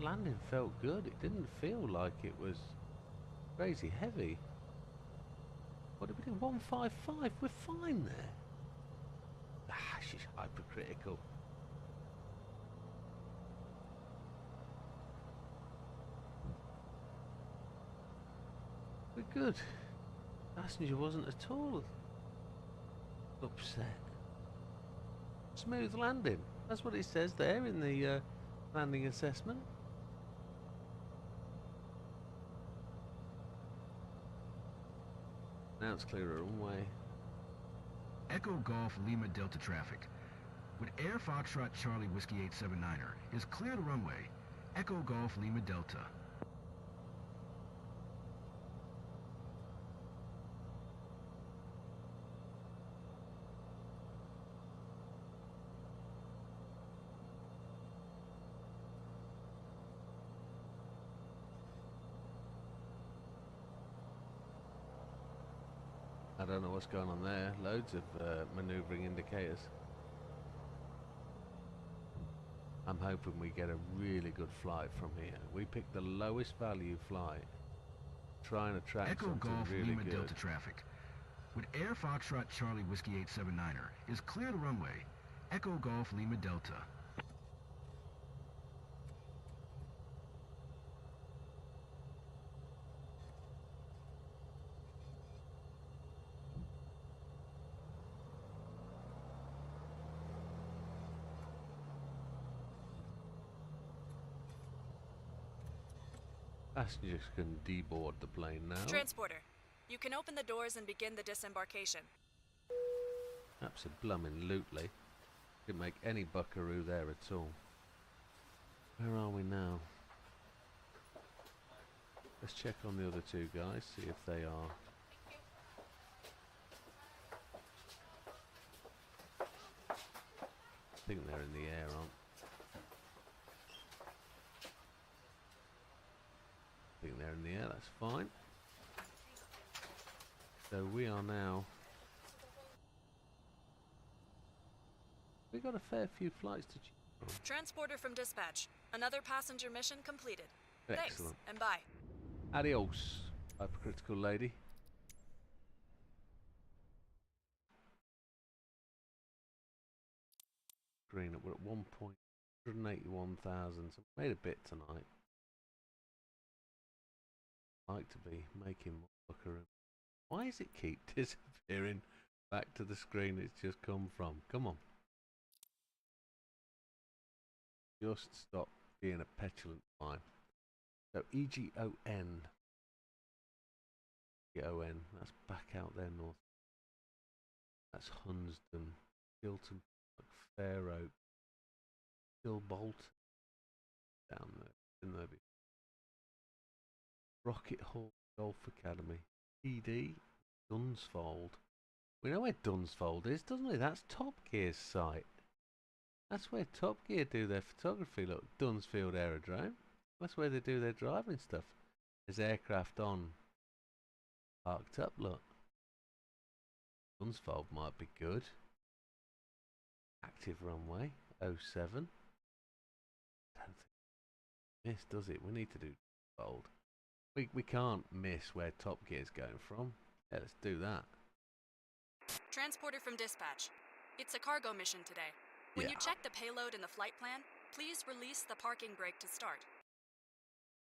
landing felt good. It didn't feel like it was crazy heavy. What did we do? 155. We're fine there. Ah, she's hypercritical. We're good. Passenger wasn't at all upset. Smooth landing. That's what it says there in the landing assessment. Now it's clear of runway. Echo Golf Lima Delta traffic. With Air Foxtrot Charlie Whiskey 879er is clear to runway. Echo Golf Lima Delta. I don't know what's going on there. Loads of manoeuvring indicators. I'm hoping we get a really good flight from here. We picked the lowest value flight. Try and attract Echo something Golf really Lima good. Delta traffic. With Air Foxtrot Charlie Whiskey 879er is clear to runway. Echo Golf Lima Delta. Passengers can deboard the plane now. Transporter, you can open the doors and begin the disembarkation. Absolutely. Didn't make any buckaroo there at all. Where are we now? Let's check on the other two guys, see if they are. I think they're in the air, aren't I think they're in the air, that's fine. So we are now. We got a fair few flights to choose from. Transporter from dispatch. Another passenger mission completed. Thanks, Excellent. and bye. Adios, hypercritical lady. Green, we're at 181,000, so we made a bit tonight. Like to be making more buckaroo. Why does it keep disappearing back to the screen it's just come from? Come on. Just stop being a petulant swine. So EGON. EGON, that's back out there north. That's Hunsdon, Hilton Park, Fair Oak, Kilbolt, down there, in there. Rocket Hall Golf Academy, PD, Dunsfold. We know where Dunsfold is, doesn't we? That's Top Gear's site. That's where Top Gear do their photography. Look, Dunsfield Aerodrome. That's where they do their driving stuff. There's aircraft on, parked up. Look, Dunsfold might be good. Active runway 07. Don't think miss, does it? We need to do Dunsfold. We can't miss where Top Gear's going from. Yeah, let's do that. Transporter from dispatch. It's a cargo mission today. When you check the payload in the flight plan, please release the parking brake to start.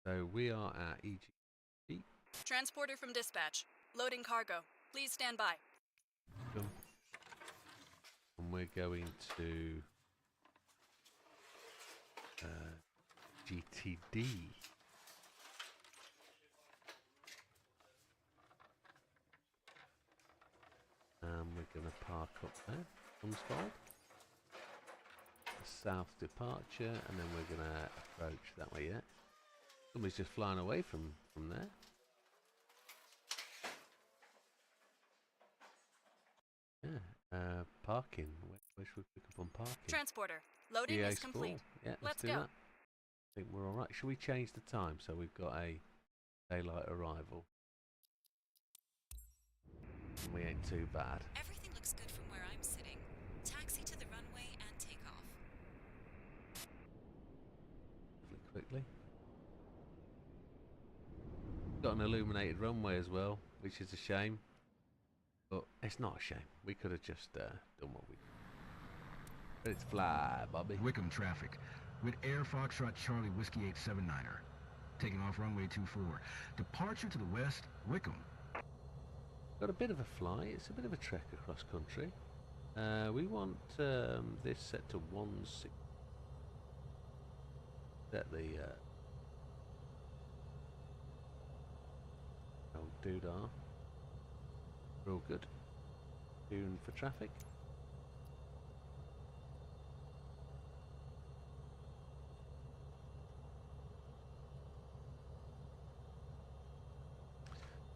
So we are at EG. Transporter from dispatch. Loading cargo. Please stand by. And we're going to GTD. going to park up there. Dunsfold. South departure, and then we're going to approach that way. Yeah. Somebody's just flying away from there. Yeah. Parking. Where should we pick up on parking? Transporter. Loading GA is complete. Yeah, let's do go. that. I think we're all right. Should we change the time so we've got a daylight arrival? And we ain't too bad. Everything looks good from where I'm sitting. Taxi to the runway and take off. Quickly. Got an illuminated runway as well, which is a shame. But it's not a shame. We could have just done what we did. Let's fly, Bobby. Wickham traffic. With Air Foxtrot Charlie Whiskey 879er. Taking off runway 24. Departure to the west, Wickham. Got a bit of a flight. It's a bit of a trek across country. We want this set to 16. Set the old doodah. We're all good. Tune for traffic.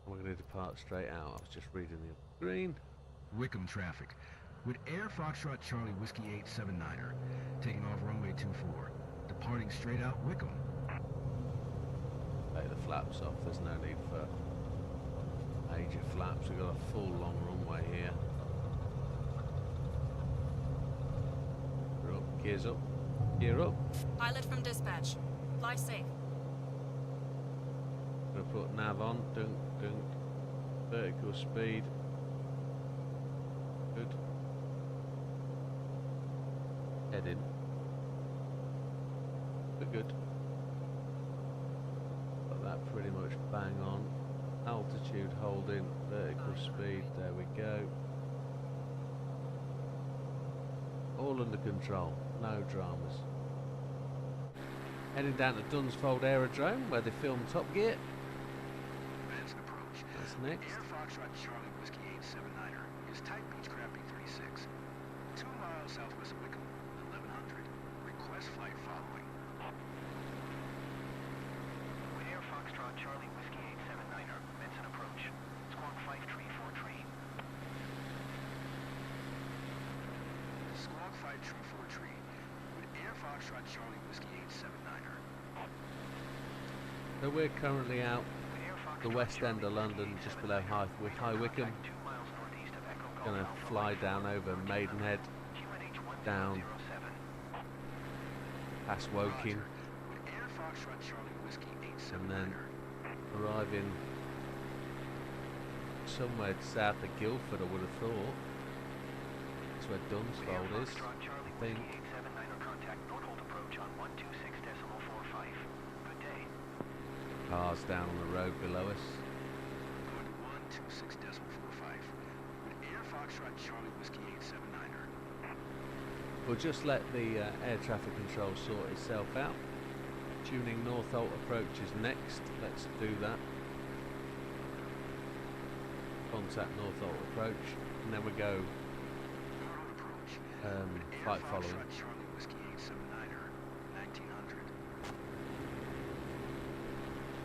We're going to depart straight out. I was just reading the screen. Wickham traffic. With Air Foxtrot Charlie Whiskey 879er. Taking off runway 24. Departing straight out Wickham. Take the flaps off. There's no need for major flaps. We've got a full long runway here. We're up. Gears up. Gear up. Pilot from dispatch. Fly safe. Gonna put nav on. Dunk, dunk. Vertical speed. Good. Head in. We're good. Got that pretty much bang on. Altitude holding. Vertical speed. There we go. All under control. No dramas. Heading down to Dunsfold Aerodrome where they filmed Top Gear. Benson approach. That's next. Air Foxtrot Charlie Whiskey 879er is type Beechcraft B36. 2 miles southwest of Wickham, 1100. Request flight following. With Air Foxtrot Charlie Whiskey 879er, Benson approach. Squawk 5343. Squawk 5343. With Air Foxtrot Charlie Whiskey 879er. So we're currently out the west end of London, just below High Wycombe. Gonna fly down over Maidenhead, down past Woking, and then arriving somewhere south of Guildford, I would have thought. That's where Dunsfold is, I think. Cars down on the road below us. Going to 126.45. With Air Foxtrot Charlie Whiskey 879er. We'll just let the air traffic control sort itself out. Tuning Northolt approach is next. Let's do that. Contact Northolt approach, and then we go flight following. Charlie Whiskey 879er, 1900.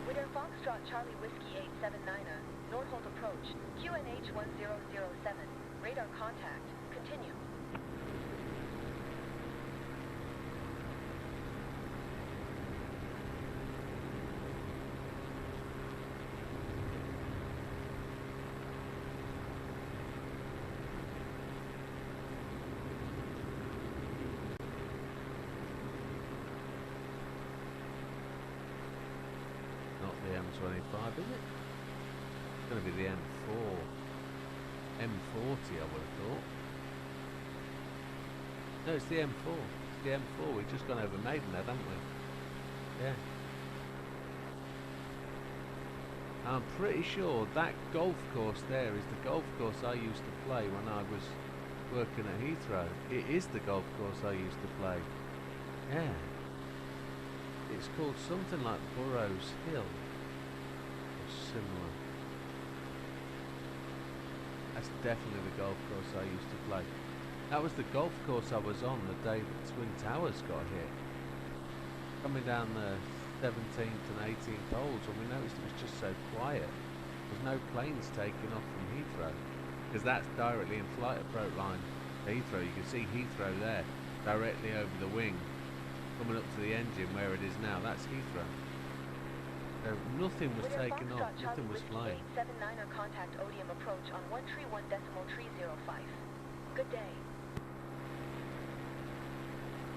With Air Foxtrot Charlie Whiskey 879er, Northolt approach, QNH 1007, radar contact, continue. Not the M25, is it? It's going to be the M4. M40, I would have thought. No, it's the M4. It's the M4. We've just gone over Maidenhead, haven't we? Yeah. I'm pretty sure that golf course there is the golf course I used to play when I was working at Heathrow. It is the golf course I used to play. Yeah. It's called something like Burrows Hill. Or similar. That's definitely the golf course I used to play. That was the golf course I was on the day that Twin Towers got hit. Coming down the 17th and 18th holes, and we noticed it was just so quiet. There's no planes taking off from Heathrow, because that's directly in flight approach line to Heathrow. You can see Heathrow there, directly over the wing, coming up to the engine where it is now. That's Heathrow. So nothing was taking off, nothing was flying. 879er contact Odium approach on 131.305. Good day.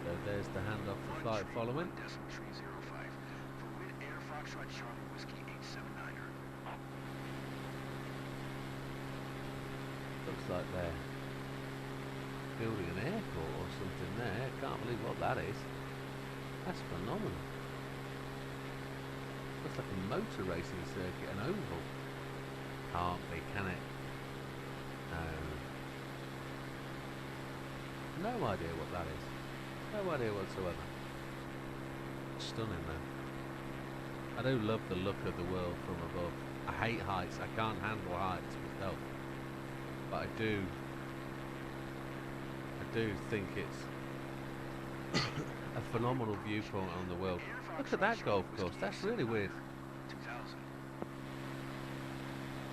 So there's the handoff for flight following. 131.305 for Wid Air Foxtrot Charlie Whiskey 879er. Looks like they're building an airport or something there. Can't believe what that is. That's phenomenal. Looks like a motor racing circuit, an oval. Can't be, can it? No. No idea what that is. No idea whatsoever. Stunning though. I do love the look of the world from above. I hate heights. I can't handle heights myself. But I do think it's a phenomenal viewpoint on the world. Look at that golf course. That's really weird. 2000.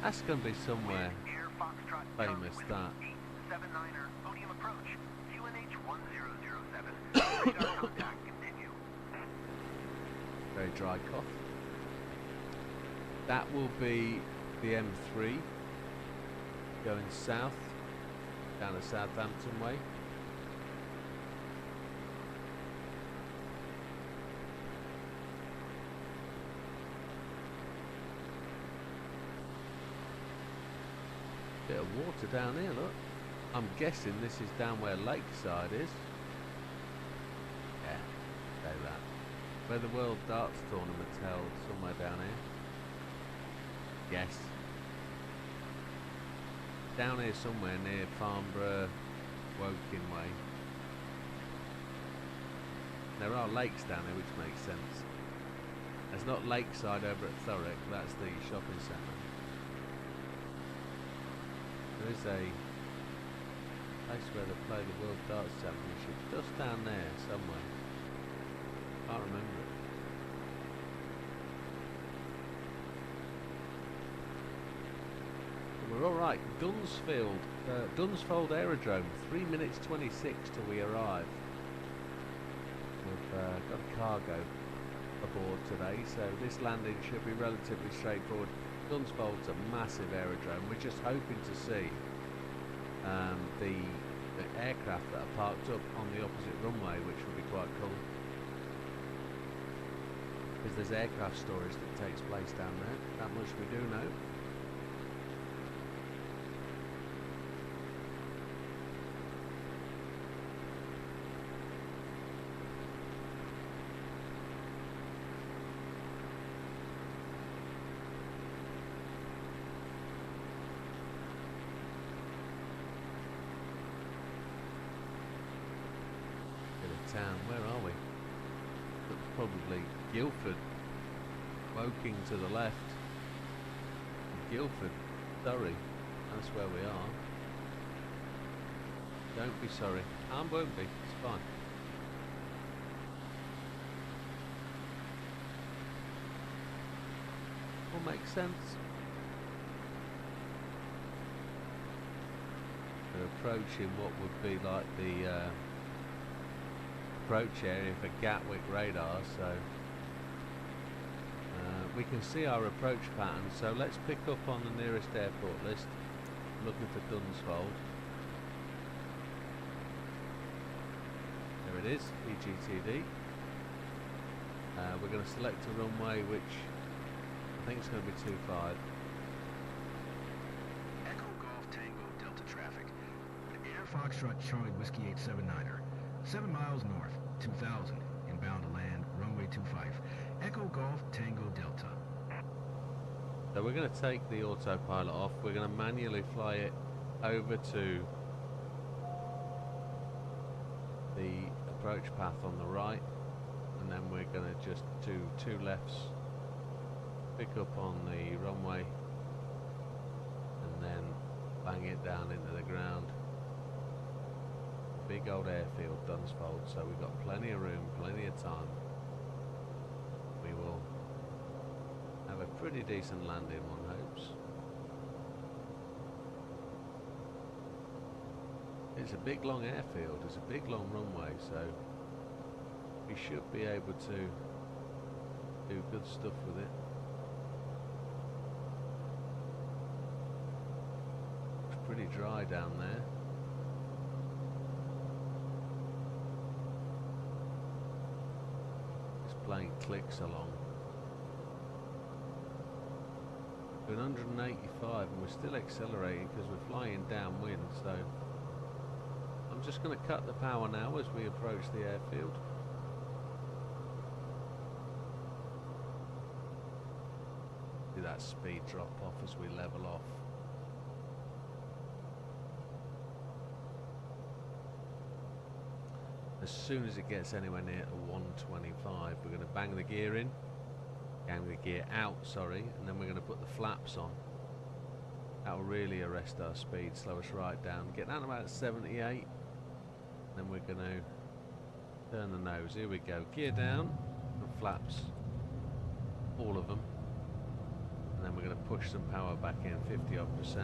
That's going to be somewhere Air Foxtrot famous, Charlie that. Whiskey 879er, Odium approach, QNH 1007. Radar contact, continue. Very dry cough. That will be the M3 going south down the Southampton way. Bit of water down here, look. I'm guessing this is down where Lakeside is. Yeah, say that. Where the World Darts Tournament's held, somewhere down here. Yes. Down here somewhere near Farnborough, Woking way. There are lakes down here, which makes sense. There's not Lakeside over at Thurrock, that's the shopping centre. There is a place where they play the World Darts Championship, just down there somewhere. Can't remember it. We're alright. Dunsfold Aerodrome, 3 minutes 26 till we arrive. We've got a cargo aboard today, so this landing should be relatively straightforward. Dunsfold's a massive aerodrome. We're just hoping to see the aircraft that are parked up on the opposite runway, which would be quite cool. Because there's aircraft storage that takes place down there. That much we do know. Town, where are we? Probably Guildford, Woking to the left, Guildford, Surrey, that's where we are. Don't be sorry, and won't be, it's fine. All makes sense. We're approaching what would be like the approach area for Gatwick radar, so we can see our approach pattern. So let's pick up on the nearest airport list, looking for Dunsfold. There it is, EGTD. We're going to select a runway which I think is going to be 25. Echo Golf Tango Delta traffic. Air Foxtrot Charlie Whiskey 879er. 7 miles north, 2000, inbound to land, runway 25. Echo Golf Tango Delta. So we're going to take the autopilot off. We're going to manually fly it over to the approach path on the right, and then we're going to just do 2 lefts, pick up on the runway, and then bang it down into the ground. Big old airfield, Dunsfold, so we've got plenty of room, plenty of time. We will have a pretty decent landing, one hopes. It's a big long airfield, it's a big long runway, so we should be able to do good stuff with it. It's pretty dry down there. This plane clicks along. We're 185 and we're still accelerating because we're flying downwind, so I'm just going to cut the power now as we approach the airfield. See that speed drop off as we level off. As soon as it gets anywhere near to 125, we're going to bang the gear in, bang the gear out, sorry, and then we're going to put the flaps on. That will really arrest our speed, slow us right down. Get down to about 78. Then we're going to turn the nose. Here we go. Gear down and flaps, all of them. And then we're going to push some power back in, 50-odd%.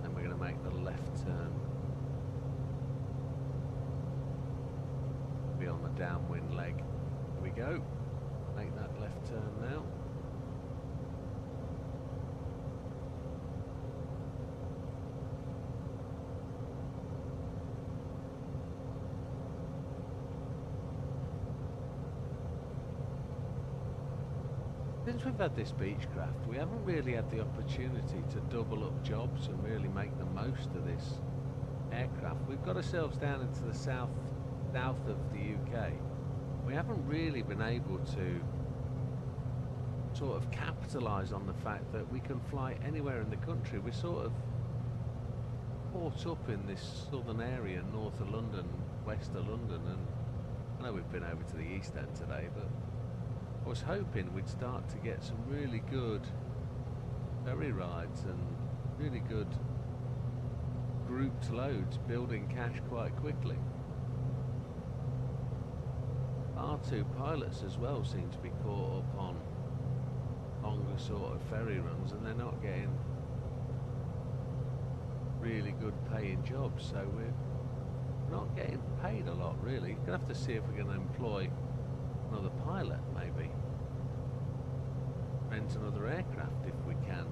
Then we're going to make the left turn. Be on the downwind leg. Here we go. Make that left turn now. Since we've had this Beechcraft, we haven't really had the opportunity to double up jobs and really make the most of this aircraft. We've got ourselves down into the south of the UK. We haven't really been able to sort of capitalise on the fact that we can fly anywhere in the country. We're sort of caught up in this southern area, north of London, west of London, and I know we've been over to the East End today, but I was hoping we'd start to get some really good ferry rides and really good grouped loads, building cash quite quickly. R2 pilots as well seem to be caught up on longer sort of ferry runs, and they're not getting really good paying jobs, so we're not getting paid a lot really. You're gonna have to see if we're going to employ another pilot, maybe rent another aircraft if we can.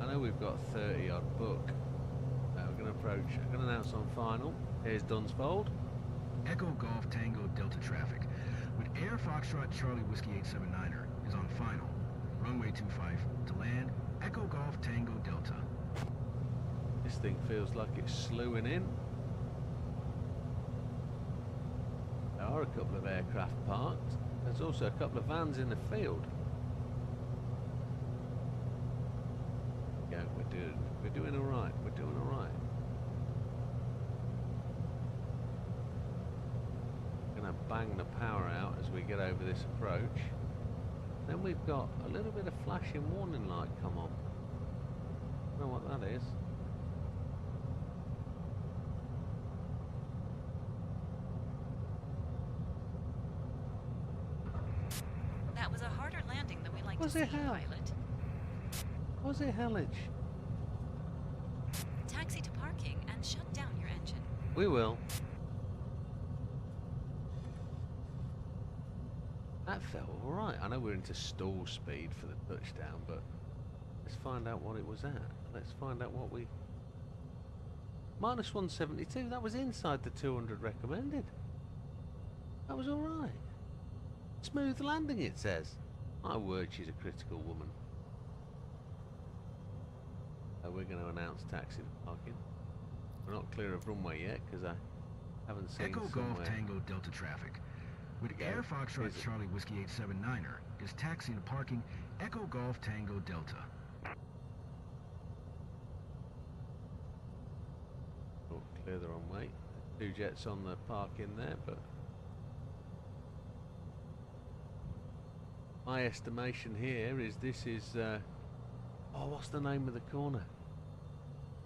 I know we've got 30 odd book. We're going to approach, I'm going to announce on final. Here's Dunsfold. Echo Golf Tango Delta traffic with Air Foxtrot Charlie Whiskey 879er is on final. Runway 25 to land, Echo Golf Tango Delta. This thing feels like it's slewing in. There are a couple of aircraft parked. There's also a couple of vans in the field. Yeah, we're doing all right. We're doing all right. Gonna bang the power out as we get over this approach. Then we've got a little bit of flashing warning light come on. I don't know what that is. That was a harder landing than we like Was to it see, hell? pilot. Was it hellish? Taxi to parking and shut down your engine. We will. That felt alright. I know we're into stall speed for the touchdown, but let's find out what it was at. Let's find out what we... Minus 172, that was inside the 200 recommended. That was alright. Smooth landing, it says. My word, she's a critical woman. So we're going to announce taxi to parking. We're not clear of runway yet because I haven't seen Echo somewhere. Golf Tango Delta traffic with Air Foxtrot Charlie Whiskey 879er is taxi to parking, Echo Golf Tango Delta. Oh, clear the runway. 2 jets on the park in there, but my estimation here is this is oh, what's the name of the corner?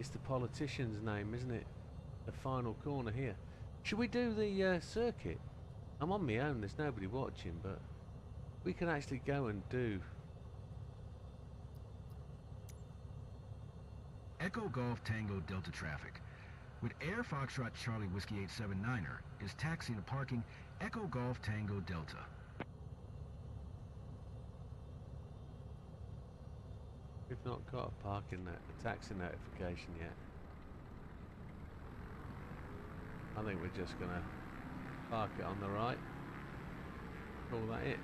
It's the politician's name, isn't it? The final corner here. Should we do the circuit? I'm on my own, there's nobody watching, but we can actually go and do. Echo Golf Tango Delta traffic. With Air Foxtrot Charlie Whiskey 879er is taxiing to parking Echo Golf Tango Delta. We've not got a taxi notification yet. I think we're just gonna park it on the right. Call that it.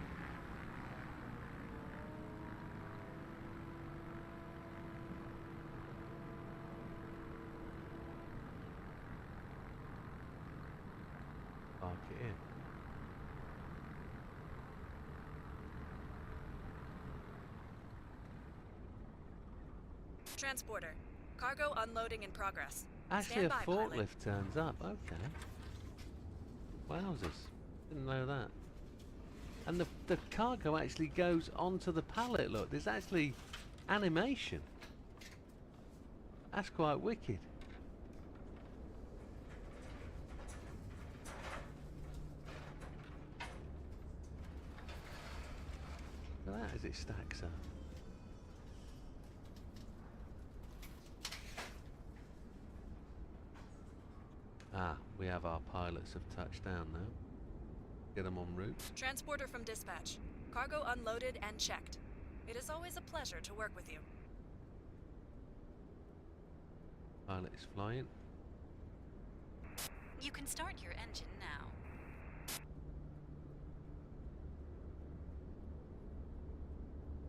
Park it in. Transporter. Cargo unloading in progress. Actually, Stand a by, forklift pilot. turns up. Okay. Wowzers. Didn't know that. And the cargo actually goes onto the pallet. Look, there's actually animation. That's quite wicked. Look at that as it stacks up. Ah, we have our pilots have touched down now. Get them en route. Transporter from dispatch. Cargo unloaded and checked. It is always a pleasure to work with you. Pilot is flying. You can start your engine now.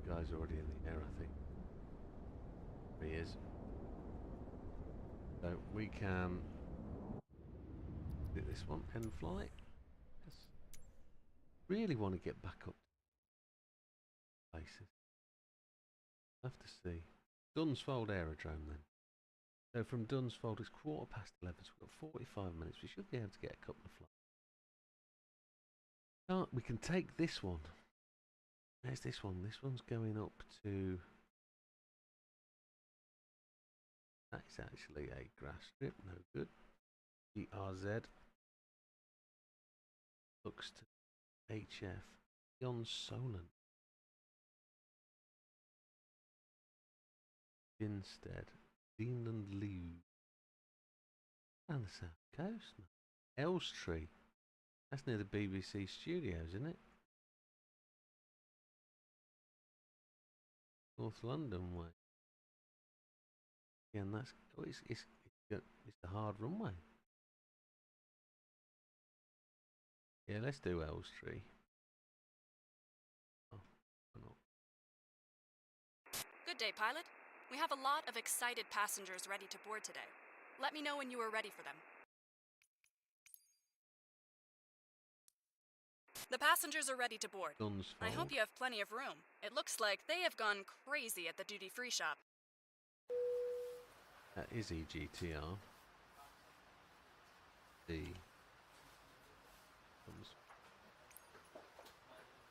Guy's already in the air, I think. There he is. So we can do this one, end flight. Yes. Really want to get back up to places. Have to see. Dunsfold Aerodrome then. So from Dunsfold it's 11:15, so we've got 45 minutes. We should be able to get a couple of flights. We can take this one. There's this one. This one's going up to. That is actually a grass strip. No good. GRZ. Looks to HF. Beyond Solent. Instead. Deanland Lew. Down the south coast, man. Elstree. That's near the BBC studios, isn't it? North London way. Yeah, and that's it's the hard runway. Yeah, let's do Elstree. Oh, why not? Good day, pilot. We have a lot of excited passengers ready to board today. Let me know when you are ready for them. The passengers are ready to board. I hope you have plenty of room. It looks like they have gone crazy at the duty-free shop. That is EGTR. The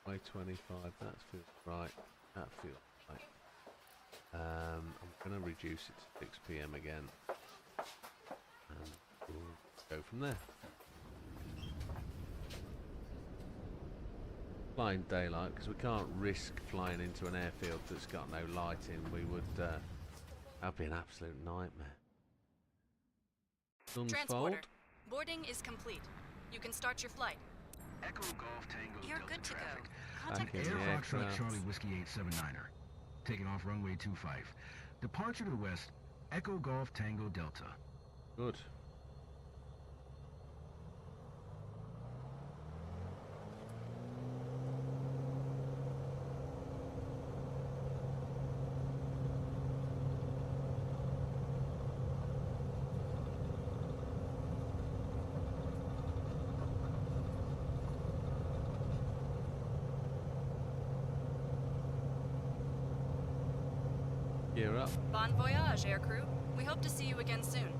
way 25. That feels right. That feels right. I'm going to reduce it to 6 PM again, and we'll go from there. Flying daylight because we can't risk flying into an airfield that's got no lighting. We would. That'd be an absolute nightmare. Transporter. Boarding is complete. You can start your flight. Echo Golf Tango You're Delta good to traffic. go. Contact Back Air in the Foxtrot aircraft. Charlie Whiskey 879er. Taking off runway 25. Departure to the west, Echo Golf Tango Delta. Good. Gear up. Bon voyage, aircrew. We hope to see you again soon.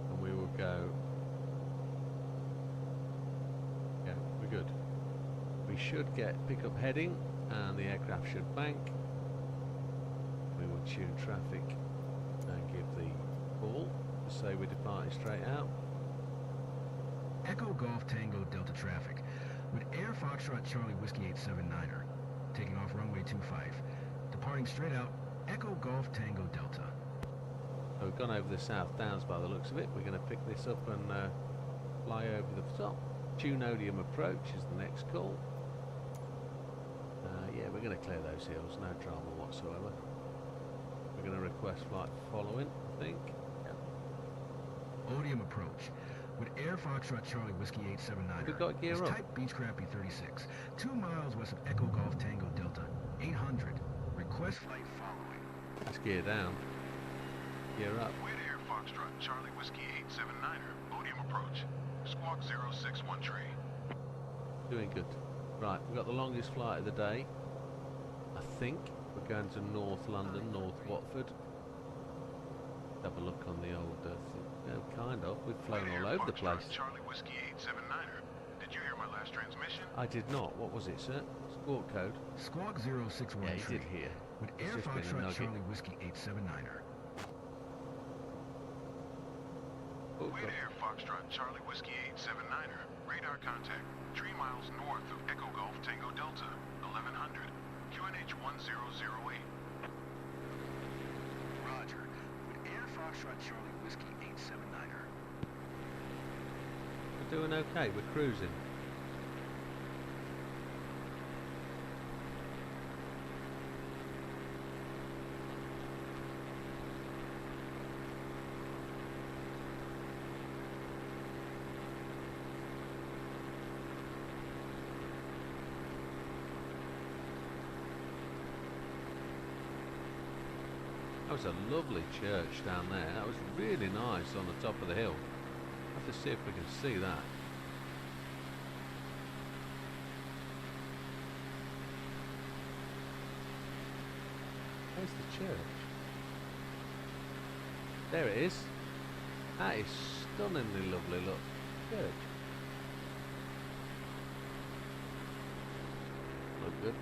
And we will go. Yeah, we're good. We should pick up heading, and the aircraft should bank. We will tune traffic and give the call to say we're departing straight out. Echo Golf Tango Delta traffic with Air Foxtrot Charlie Whiskey 879er, taking off runway 25, departing straight out Echo Golf Tango Delta. So we've gone over the South Downs by the looks of it. We're going to pick this up and fly over the top. Tunodium approach is the next call. Yeah, we're going to clear those hills, no drama whatsoever. We're going to request flight following, I think. Yeah. Odium approach with Air Foxtrot Charlie Whiskey 879er. We've got gear is up. Type Beechcraft B36, 2 miles west of Echo Golf Tango Delta, 800. Request flight following. Let's gear down. Gear up. Wid Air Foxtrot Charlie Whiskey 879er, Odium approach. Squawk 061 tree. Doing good. Right, we've got the longest flight of the day. I think we're going to North London, North Watford. Have a look on the old kind of. We've flown all over the place. Charlie Whiskey 879er. Did you hear my last transmission? I did not. What was it, sir? Squawk code. Squawk 061 Yeah, tree. he did hear. With It's Air just been a Foxtrot nugget. Charlie Whiskey 879er. Oh, Wid Air Foxtrot Charlie Whiskey 879er. Radar contact 3 miles north of Echo Golf Tango Delta, 1100. QNH 1008. Roger. With Air Foxtrot Charlie Whiskey 879er. We're doing okay. We're cruising. That was a lovely church down there. That was really nice on the top of the hill. Have to see if we can see that. Where's the church? There it is. That is stunningly lovely, look. Church. Look good.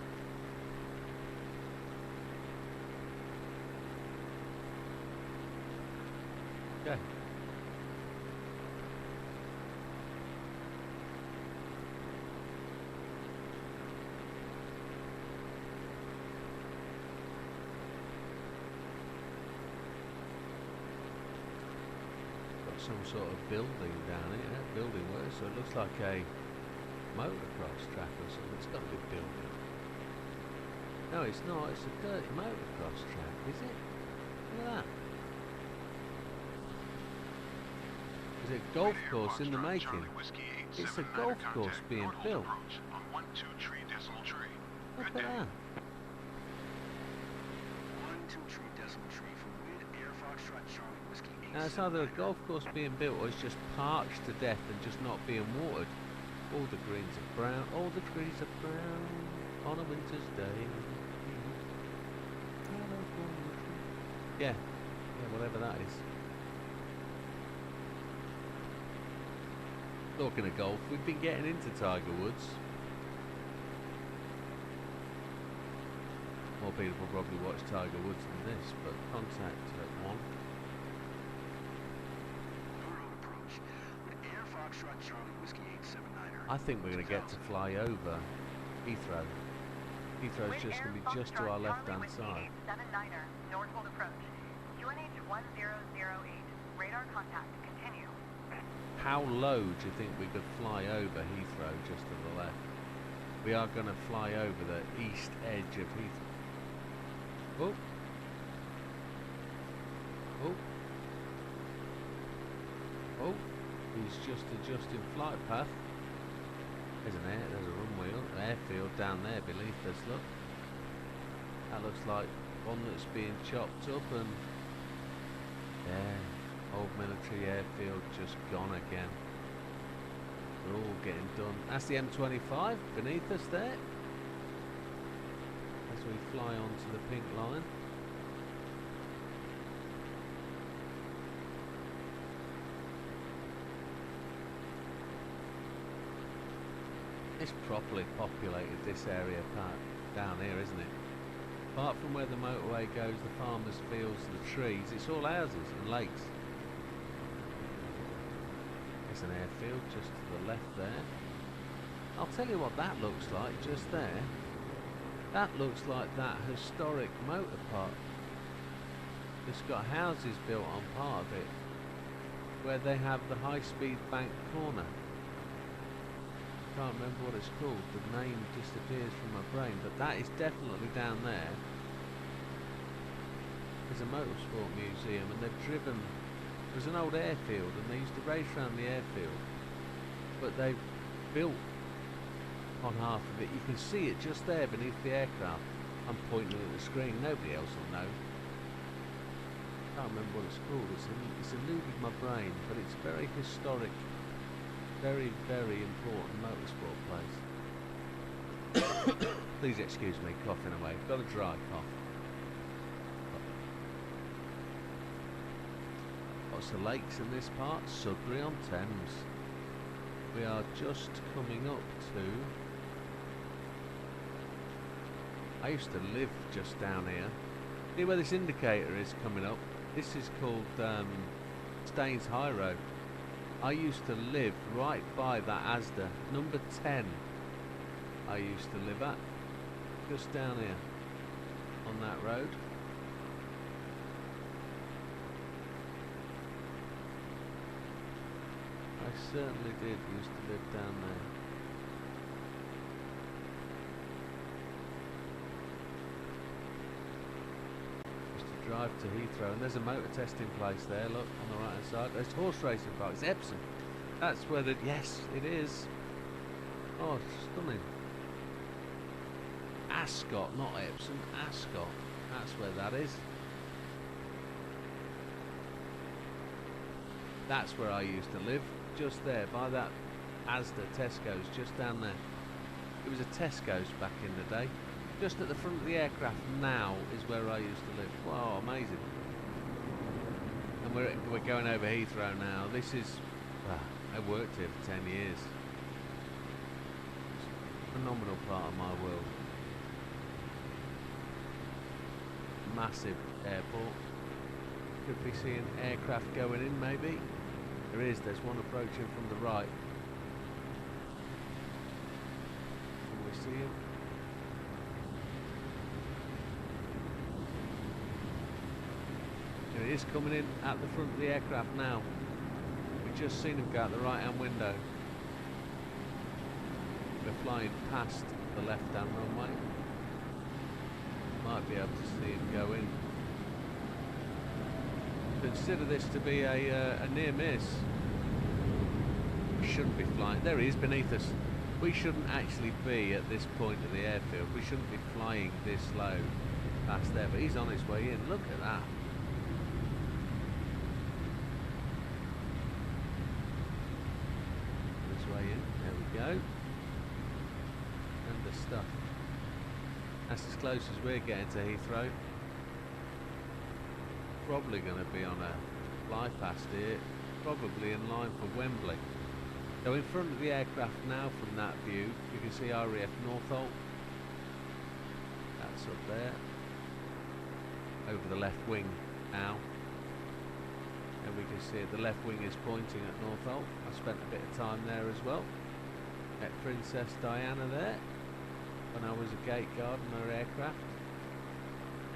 Okay. Got some sort of building down here, building work, so it looks like a motocross track or something. It's got to be a building. No, it's not. It's a dirty motocross track, is it? Look at that. It's a golf course in the making. It's a golf course being built. Look at that. 123 decimal tree from Wid Air Foxtrot Charlie Whiskey 879er. Now it's either a golf course being built or it's just parched to death and just not being watered. All the greens are brown. All the trees are brown on a winter's day. Yeah, whatever that is. Talking of golf, we've been getting into Tiger Woods. More people probably watch Tiger Woods than this, but contact at 1. Approach with Air Foxtrot Charlie Whiskey 879er. I think we're going to get to fly over Heathrow. Heathrow's just going to be just to our left-hand side. 879er, Northwold approach. QNH 1008. Radar contact. Continue. How low do you think we could fly over Heathrow just to the left? We are going to fly over the east edge of Heathrow. Oh. Oh. Oh. He's just adjusting flight path. There's a runway, airfield down there beneath us, look. That looks like one that's being chopped up and... yeah, old military airfield just gone again. They're all getting done. That's the M25 beneath us there. As we fly onto the pink line. It's properly populated, this area part down here, isn't it? Apart from where the motorway goes, the farmers' fields, the trees, it's all houses and lakes. There's an airfield just to the left there. I'll tell you what that looks like just there. That looks like that historic motor park. It's got houses built on part of it, where they have the high-speed bank corner. Can't remember what it's called, the name disappears from my brain, but that is definitely down there. There's a motorsport museum, and they've driven, there's an old airfield, and they used to race around the airfield, but they've built on half of it. You can see it just there beneath the aircraft. I'm pointing at the screen, nobody else will know. Can't remember what it's called, it's eluded my brain, but it's very historic. Very, very important motorsport place. Please excuse me, coughing away. Got a dry cough. Lots of lakes in this part. Sudbury-on-Thames. We are just coming up to... I used to live just down here. See where this indicator is coming up? This is called Staines High Road. I used to live right by that Asda, number 10. I used to live at, just down here, on that road. I certainly did used to live down there. Drive to Heathrow, and there's a motor testing place there, look, on the right hand side. There's horse racing park, it's Epsom. That's where the, yes, it is. Oh, stunning. Ascot, not Epsom, Ascot. That's where that is. That's where I used to live, just there, by that Asda Tesco's, just down there. It was a Tesco's back in the day. Just at the front of the aircraft now is where I used to live. Wow, amazing. And we're going over Heathrow now. This is... I worked here for 10 years. It's a phenomenal part of my world. Massive airport. Could be seeing aircraft going in, maybe. There is. There's one approaching from the right. Can we see him? It is coming in at the front of the aircraft now. We've just seen him go out the right hand window. We're flying past the left hand runway. Might be able to see him go in. Consider this to be a near miss. We shouldn't be flying. There he is beneath us. We shouldn't actually be at this point of the airfield. We shouldn't be flying this low past there, but he's on his way in. Look at that. There we go. And the stuff. That's as close as we're getting to Heathrow. Probably going to be on a fly past here. Probably in line for Wembley. So in front of the aircraft now from that view, you can see RAF Northolt. That's up there. Over the left wing now. And we can see it, the left wing is pointing at Northolt. I spent a bit of time there as well. Met Princess Diana there when I was a gate guard on her aircraft.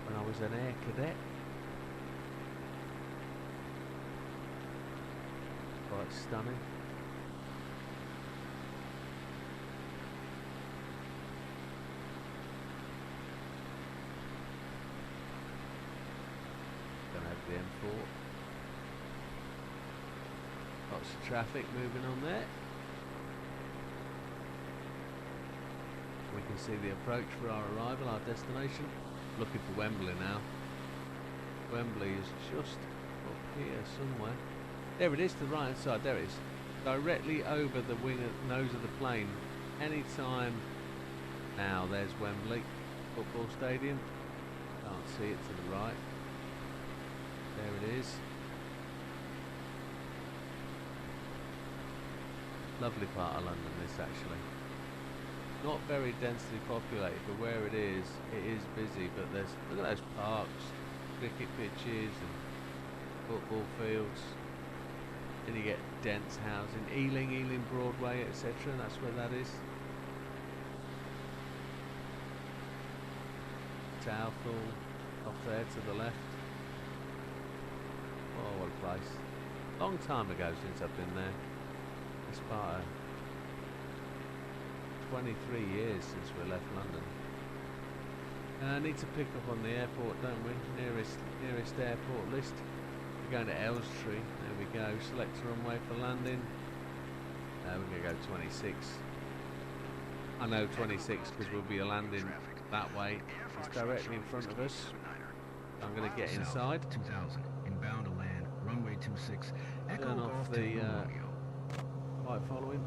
When I was an air cadet. Quite stunning. Gonna have the M4. Lots of traffic moving on there. We can see the approach for our arrival, our destination. Looking for Wembley now. Wembley is just up here somewhere. There it is to the right hand side, there it is. Directly over the wing, nose of the plane. Anytime now, there's Wembley Football Stadium. Can't see it to the right. There it is. Lovely part of London, this actually. not very densely populated, but where it is busy. But there's, look at those parks, cricket pitches and football fields. Then you get dense housing, Ealing Broadway, etc. That's where that is. Southall, off there to the left. Oh, what a place. Long time ago since I've been there. It's about 23 years since we left London. I need to pick up on the airport, don't we? Nearest airport list. We're going to Elstree. There we go. Select runway for landing. We're going to go 26. I know 26 because we'll be landing that way. It's directly in front of us. I'm going to get inside. 2000, inbound to land, runway 26, Echo Turn Golf off the Tango Romeo. light following.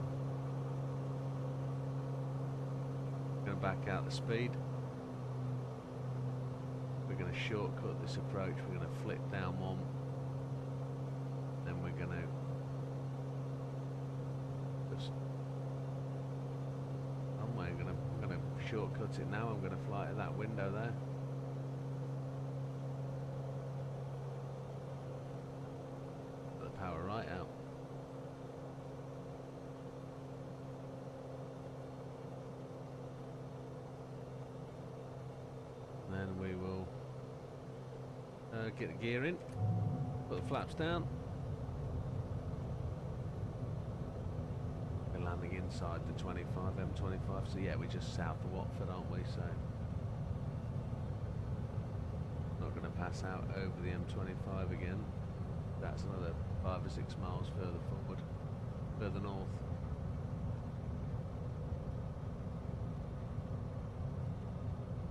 Going to back out the speed. We're going to shortcut this approach. We're going to flip down one. Then we're going to just runway. I'm going to shortcut it now. I'm going to fly to that window there. Put the power right out. And then we will get the gear in. Put the flaps down. We're landing inside the M25. So yeah, we're just south of Watford, aren't we? So not going to pass out over the M25 again. That's another 5 or 6 miles further forward, further north.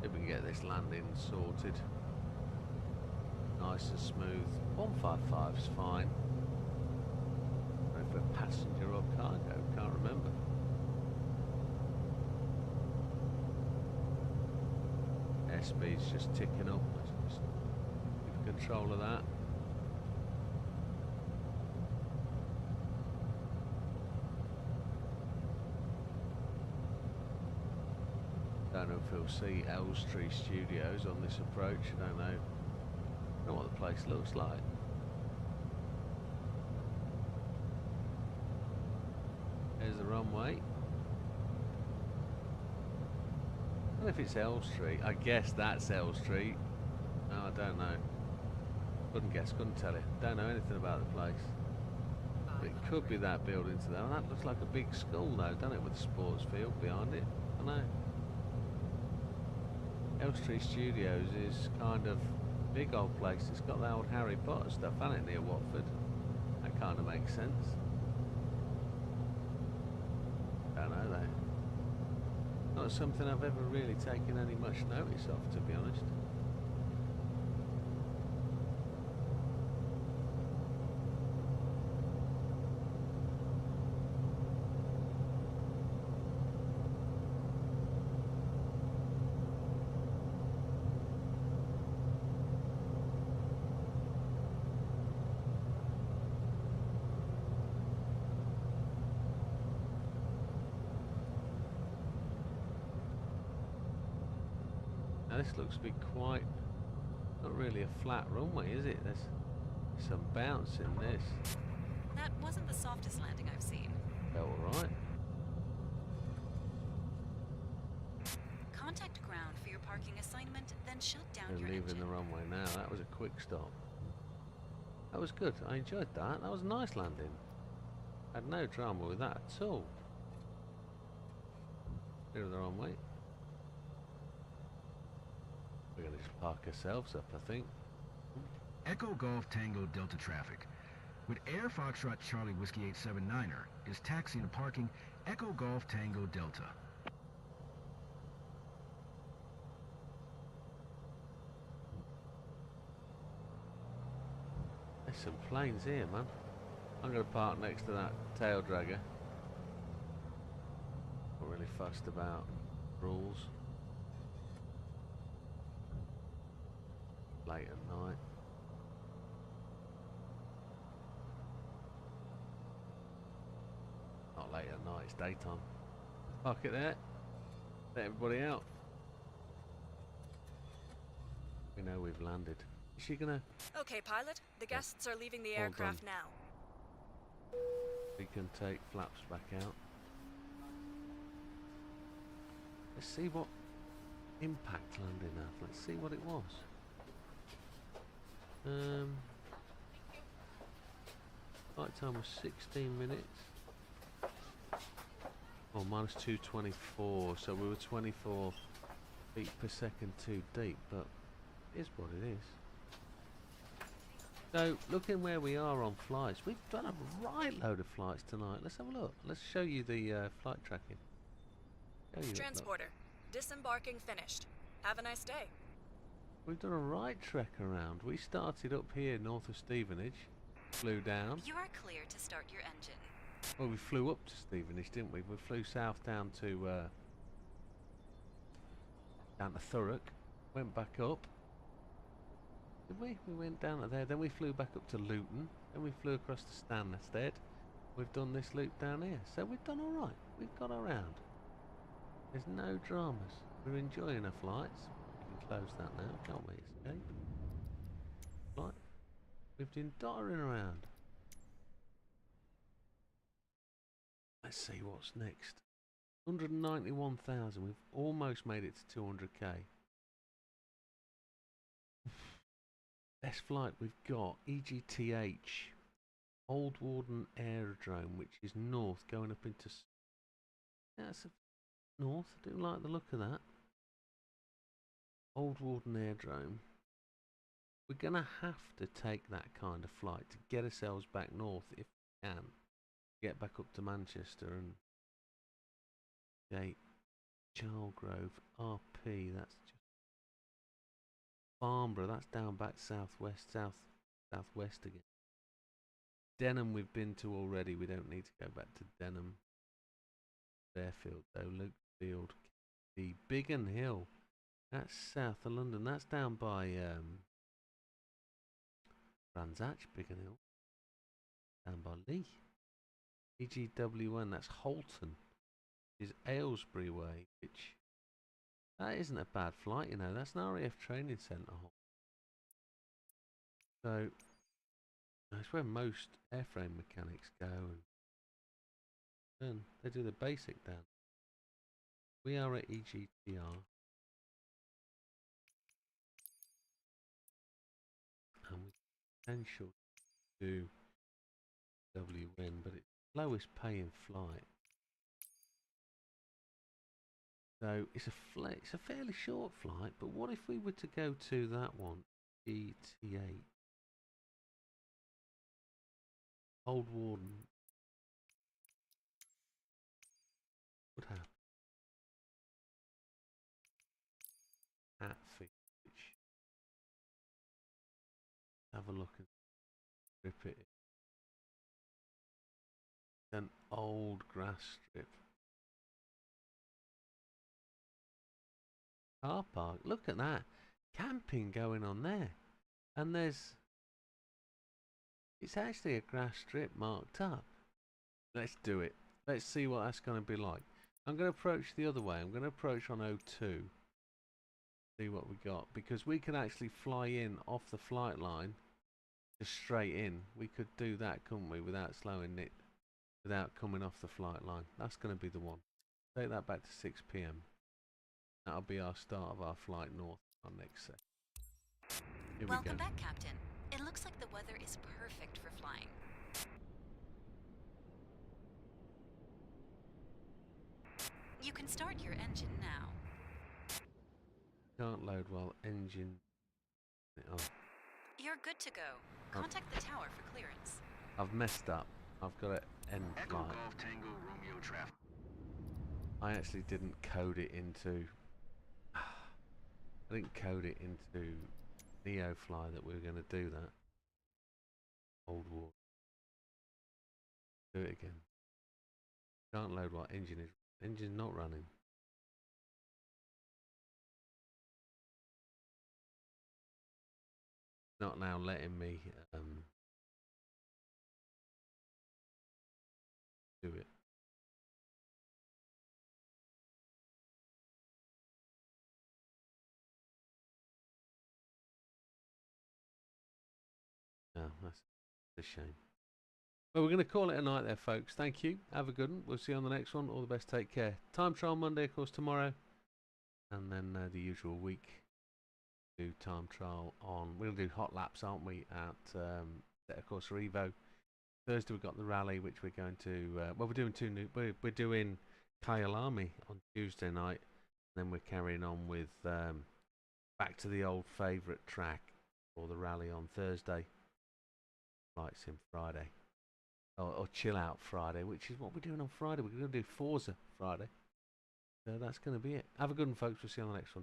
If we can get this landing sorted, nice and smooth. 155's fine. For passenger or cargo, can't remember. Airspeed's just ticking up. Let's just keep control of that. Don't know if we'll see Elstree Studios on this approach. I don't know what the place looks like. There's the runway. Well, if it's Elstree, I guess that's Elstree. No, I don't know. Couldn't guess, couldn't tell you. Don't know anything about the place. But it could be that building to there. And that looks like a big school though, doesn't it, with a sports field behind it? I don't know. Elstree Studios is kind of a big old place. It's got the old Harry Potter stuff, hasn't it, near Watford? That kind of makes sense. Don't know though. Not something I've ever really taken any much notice of, to be honest. This looks to be quite, not really a flat runway, is it? There's some bounce in this. That wasn't the softest landing I've seen. Felt alright. Contact ground for your parking assignment, then shut down We're your leaving engine. the runway now. That was a quick stop. That was good. I enjoyed that. That was a nice landing. Had no drama with that at all. Clear of the runway. We're going to just park ourselves up, I think. Echo Golf Tango Delta traffic. With Air Foxtrot Charlie Whiskey 879er is taxiing to parking Echo Golf Tango Delta. There's some planes here, man. I'm going to park next to that tail dragger. Not really fussed about rules. Late at night. Not late at night, it's daytime. Park it there. Let everybody out. We know we've landed. Is she gonna... Okay, pilot. The guests are leaving the Hold aircraft on. now. We can take flaps back out. Let's see what impact landing have. Let's see what it was. Flight time was 16 minutes. Oh, minus 224, so we were 24 feet per second too deep, but it is what it is. So, looking where we are on flights, we've done a right load of flights tonight. Let's have a look. Let's show you the flight tracking. Show you it, Transporter. Disembarking finished. Have a nice day. We've done a right trek around. We started up here north of Stevenage, flew down. You are clear to start your engine. Well, we flew up to Stevenage, didn't we? We flew south down to Thurrock, went back up. Did we? We went down to there, then we flew back up to Luton, then we flew across to Stanstead. We've done this loop down here, so we've done all right. We've got around. There's no dramas. We're enjoying our flights. We can close that now, can't we? Escape. Right. We've been doddering around. Let's see what's next. 191,000. We've almost made it to 200k. Best flight we've got, EGTH, Old Warden Aerodrome, which is north, going up into... Yeah, it's north. I do like the look of that. Old Warden Aerodrome. We're going to have to take that kind of flight to get ourselves back north if we can. Get back up to Manchester and... Gate, Charlegrove, RP, that's just... Farnborough, that's down back southwest again. Denham we've been to already, we don't need to go back to Denham. Fairfield though, Lukefield, the Biggin Hill, that's south of London, that's down by Brands Hatch, Biggin Hill, down by Lee. EGW1, that's Holton, which is Aylesbury way, which that isn't a bad flight, you know, that's an RAF training centre. So that's where most airframe mechanics go, and they do the basic down. We are at EGTR, and we potential to WN, but it's lowest paying flight. So it's a fairly short flight, but what if we were to go to that one, ETA, Old Warden? What happened? Hatfield. Have a look and strip it. An old grass strip. Car park. Look at that. Camping going on there. And it's actually a grass strip marked up. Let's do it. Let's see what that's going to be like. I'm going to approach the other way. I'm going to approach on 02. See what we got. Because we can actually fly in off the flight line. Just straight in. We could do that, couldn't we? Without slowing it. Without coming off the flight line. That's going to be the one. Take that back to 6 PM. That'll be our start of our flight north on next set. Here we go. Welcome back, Captain. It looks like the weather is perfect for flying. You can start your engine now. Can't load while engine... Oh, You're good to go. Contact the tower for clearance. I've messed up. I've got to end Echo flight. Golf Tango Romeo traffic. I actually didn't code it into... I didn't code it into NeoFly that we were going to do that. Old War. Do it again. Can't load while engine's not running. Not now letting me do it. It's a shame. Well, we're going to call it a night there, folks. Thank you. Have a good one. We'll see you on the next one. All the best. Take care. Time trial Monday, of course, tomorrow. And then the usual week. Do time trial on. We'll do hot laps, aren't we? At of course, Evo. Thursday we've got the rally, which we're going to. Well, we're doing two new. We're doing Kyalami on Tuesday night. And then we're carrying on with back to the old favourite track for the rally on Thursday. Lights in Friday. Or chill out Friday, which is what we're doing on Friday. We're going to do Forza Friday. So that's going to be it. Have a good one, folks. We'll see you on the next one.